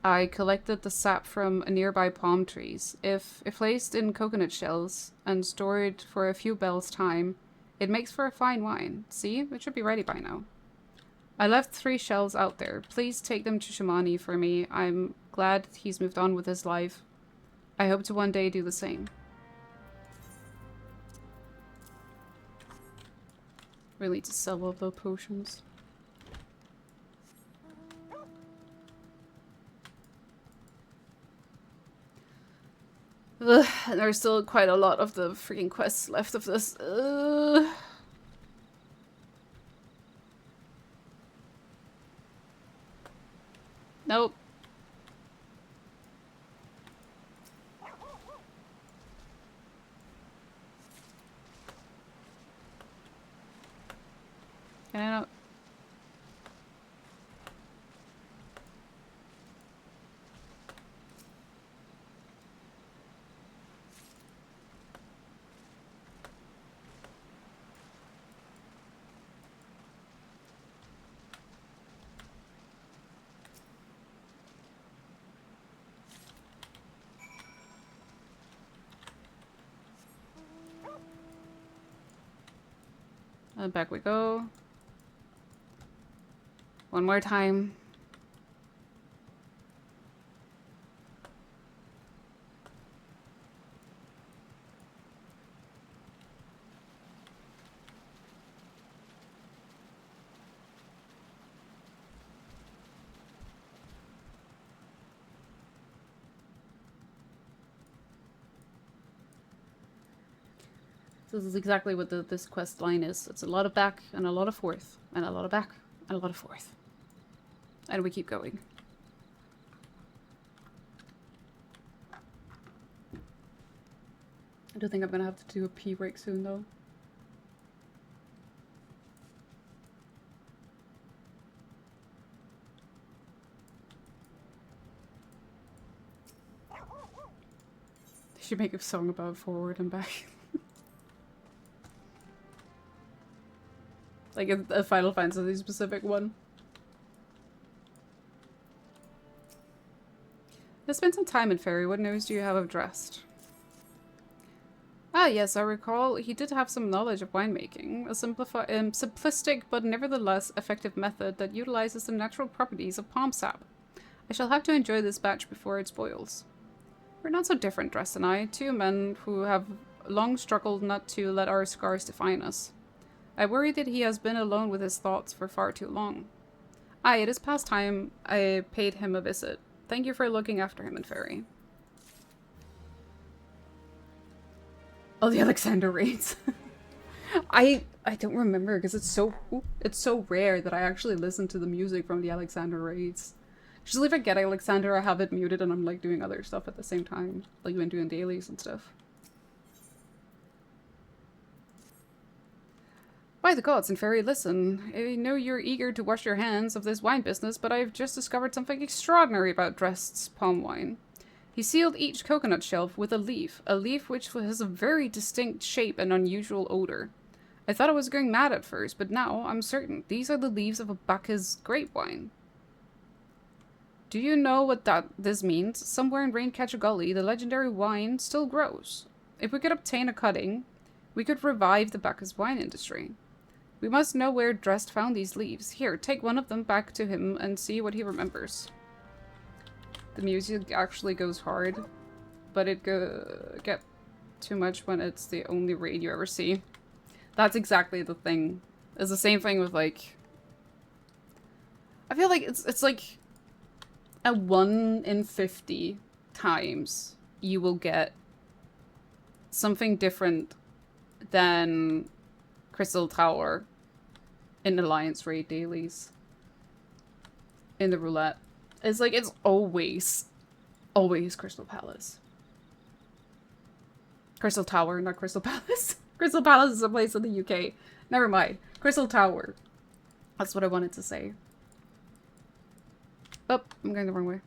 I collected the sap from nearby palm trees. If placed in coconut shells and stored for a few bells' time, it makes for a fine wine. See? It should be ready by now. I left 3 shells out there. Please take them to Shamani for me. I'm glad he's moved on with his life. I hope to one day do the same. Really need to sell all those potions. Ugh, and there's still quite a lot of the freaking quests left of this. Nope. Can I not? And back we go. One more time. This is exactly what this quest line is. It's a lot of back and a lot of forth. And a lot of back and a lot of forth. And we keep going. I do think I'm gonna have to do a pee break soon though. They should make a song about forward and back. Like a Final Fantasy specific one. Let's spend some time in Fairy. What news do you have of Dressed? Ah, yes, I recall he did have some knowledge of winemaking. A simplistic but nevertheless effective method that utilizes the natural properties of palm sap. I shall have to enjoy this batch before it spoils. We're not so different, Dressed and I. 2 men who have long struggled not to let our scars define us. I worry that he has been alone with his thoughts for far too long. Aye, it is past time I paid him a visit. Thank you for looking after him in Fairy. Oh, the Alexander raids. I don't remember because it's so rare that I actually listen to the music from the Alexander raids. Usually if I get Alexander, I have it muted and I'm like doing other stuff at the same time. Like when doing dailies and stuff. By the gods and Fairy, listen. I know you're eager to wash your hands of this wine business, but I've just discovered something extraordinary about Dresd's palm wine. He sealed each coconut shelf with a leaf which has a very distinct shape and unusual odor. I thought I was going mad at first, but now I'm certain these are the leaves of a Bacchus grape wine. Do you know what this means? Somewhere in Raincatcher Gully, the legendary wine still grows. If we could obtain a cutting, we could revive the Bacchus wine industry. We must know where Drest found these leaves. Here, take one of them back to him and see what he remembers. The music actually goes hard, but it get too much when it's the only raid you ever see. That's exactly the thing. It's the same thing with like... I feel like it's like a 1 in 50 times you will get something different than Crystal Tower in Alliance raid dailies in the roulette. It's like it's always Crystal Palace. Crystal Tower, not Crystal Palace. Crystal Palace is a place in the UK. Never mind. Crystal Tower. That's what I wanted to say. Oh, I'm going the wrong way.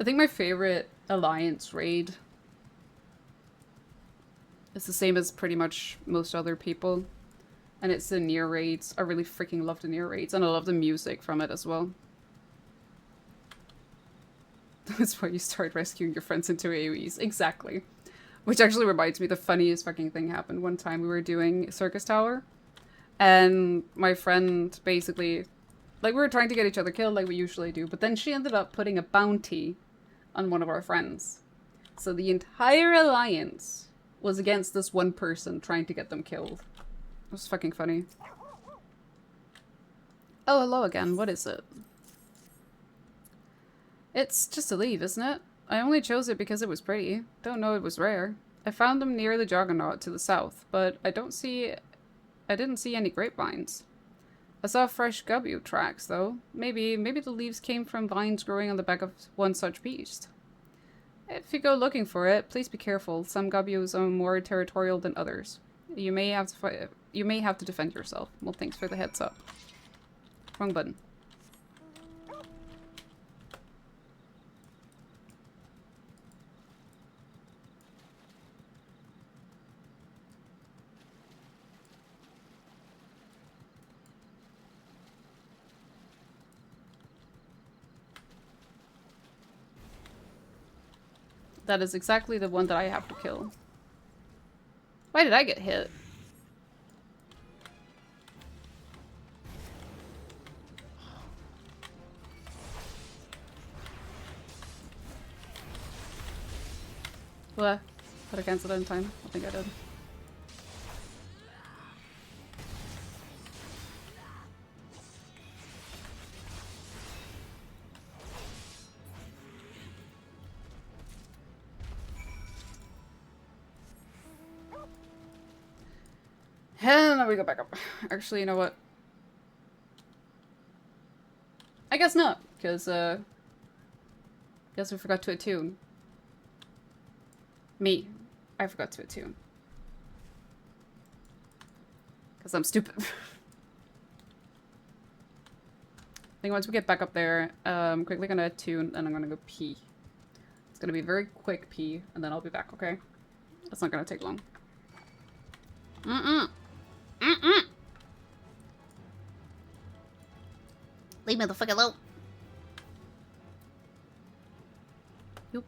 I think my favorite Alliance raid is the same as pretty much most other people. And it's the Nier raids. I really freaking love the Nier raids. And I love the music from it as well. That's why you start rescuing your friends into AoEs. Exactly. Which actually reminds me, the funniest fucking thing happened one time. We were doing Circus Tower. And my friend basically... Like, we were trying to get each other killed like we usually do. But then she ended up putting a bounty on one of our friends. So the entire Alliance was against this one person trying to get them killed. It was fucking funny. Oh, hello again. What is it? It's just a leaf, isn't it? I only chose it because it was pretty. Don't know it was rare. I found them near the Juggernaut to the south, but I didn't see any grapevines. I saw fresh gubbu tracks, though. Maybe the leaves came from vines growing on the back of one such beast. If you go looking for it, please be careful. Some gubbus are more territorial than others. You may have to defend yourself. Well, thanks for the heads up. Wrong button. That is exactly the one that I have to kill. Why did I get hit? What? Did I cancel it in time? I think I did. And then we go back up. Actually, you know what? I guess not, because, guess we forgot to attune. Me. I forgot to attune. Because I'm stupid. I think once we get back up there, I'm quickly gonna attune, and I'm gonna go pee. It's gonna be a very quick pee, and then I'll be back, okay? That's not gonna take long. Leave me the fuck alone. Yoop.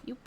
Yoop.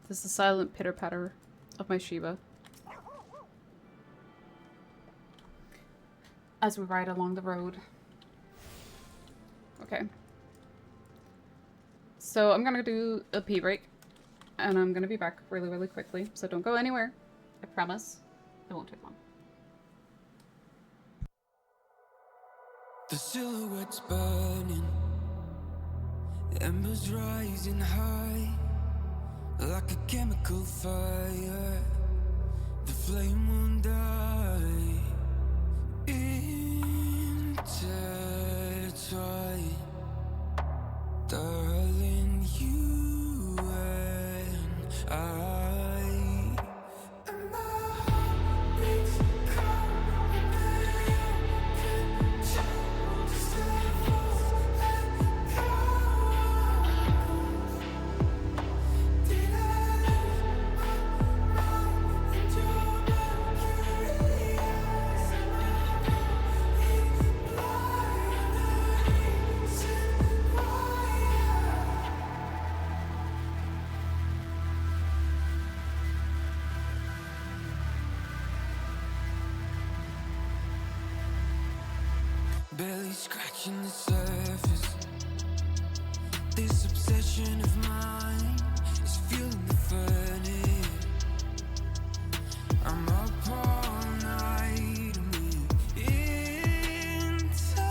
This is the silent pitter-patter of my Shiva. As we ride along the road. Okay. So I'm gonna do a pee break. And I'm gonna be back really, really quickly. So don't go anywhere. I promise. It won't take long. The silhouette's burning, embers rising high, like a chemical fire. The flame won't die. Intertwine, darling, you and I. And my heart beats cold, and you can just let go. Did I lose my mind into Mercury eyes? And I know it's blind barely scratching the surface. This obsession of mine is fueling the furnace. I'm up all night and we're in time.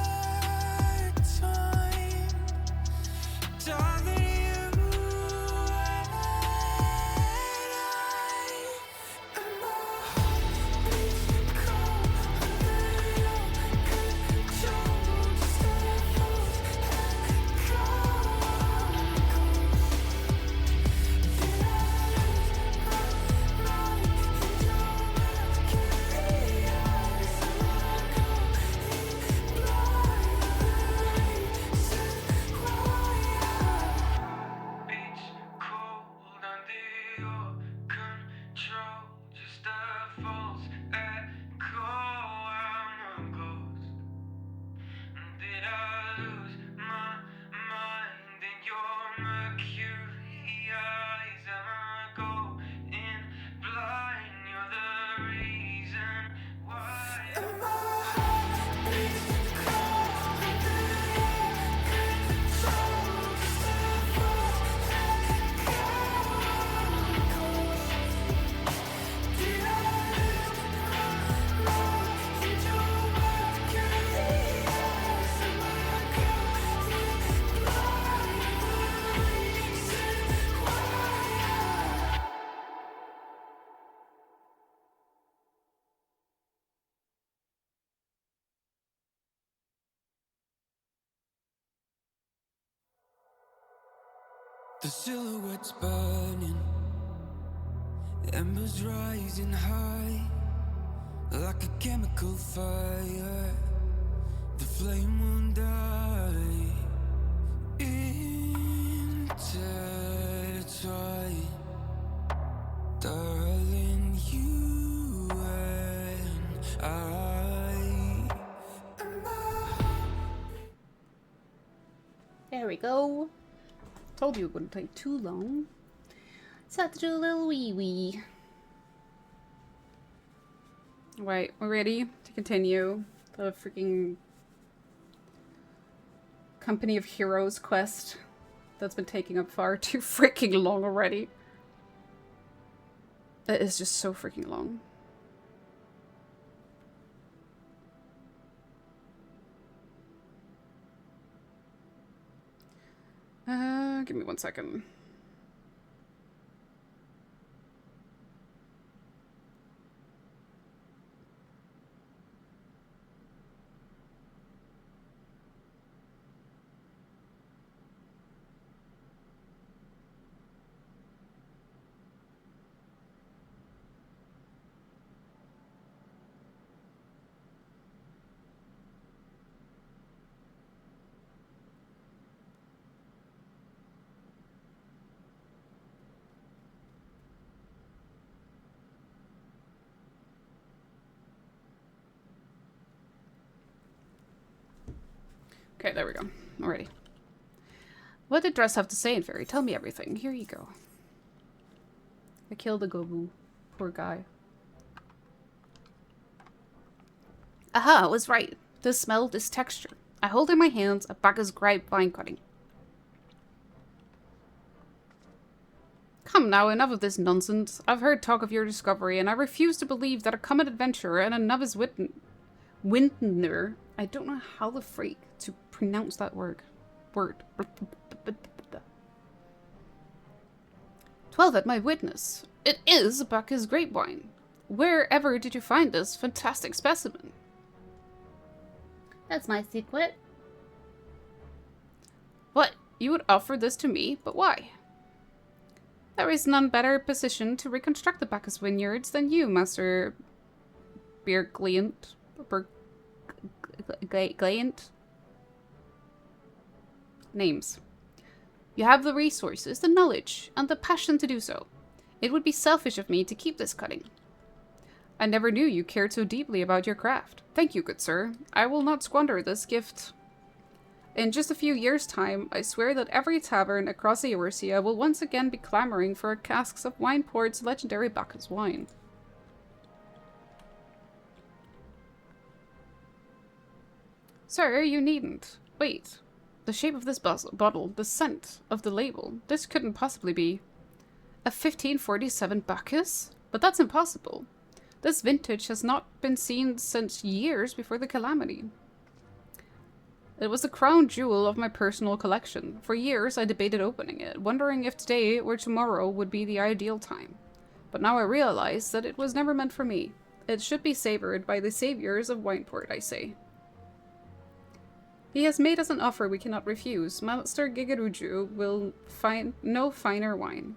The silhouette's burning, the embers rising high, like a chemical fire. The flame won't die. Intertwine, darling, you and I. There we go. Told you it wouldn't take too long. Just have to do a little wee wee. Right, we're ready to continue the freaking Company of Heroes quest that's been taking up far too freaking long already. It is just so freaking long. Give me 1 second. Okay, there we go. Alrighty. What did Dress have to say in Fairy? Tell me everything. Here you go. I killed the Gobu. Poor guy. Aha, I was right. This smell, this texture. I hold in my hands a Bacchus gripe vine cutting. Come now, enough of this nonsense. I've heard talk of your discovery, and I refuse to believe that a common adventurer and a novice Wintner. I don't know how the freak to pronounce that word. 12 at my witness. It is Bacchus grapevine. Wherever did you find this fantastic specimen? That's my secret. What? You would offer this to me, but why? There is none better positioned to reconstruct the Bacchus vineyards than you, Master Bjergliant. Glayant? Names. You have the resources, the knowledge, and the passion to do so. It would be selfish of me to keep this cutting. I never knew you cared so deeply about your craft. Thank you, good sir. I will not squander this gift. In just a few years' time, I swear that every tavern across Eorzea will once again be clamoring for casks of Wineport's legendary Bacchus wine. Sir, you needn't. Wait. The shape of this bottle, the scent of the label. This couldn't possibly be a 1547 Bacchus? But that's impossible. This vintage has not been seen since years before the calamity. It was the crown jewel of my personal collection. For years I debated opening it, wondering if today or tomorrow would be the ideal time. But now I realize that it was never meant for me. It should be savored by the saviors of Wineport, I say. He has made us an offer we cannot refuse. Master Gigaruju will find no finer wine.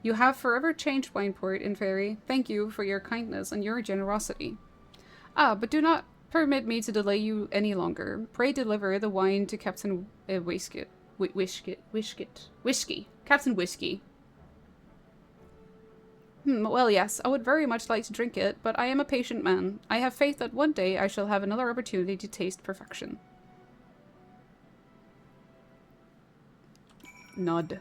You have forever changed Wineport in Fairy. Thank you for your kindness and your generosity. Ah, but do not permit me to delay you any longer. Pray deliver the wine to Captain Whiskey. Captain Whiskey. Well, yes, I would very much like to drink it, but I am a patient man. I have faith that one day I shall have another opportunity to taste perfection. Nod.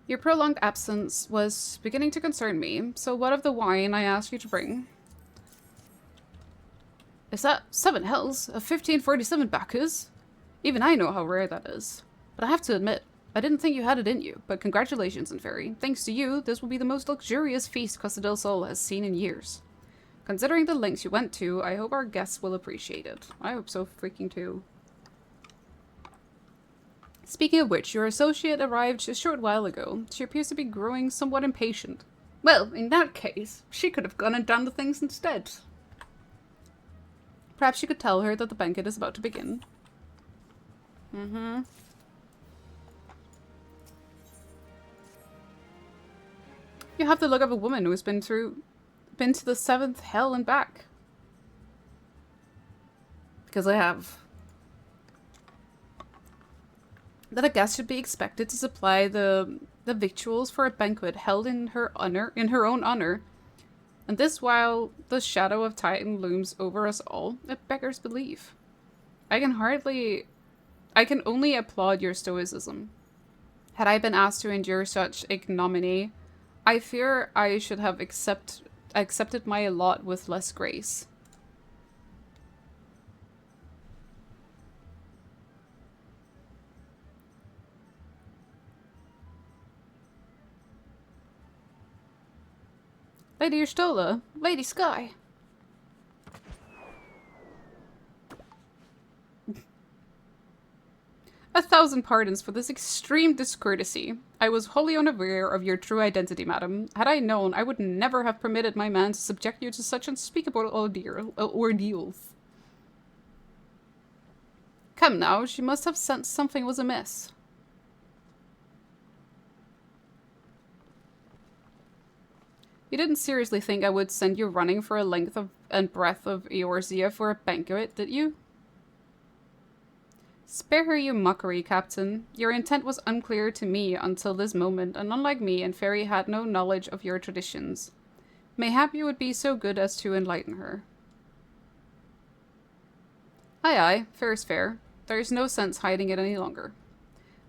Your prolonged absence was beginning to concern me, so what of the wine I asked you to bring? Is that 7 hells? A 1547 Bacchus? Even I know how rare that is. But I have to admit, I didn't think you had it in you, but congratulations, Inferi. Thanks to you, this will be the most luxurious feast Costa del Sol has seen in years. Considering the lengths you went to, I hope our guests will appreciate it. I hope so freaking too. Speaking of which, your associate arrived a short while ago. She appears to be growing somewhat impatient. Well, in that case, she could have gone and done the things instead. Perhaps you could tell her that the banquet is about to begin. Mm-hmm. You have the look of a woman who's been to the 7th hell and back. Because I have. That a guest should be expected to supply the victuals for a banquet held in her own honor. And this while the shadow of Titan looms over us all, it beggars belief. I can only applaud your stoicism. Had I been asked to endure such ignominy, I fear I should have accepted my lot with less grace. Lady Urstola, Lady Sky. A thousand pardons for this extreme discourtesy. I was wholly unaware of your true identity, madam. Had I known, I would never have permitted my man to subject you to such unspeakable ordeals. Come now, she must have sensed something was amiss. You didn't seriously think I would send you running for a length and breadth of Eorzea for a banquet, did you? Spare her your mockery, Captain. Your intent was unclear to me until this moment, and unlike me, Inferi had no knowledge of your traditions. Mayhap you would be so good as to enlighten her. Aye aye, fair is fair. There is no sense hiding it any longer.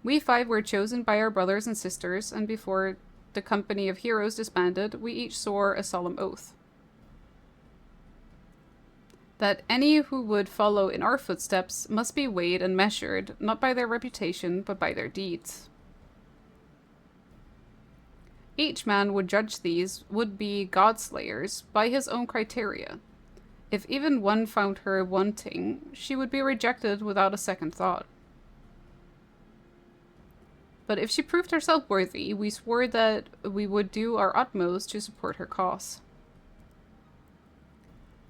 We 5 were chosen by our brothers and sisters, and before the company of heroes disbanded, we each swore a solemn oath. That any who would follow in our footsteps must be weighed and measured, not by their reputation, but by their deeds. Each man would judge these would-be godslayers by his own criteria. If even one found her wanting, she would be rejected without a second thought. But if she proved herself worthy, we swore that we would do our utmost to support her cause.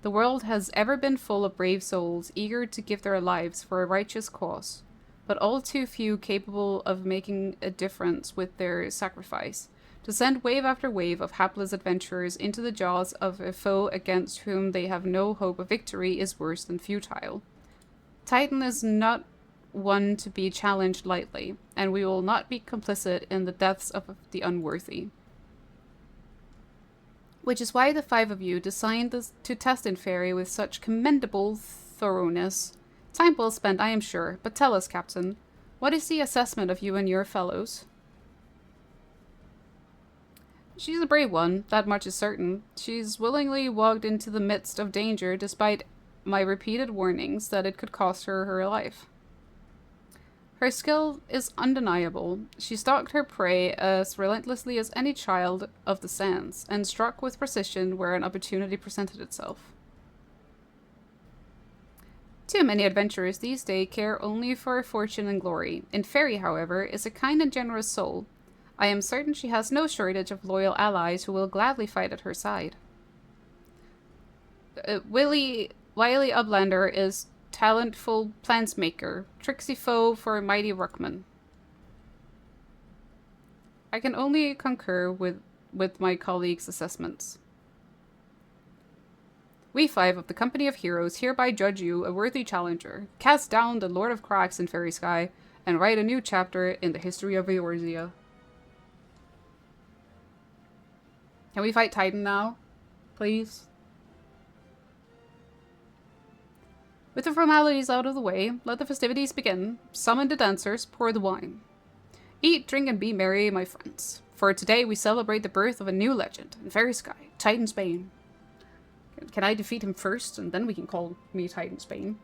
The world has ever been full of brave souls eager to give their lives for a righteous cause, but all too few capable of making a difference with their sacrifice. To send wave after wave of hapless adventurers into the jaws of a foe against whom they have no hope of victory is worse than futile. Titan is not one to be challenged lightly, and we will not be complicit in the deaths of the unworthy. Which is why the 5 of you designed to test Inferi with such commendable thoroughness. Time well spent, I am sure, but tell us, Captain, what is the assessment of you and your fellows? She's a brave one, that much is certain. She's willingly walked into the midst of danger despite my repeated warnings that it could cost her her life. Her skill is undeniable. She stalked her prey as relentlessly as any child of the sands, and struck with precision where an opportunity presented itself. Too many adventurers these days care only for fortune and glory. Inferi, however, is a kind and generous soul. I am certain she has no shortage of loyal allies who will gladly fight at her side. Wily Uplander is talentful plansmaker, tricksy foe for a mighty ruckman. I can only concur with my colleagues' assessments. We 5 of the Company of Heroes hereby judge you a worthy challenger. Cast down the Lord of Cracks in Fairy Sky, and write a new chapter in the history of Eorzea. Can we fight Titan now? Please? With the formalities out of the way, let the festivities begin. Summon the dancers, pour the wine. Eat, drink, and be merry, my friends. For today we celebrate the birth of a new legend in Fairy Sky, Titan's Bane. Can I defeat him first, and then we can call me Titan's Bane?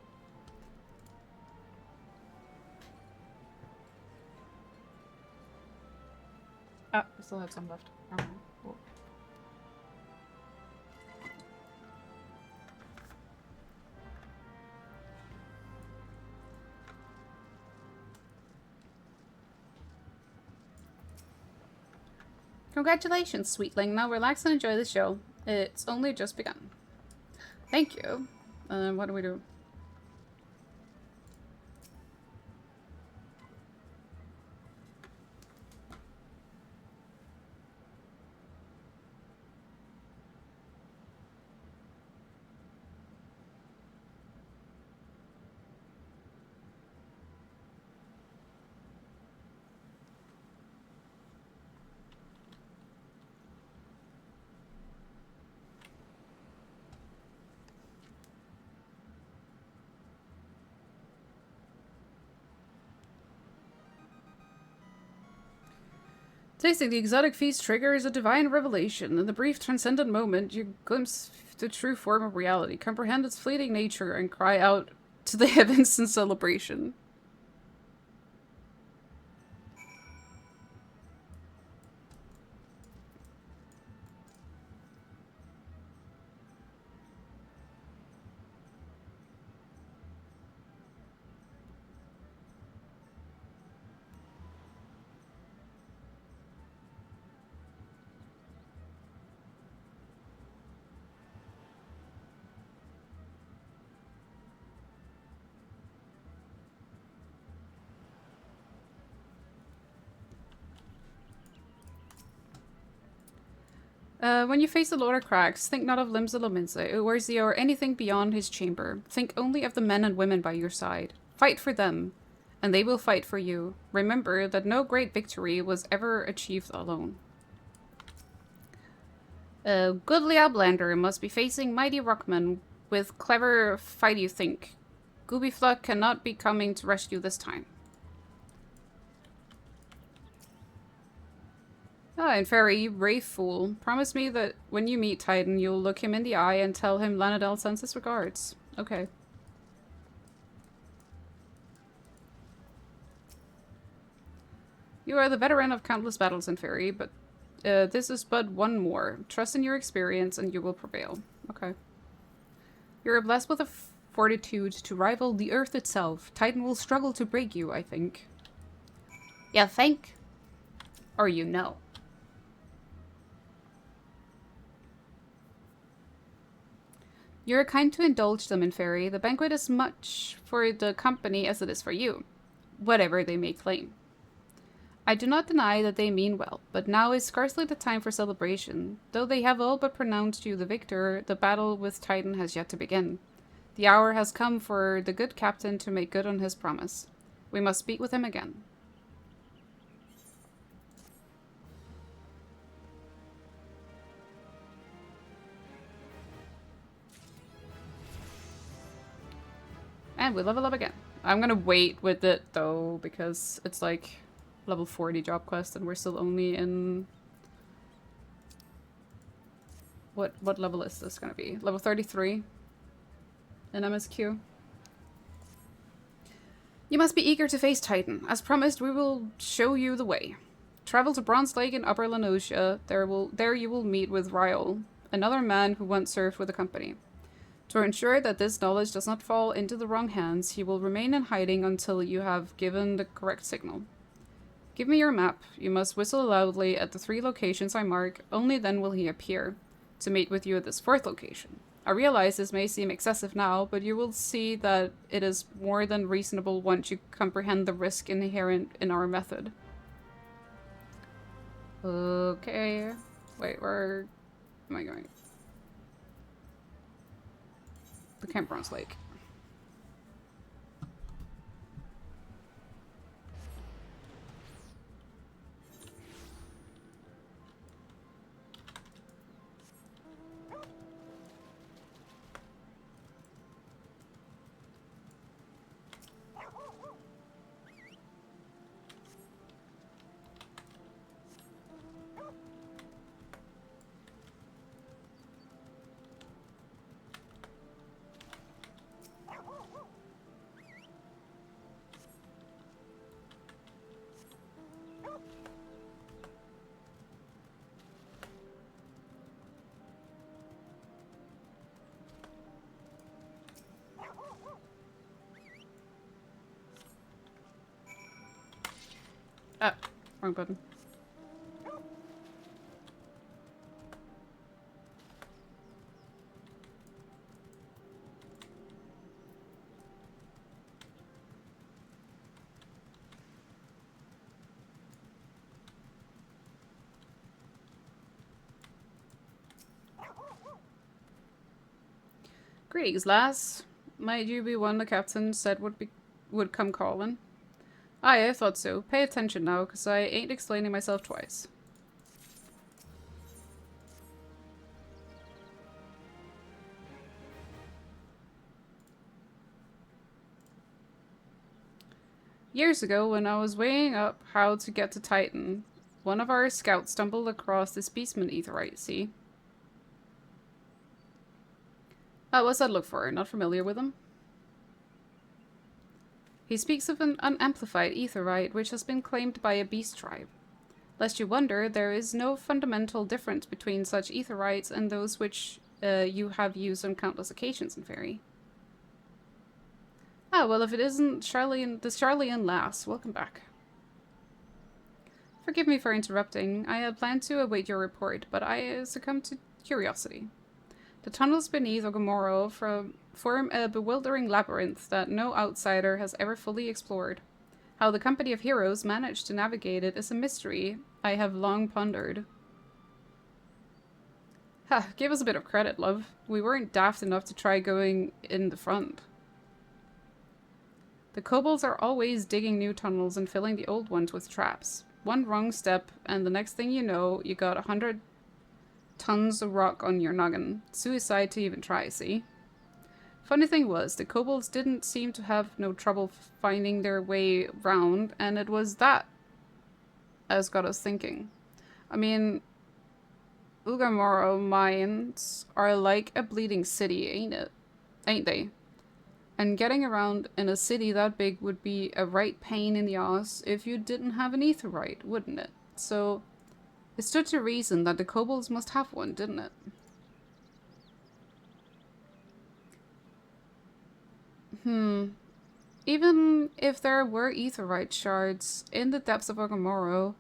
Ah, I still have some left. Congratulations, sweetling. Now relax and enjoy the show. It's only just begun. Thank you. What do we do? Tasting the exotic feast triggers a divine revelation. In the brief transcendent moment, you glimpse the true form of reality, comprehend its fleeting nature, and cry out to the heavens in celebration. When you face the Lord of Cracks, think not of Limsa Uwerzia, or anything beyond his chamber. Think only of the men and women by your side. Fight for them, and they will fight for you. Remember that no great victory was ever achieved alone. Goodly Outlander must be facing mighty Rockman with clever fight you think. Goobifluck cannot be coming to rescue this time. Ah, and Fairy, you brave fool. Promise me that when you meet Titan, you'll look him in the eye and tell him Lanadel sends his regards. Okay. You are the veteran of countless battles in Fairy, but this is but one more. Trust in your experience and you will prevail. Okay. You are blessed with a fortitude to rival the Earth itself. Titan will struggle to break you, I think. You think? Or you know. You're kind to indulge them in Fairy. The banquet is much for the company as it is for you, whatever they may claim. I do not deny that they mean well, but now is scarcely the time for celebration. Though they have all but pronounced you the victor, the battle with Titan has yet to begin. The hour has come for the good captain to make good on his promise. We must speak with him again. And we level up again. I'm gonna wait with it though, because it's like level 40 job quest and we're still only in... What level is this gonna be? Level 33 in MSQ. You must be eager to face Titan. As promised, we will show you the way. Travel to Bronze Lake in Upper Lanosia. There you will meet with Ryol, another man who once served with the company. To ensure that this knowledge does not fall into the wrong hands, he will remain in hiding until you have given the correct signal. Give me your map. You must whistle loudly at the 3 locations I mark. Only then will he appear, to meet with you at this 4th location. I realize this may seem excessive now, but you will see that it is more than reasonable once you comprehend the risk inherent in our method. Okay. Wait, where am I going? The Camp Bronze Lake. Ah, wrong button. Greetings, lass. Might you be one the captain said would come calling? Aye, I thought so. Pay attention now, 'cause I ain't explaining myself twice. Years ago, when I was weighing up how to get to Titan, one of our scouts stumbled across this beastman aetheryte, see? What's that look for? Not familiar with him? He speaks of an unamplified aetheryte which has been claimed by a beast tribe. Lest you wonder, there is no fundamental difference between such aetherytes and those which you have used on countless occasions in Fairy. Ah, well, if it isn't the Charlian lass, welcome back. Forgive me for interrupting. I had planned to await your report, but I succumbed to curiosity. The tunnels beneath Ogomoro form a bewildering labyrinth that no outsider has ever fully explored. How the company of heroes managed to navigate it is a mystery I have long pondered. Ha, give us a bit of credit, love. We weren't daft enough to try going in the front. The kobolds are always digging new tunnels and filling the old ones with traps. One wrong step, and the next thing you know, you got 100 tons of rock on your noggin. Suicide to even try, see? Funny thing was, the kobolds didn't seem to have no trouble finding their way round, and it was that as got us thinking. I mean, Ugamoro mines are like a bleeding city, ain't they? And getting around in a city that big would be a right pain in the ass if you didn't have an aetheryte, wouldn't it? So, it stood to reason that the kobolds must have one, didn't it? Even if there were aetheryte shards in the depths of Ogomoro,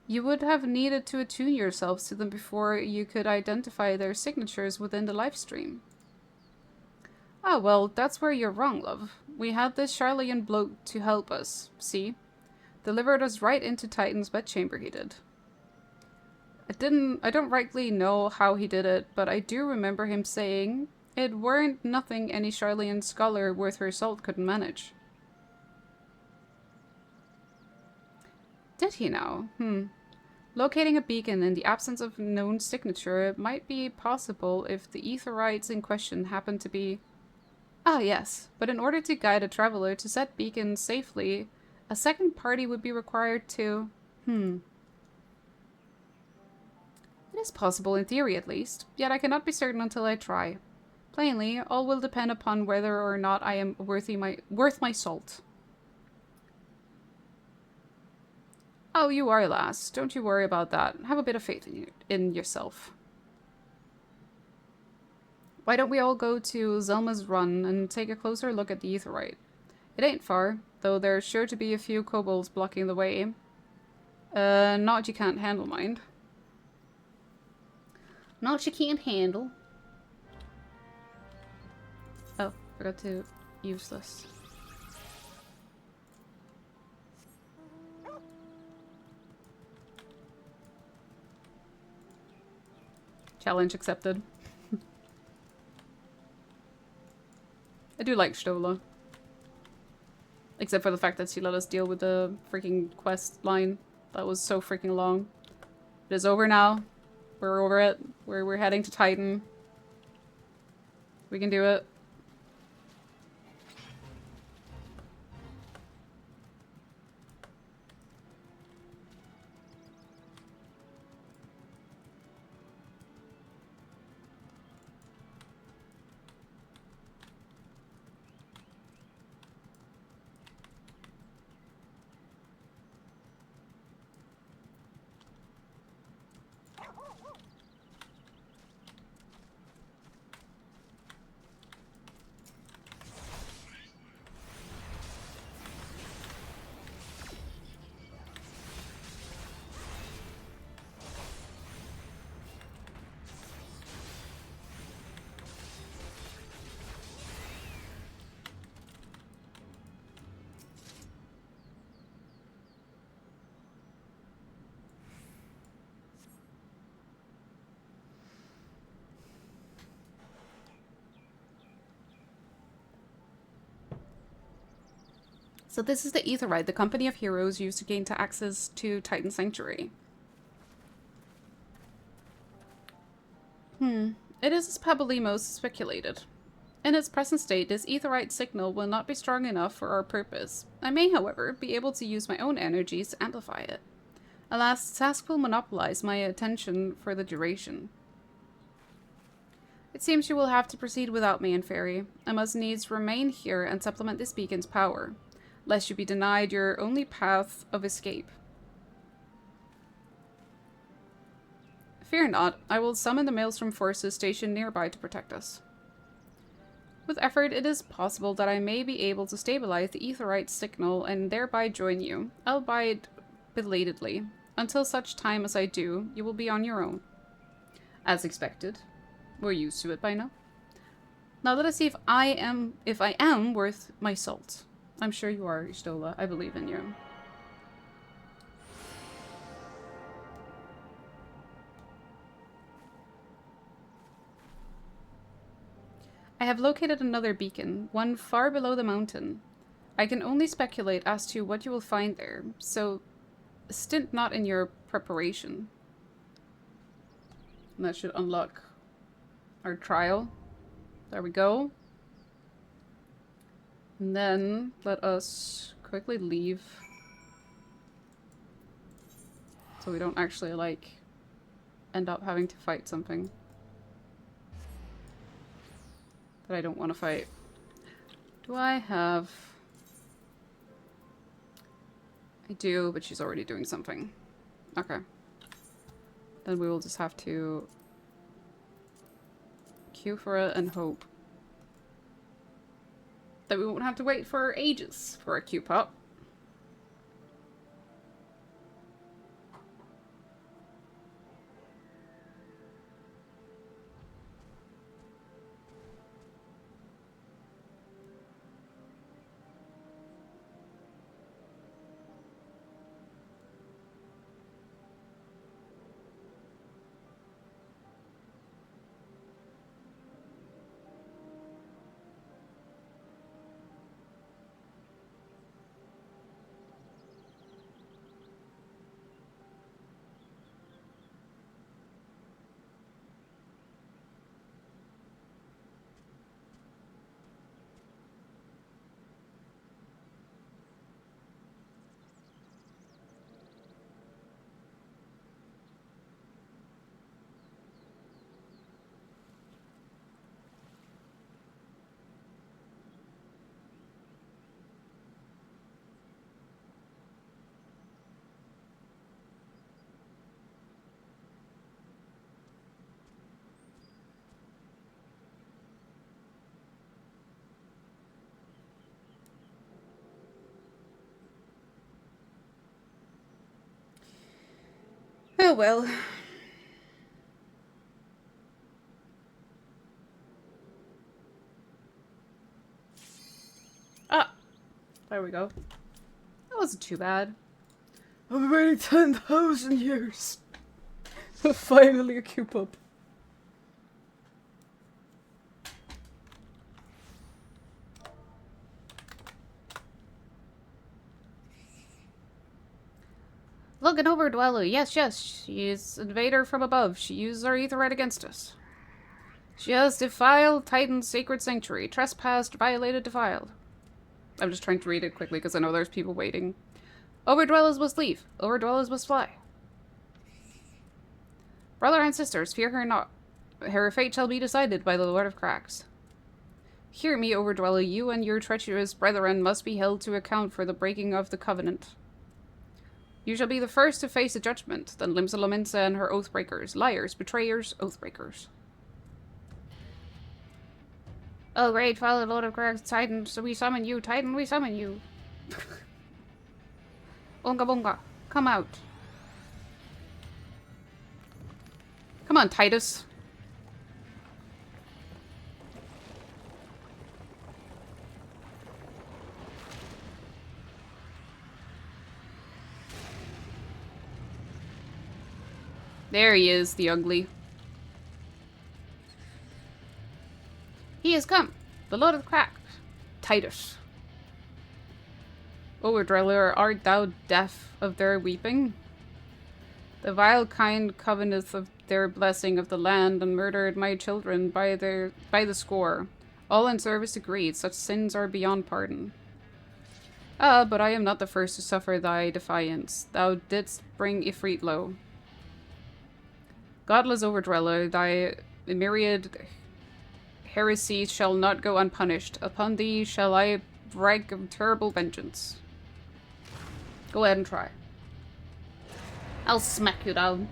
you would have needed to attune yourselves to them before you could identify their signatures within the life stream. Ah, well, that's where you're wrong, love. We had this Charlian bloke to help us, see? Delivered us right into Titan's bedchamber, he did. I don't rightly know how he did it, but I do remember him saying it weren't nothing any Charlian scholar worth her salt couldn't manage. Did he now? Locating a beacon in the absence of known signature might be possible if the aetherytes in question happen to be... Ah, yes, but in order to guide a traveler to set beacons safely, a second party would be required to... It is possible in theory, at least, yet I cannot be certain until I try. Plainly, all will depend upon whether or not I am worth my salt. Oh, you are, lass. Don't you worry about that. Have a bit of faith in yourself. Why don't we all go to Zelma's Run and take a closer look at the aetheryte? It ain't far, though there's sure to be a few kobolds blocking the way. Not you can't handle, mind. Not you can't handle. Oh, forgot to use this. Challenge accepted. I do like Stola. Except for the fact that she let us deal with the freaking quest line. That was so freaking long. It is over now. We're over it. We're heading to Titan. We can do it. So this is the Aetheryte the company of heroes used to gain access to Titan Sanctuary. It is as Pabolimo's speculated. In its present state, this Aetheryte signal will not be strong enough for our purpose. I may, however, be able to use my own energies to amplify it. Alas, the task will monopolize my attention for the duration. It seems you will have to proceed without me, Inferi. I must needs remain here and supplement this beacon's power, lest you be denied your only path of escape. Fear not, I will summon the Maelstrom forces stationed nearby to protect us. With effort, it is possible that I may be able to stabilize the Aetheryte signal and thereby join you, albeit belatedly. Until such time as I do, you will be on your own. As expected. We're used to it by now. Now let us see if I am worth my salt. I'm sure you are, Y'shtola. I believe in you. I have located another beacon, one far below the mountain. I can only speculate as to what you will find there, so stint not in your preparation. And that should unlock our trial. There we go. And then let us quickly leave. So we don't actually, like, end up having to fight something that I don't want to fight. Do I have... I do, but she's already doing something. Okay. Then we will just have to queue for it and hope that we won't have to wait for ages for a queue pop. Oh well. Ah! There we go. That wasn't too bad. I've been waiting 10,000 years. Finally a queue up. Look, an overdweller. Yes, yes. She is an invader from above. She uses our Aetheryte against us. She has defiled Titan's sacred sanctuary. Trespassed, violated, defiled. I'm just trying to read it quickly because I know there's people waiting. Overdwellers must leave. Overdwellers must fly. Brother and sisters, fear her not. Her fate shall be decided by the Lord of Cracks. Hear me, Overdweller. You and your treacherous brethren must be held to account for the breaking of the covenant. You shall be the first to face the judgment, then Limsa Lominsa and her oathbreakers, liars, betrayers, oathbreakers. Oh great Father, Lord of Cracks, Titan, so we summon you, Titan, we summon you. Bunga bunga, come out. Come on, Titus. There he is, the ugly. He has come, the Lord of Cracks, Titus. Overdweller, art thou deaf of their weeping? The vile kind coveteth of their blessing of the land, and murdered my children by the score. All in service to greed, such sins are beyond pardon. Ah, but I am not the first to suffer thy defiance. Thou didst bring Ifrit low. Godless Overdweller, thy myriad heresies shall not go unpunished. Upon thee shall I wreak terrible vengeance. Go ahead and try. I'll smack you down.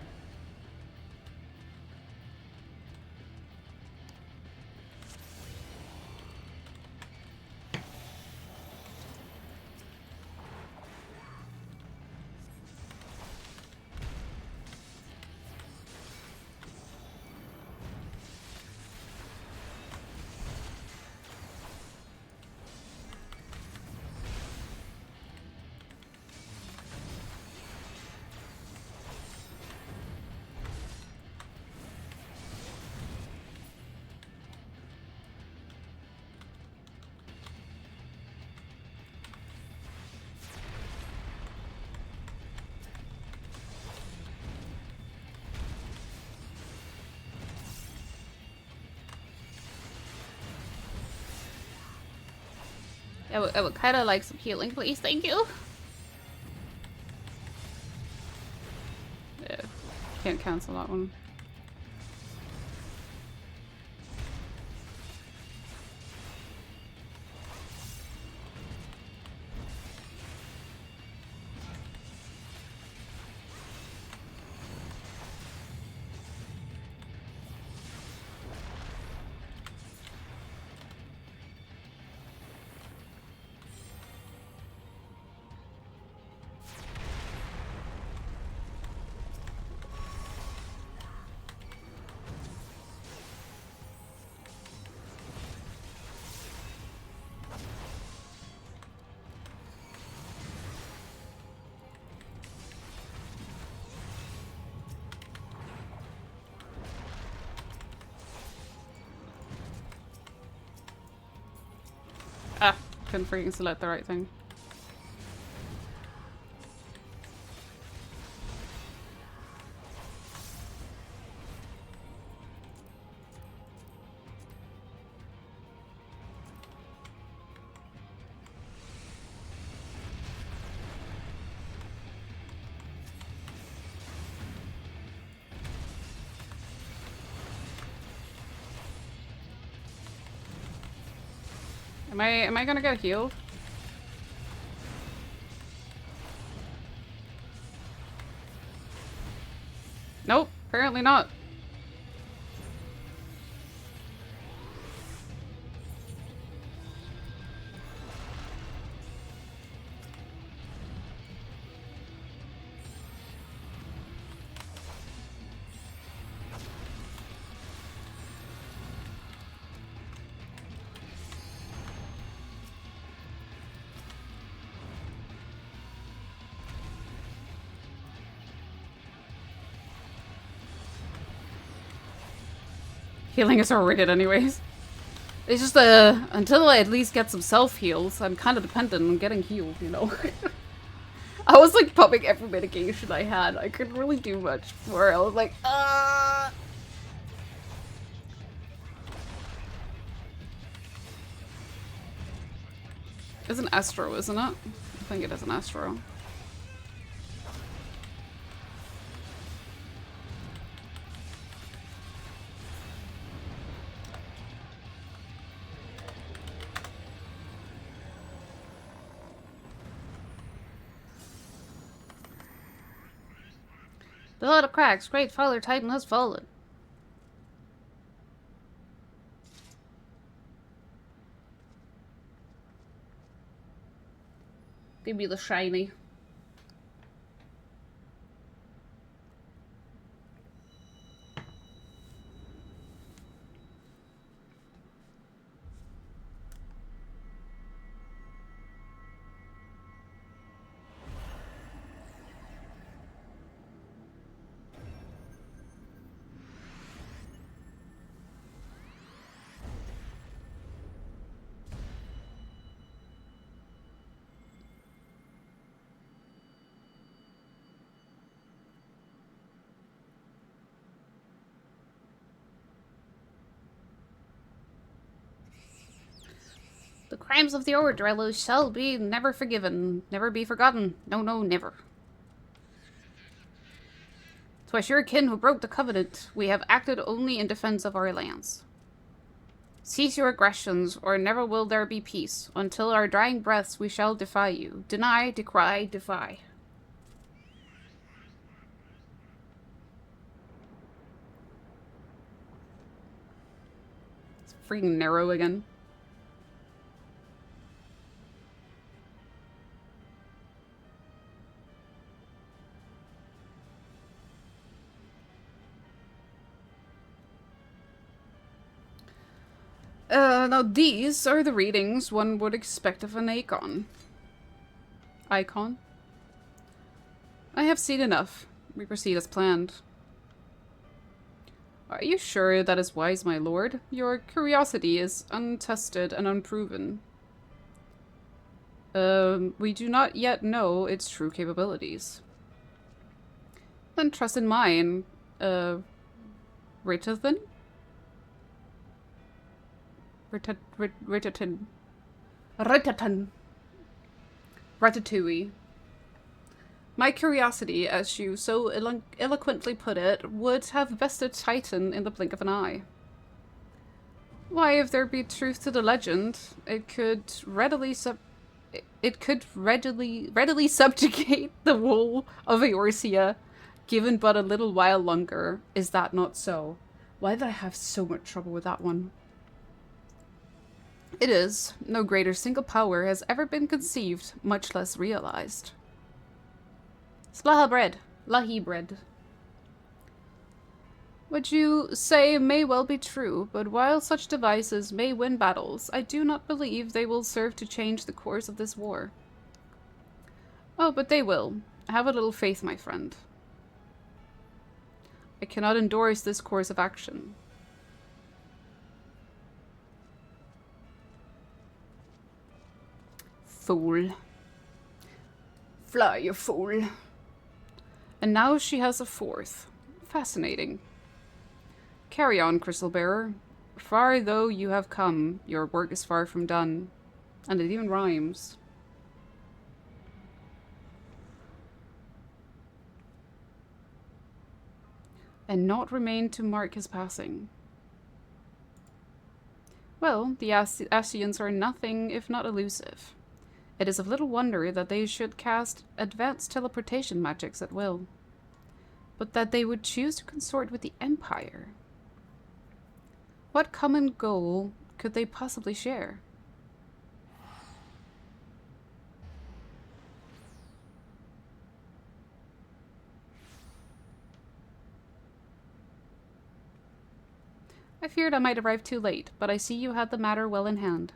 I would kind of like some healing, please. Thank you. Yeah, can't cancel that one. Ah, couldn't freaking select the right thing. Am I gonna get healed? Nope, apparently not. Healing is overrated anyways. It's just until I at least get some self-heals, I'm kind of dependent on getting healed, you know? I was like popping every medication I had. I couldn't really do much more. I was like, It's an Astro, isn't it? I think it is an Astro. The Lord of Cracks, great father Titan has fallen. Give me the shiny. crimes of the Order shall be never forgiven, never be forgotten. No, no, never. 'Twas your kin who broke the covenant. We have acted only in defense of our lands. Cease your aggressions, or never will there be peace. Until our dying breaths we shall defy you. Deny, decry, defy. It's freaking narrow again. Now these are the readings one would expect of an icon. Icon? I have seen enough. We proceed as planned. Are you sure that is wise, my lord? Your curiosity is untested and unproven. We do not yet know its true capabilities. Then trust in mine, Ritathan? Ritathan. Ratatouille. My curiosity, as you so eloquently put it, would have bested Titan in the blink of an eye. Why, if there be truth to the legend, it could readily subjugate the wool of Eorzea, given but a little while longer. Is that not so? Why did I have so much trouble with that one? It is. No greater single power has ever been conceived, much less realized. Splaha bread. Lahi bread. What you say may well be true, but while such devices may win battles, I do not believe they will serve to change the course of this war. Oh, but they will. Have a little faith, my friend. I cannot endorse this course of action. Fool. Fly, you fool. And now she has a fourth. Fascinating. Carry on, Crystal Bearer. Far though you have come, your work is far from done. And it even rhymes. And naught remained to mark his passing. Well, the Ascians are nothing if not elusive. It is of little wonder that they should cast advanced teleportation magics at will. But that they would choose to consort with the Empire. What common goal could they possibly share? I feared I might arrive too late, but I see you had the matter well in hand.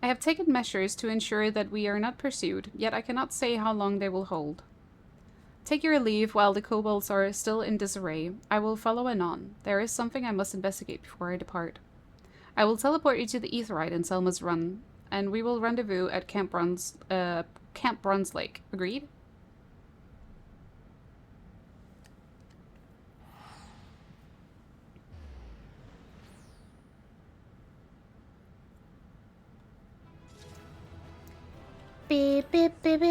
I have taken measures to ensure that we are not pursued, yet I cannot say how long they will hold. Take your leave while the kobolds are still in disarray. I will follow anon. There is something I must investigate before I depart. I will teleport you to the Aetheryte in Selma's Run, and we will rendezvous at Camp Bronze Lake. Agreed? Beep, beep, beep, beep.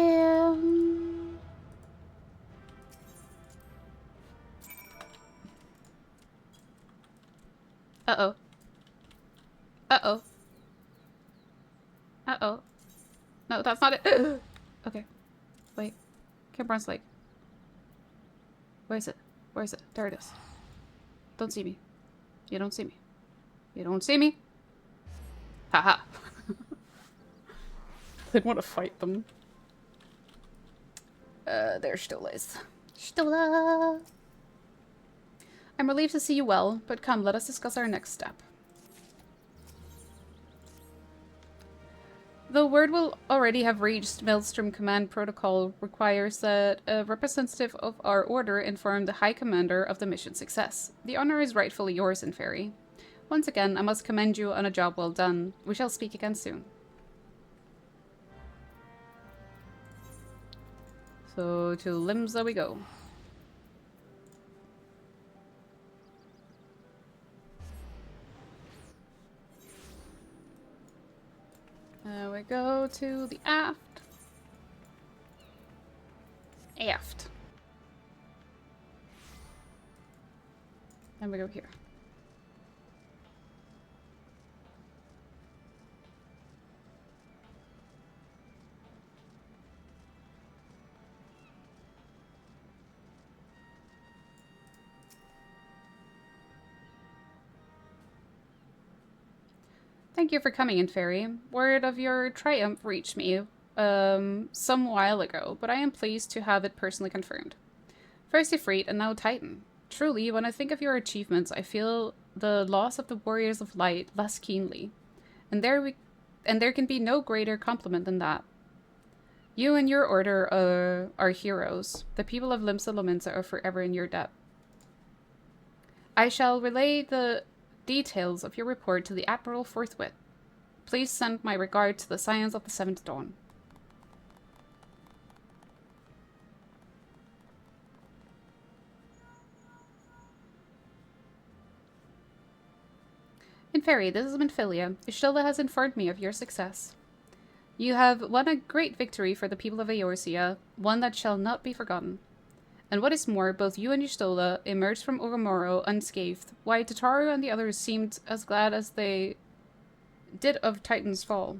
Uh-oh. Uh-oh. Uh-oh. No, that's not it. Okay. Wait. Camp Bronze Lake. Where is it? Where is it? There it is. Don't see me. You don't see me. You don't see me. Haha. They'd want to fight them. There Stola is. Stola! I'm relieved to see you well, but come, let us discuss our next step. Though word will already have reached, Maelstrom Command Protocol requires that a representative of our order inform the High Commander of the mission's success. The honor is rightfully yours, Inferi. Once again, I must commend you on a job well done. We shall speak again soon. So, to Limsa we go. we go to the aft. Aft. And we go here. Thank you for coming in, Fairy. Word of your triumph reached me some while ago, but I am pleased to have it personally confirmed. First Ifrit and now Titan. Truly, when I think of your achievements, I feel the loss of the Warriors of Light less keenly. And there can be no greater compliment than that. You and your order are heroes. The people of Limsa Lominsa are forever in your debt. I shall relay the details of your report to the Admiral forthwith. Please send my regard to the Scions of the Seventh Dawn. In Fairy, this is Minfilia. Ishtola has informed me of your success. You have won a great victory for the people of Eorzea, one that shall not be forgotten. And what is more, both you and Ishtola emerged from Oromoro unscathed, while Tataru and the others seemed as glad as they did of Titan's fall.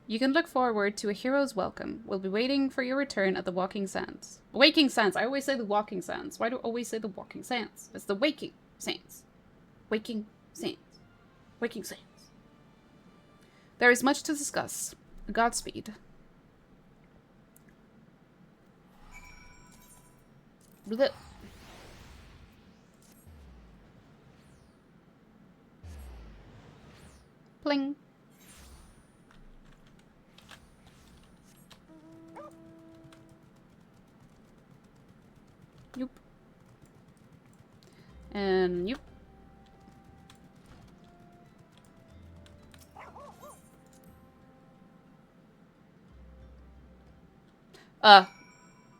You can look forward to a hero's welcome. We'll be waiting for your return at the Walking Sands. Waking Sands! I always say the Walking Sands. Why do I always say the Walking Sands? It's the Waking Sands. Waking Sands. Waking Sands. There is much to discuss. Godspeed. Blech. Pling. Yoop. And yoop.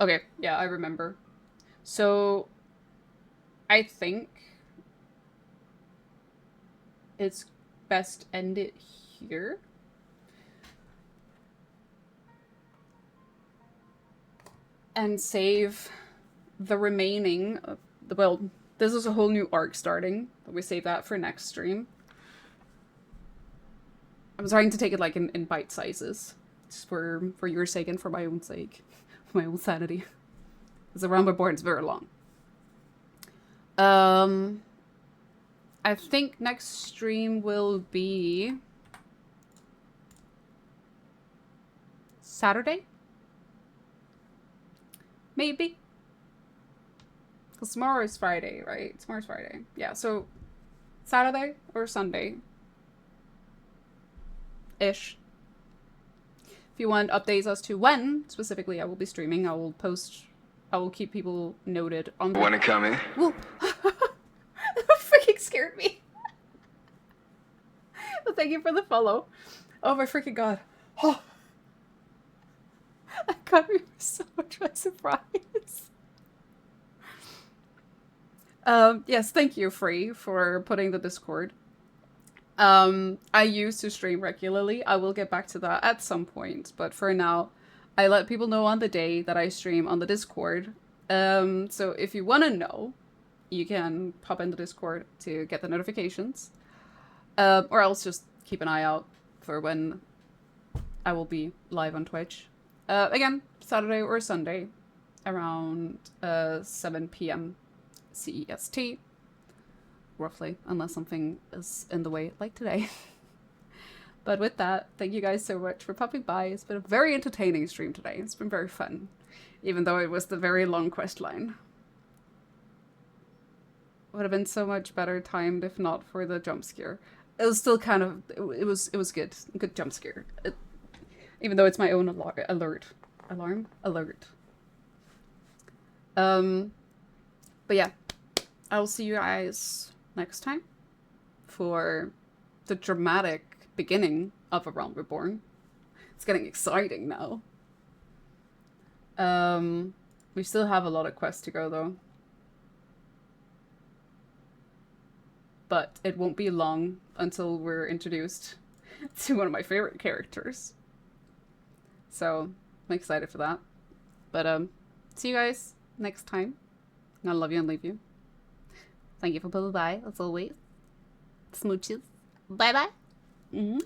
Okay, yeah, I remember. So, I think it's best end it here. And save the remaining, well, this is a whole new arc starting, but we save that for next stream. I'm trying to take it like in bite sizes, just for your sake and for my own sake, my own sanity. Because the Realm Reborn is very long. I think next stream will be Saturday? Maybe? Because tomorrow is Friday, right? Tomorrow's Friday. Yeah, so Saturday or Sunday. Ish. If you want updates as to when, specifically, I will be streaming, I will post... I will keep people noted on the... Wanna come in? Whoa! That freaking scared me. But thank you for the follow. Oh my freaking god. Oh. That got me so much by surprise. Yes, thank you, Free, for putting the Discord. I used to stream regularly. I will get back to that at some point, but for now, I let people know on the day that I stream on the Discord. So if you want to know, you can pop in the Discord to get the notifications. Or else just keep an eye out for when I will be live on Twitch. Again, Saturday or Sunday, around 7 p.m. CEST. Roughly, unless something is in the way, like today. But with that, thank you guys so much for popping by. It's been a very entertaining stream today. It's been very fun, even though it was the very long quest line. Would have been so much better timed if not for the jump scare. It was still kind of, it was good jump scare. Even though it's my own alert. But yeah, I'll see you guys next time for the dramatic beginning of A Realm Reborn. It's getting exciting now. We still have a lot of quests to go though. But it won't be long until we're introduced to one of my favorite characters. So I'm excited for that. But see you guys next time. I love you and leave you. Thank you for popping by, as always. Smooches. Bye bye.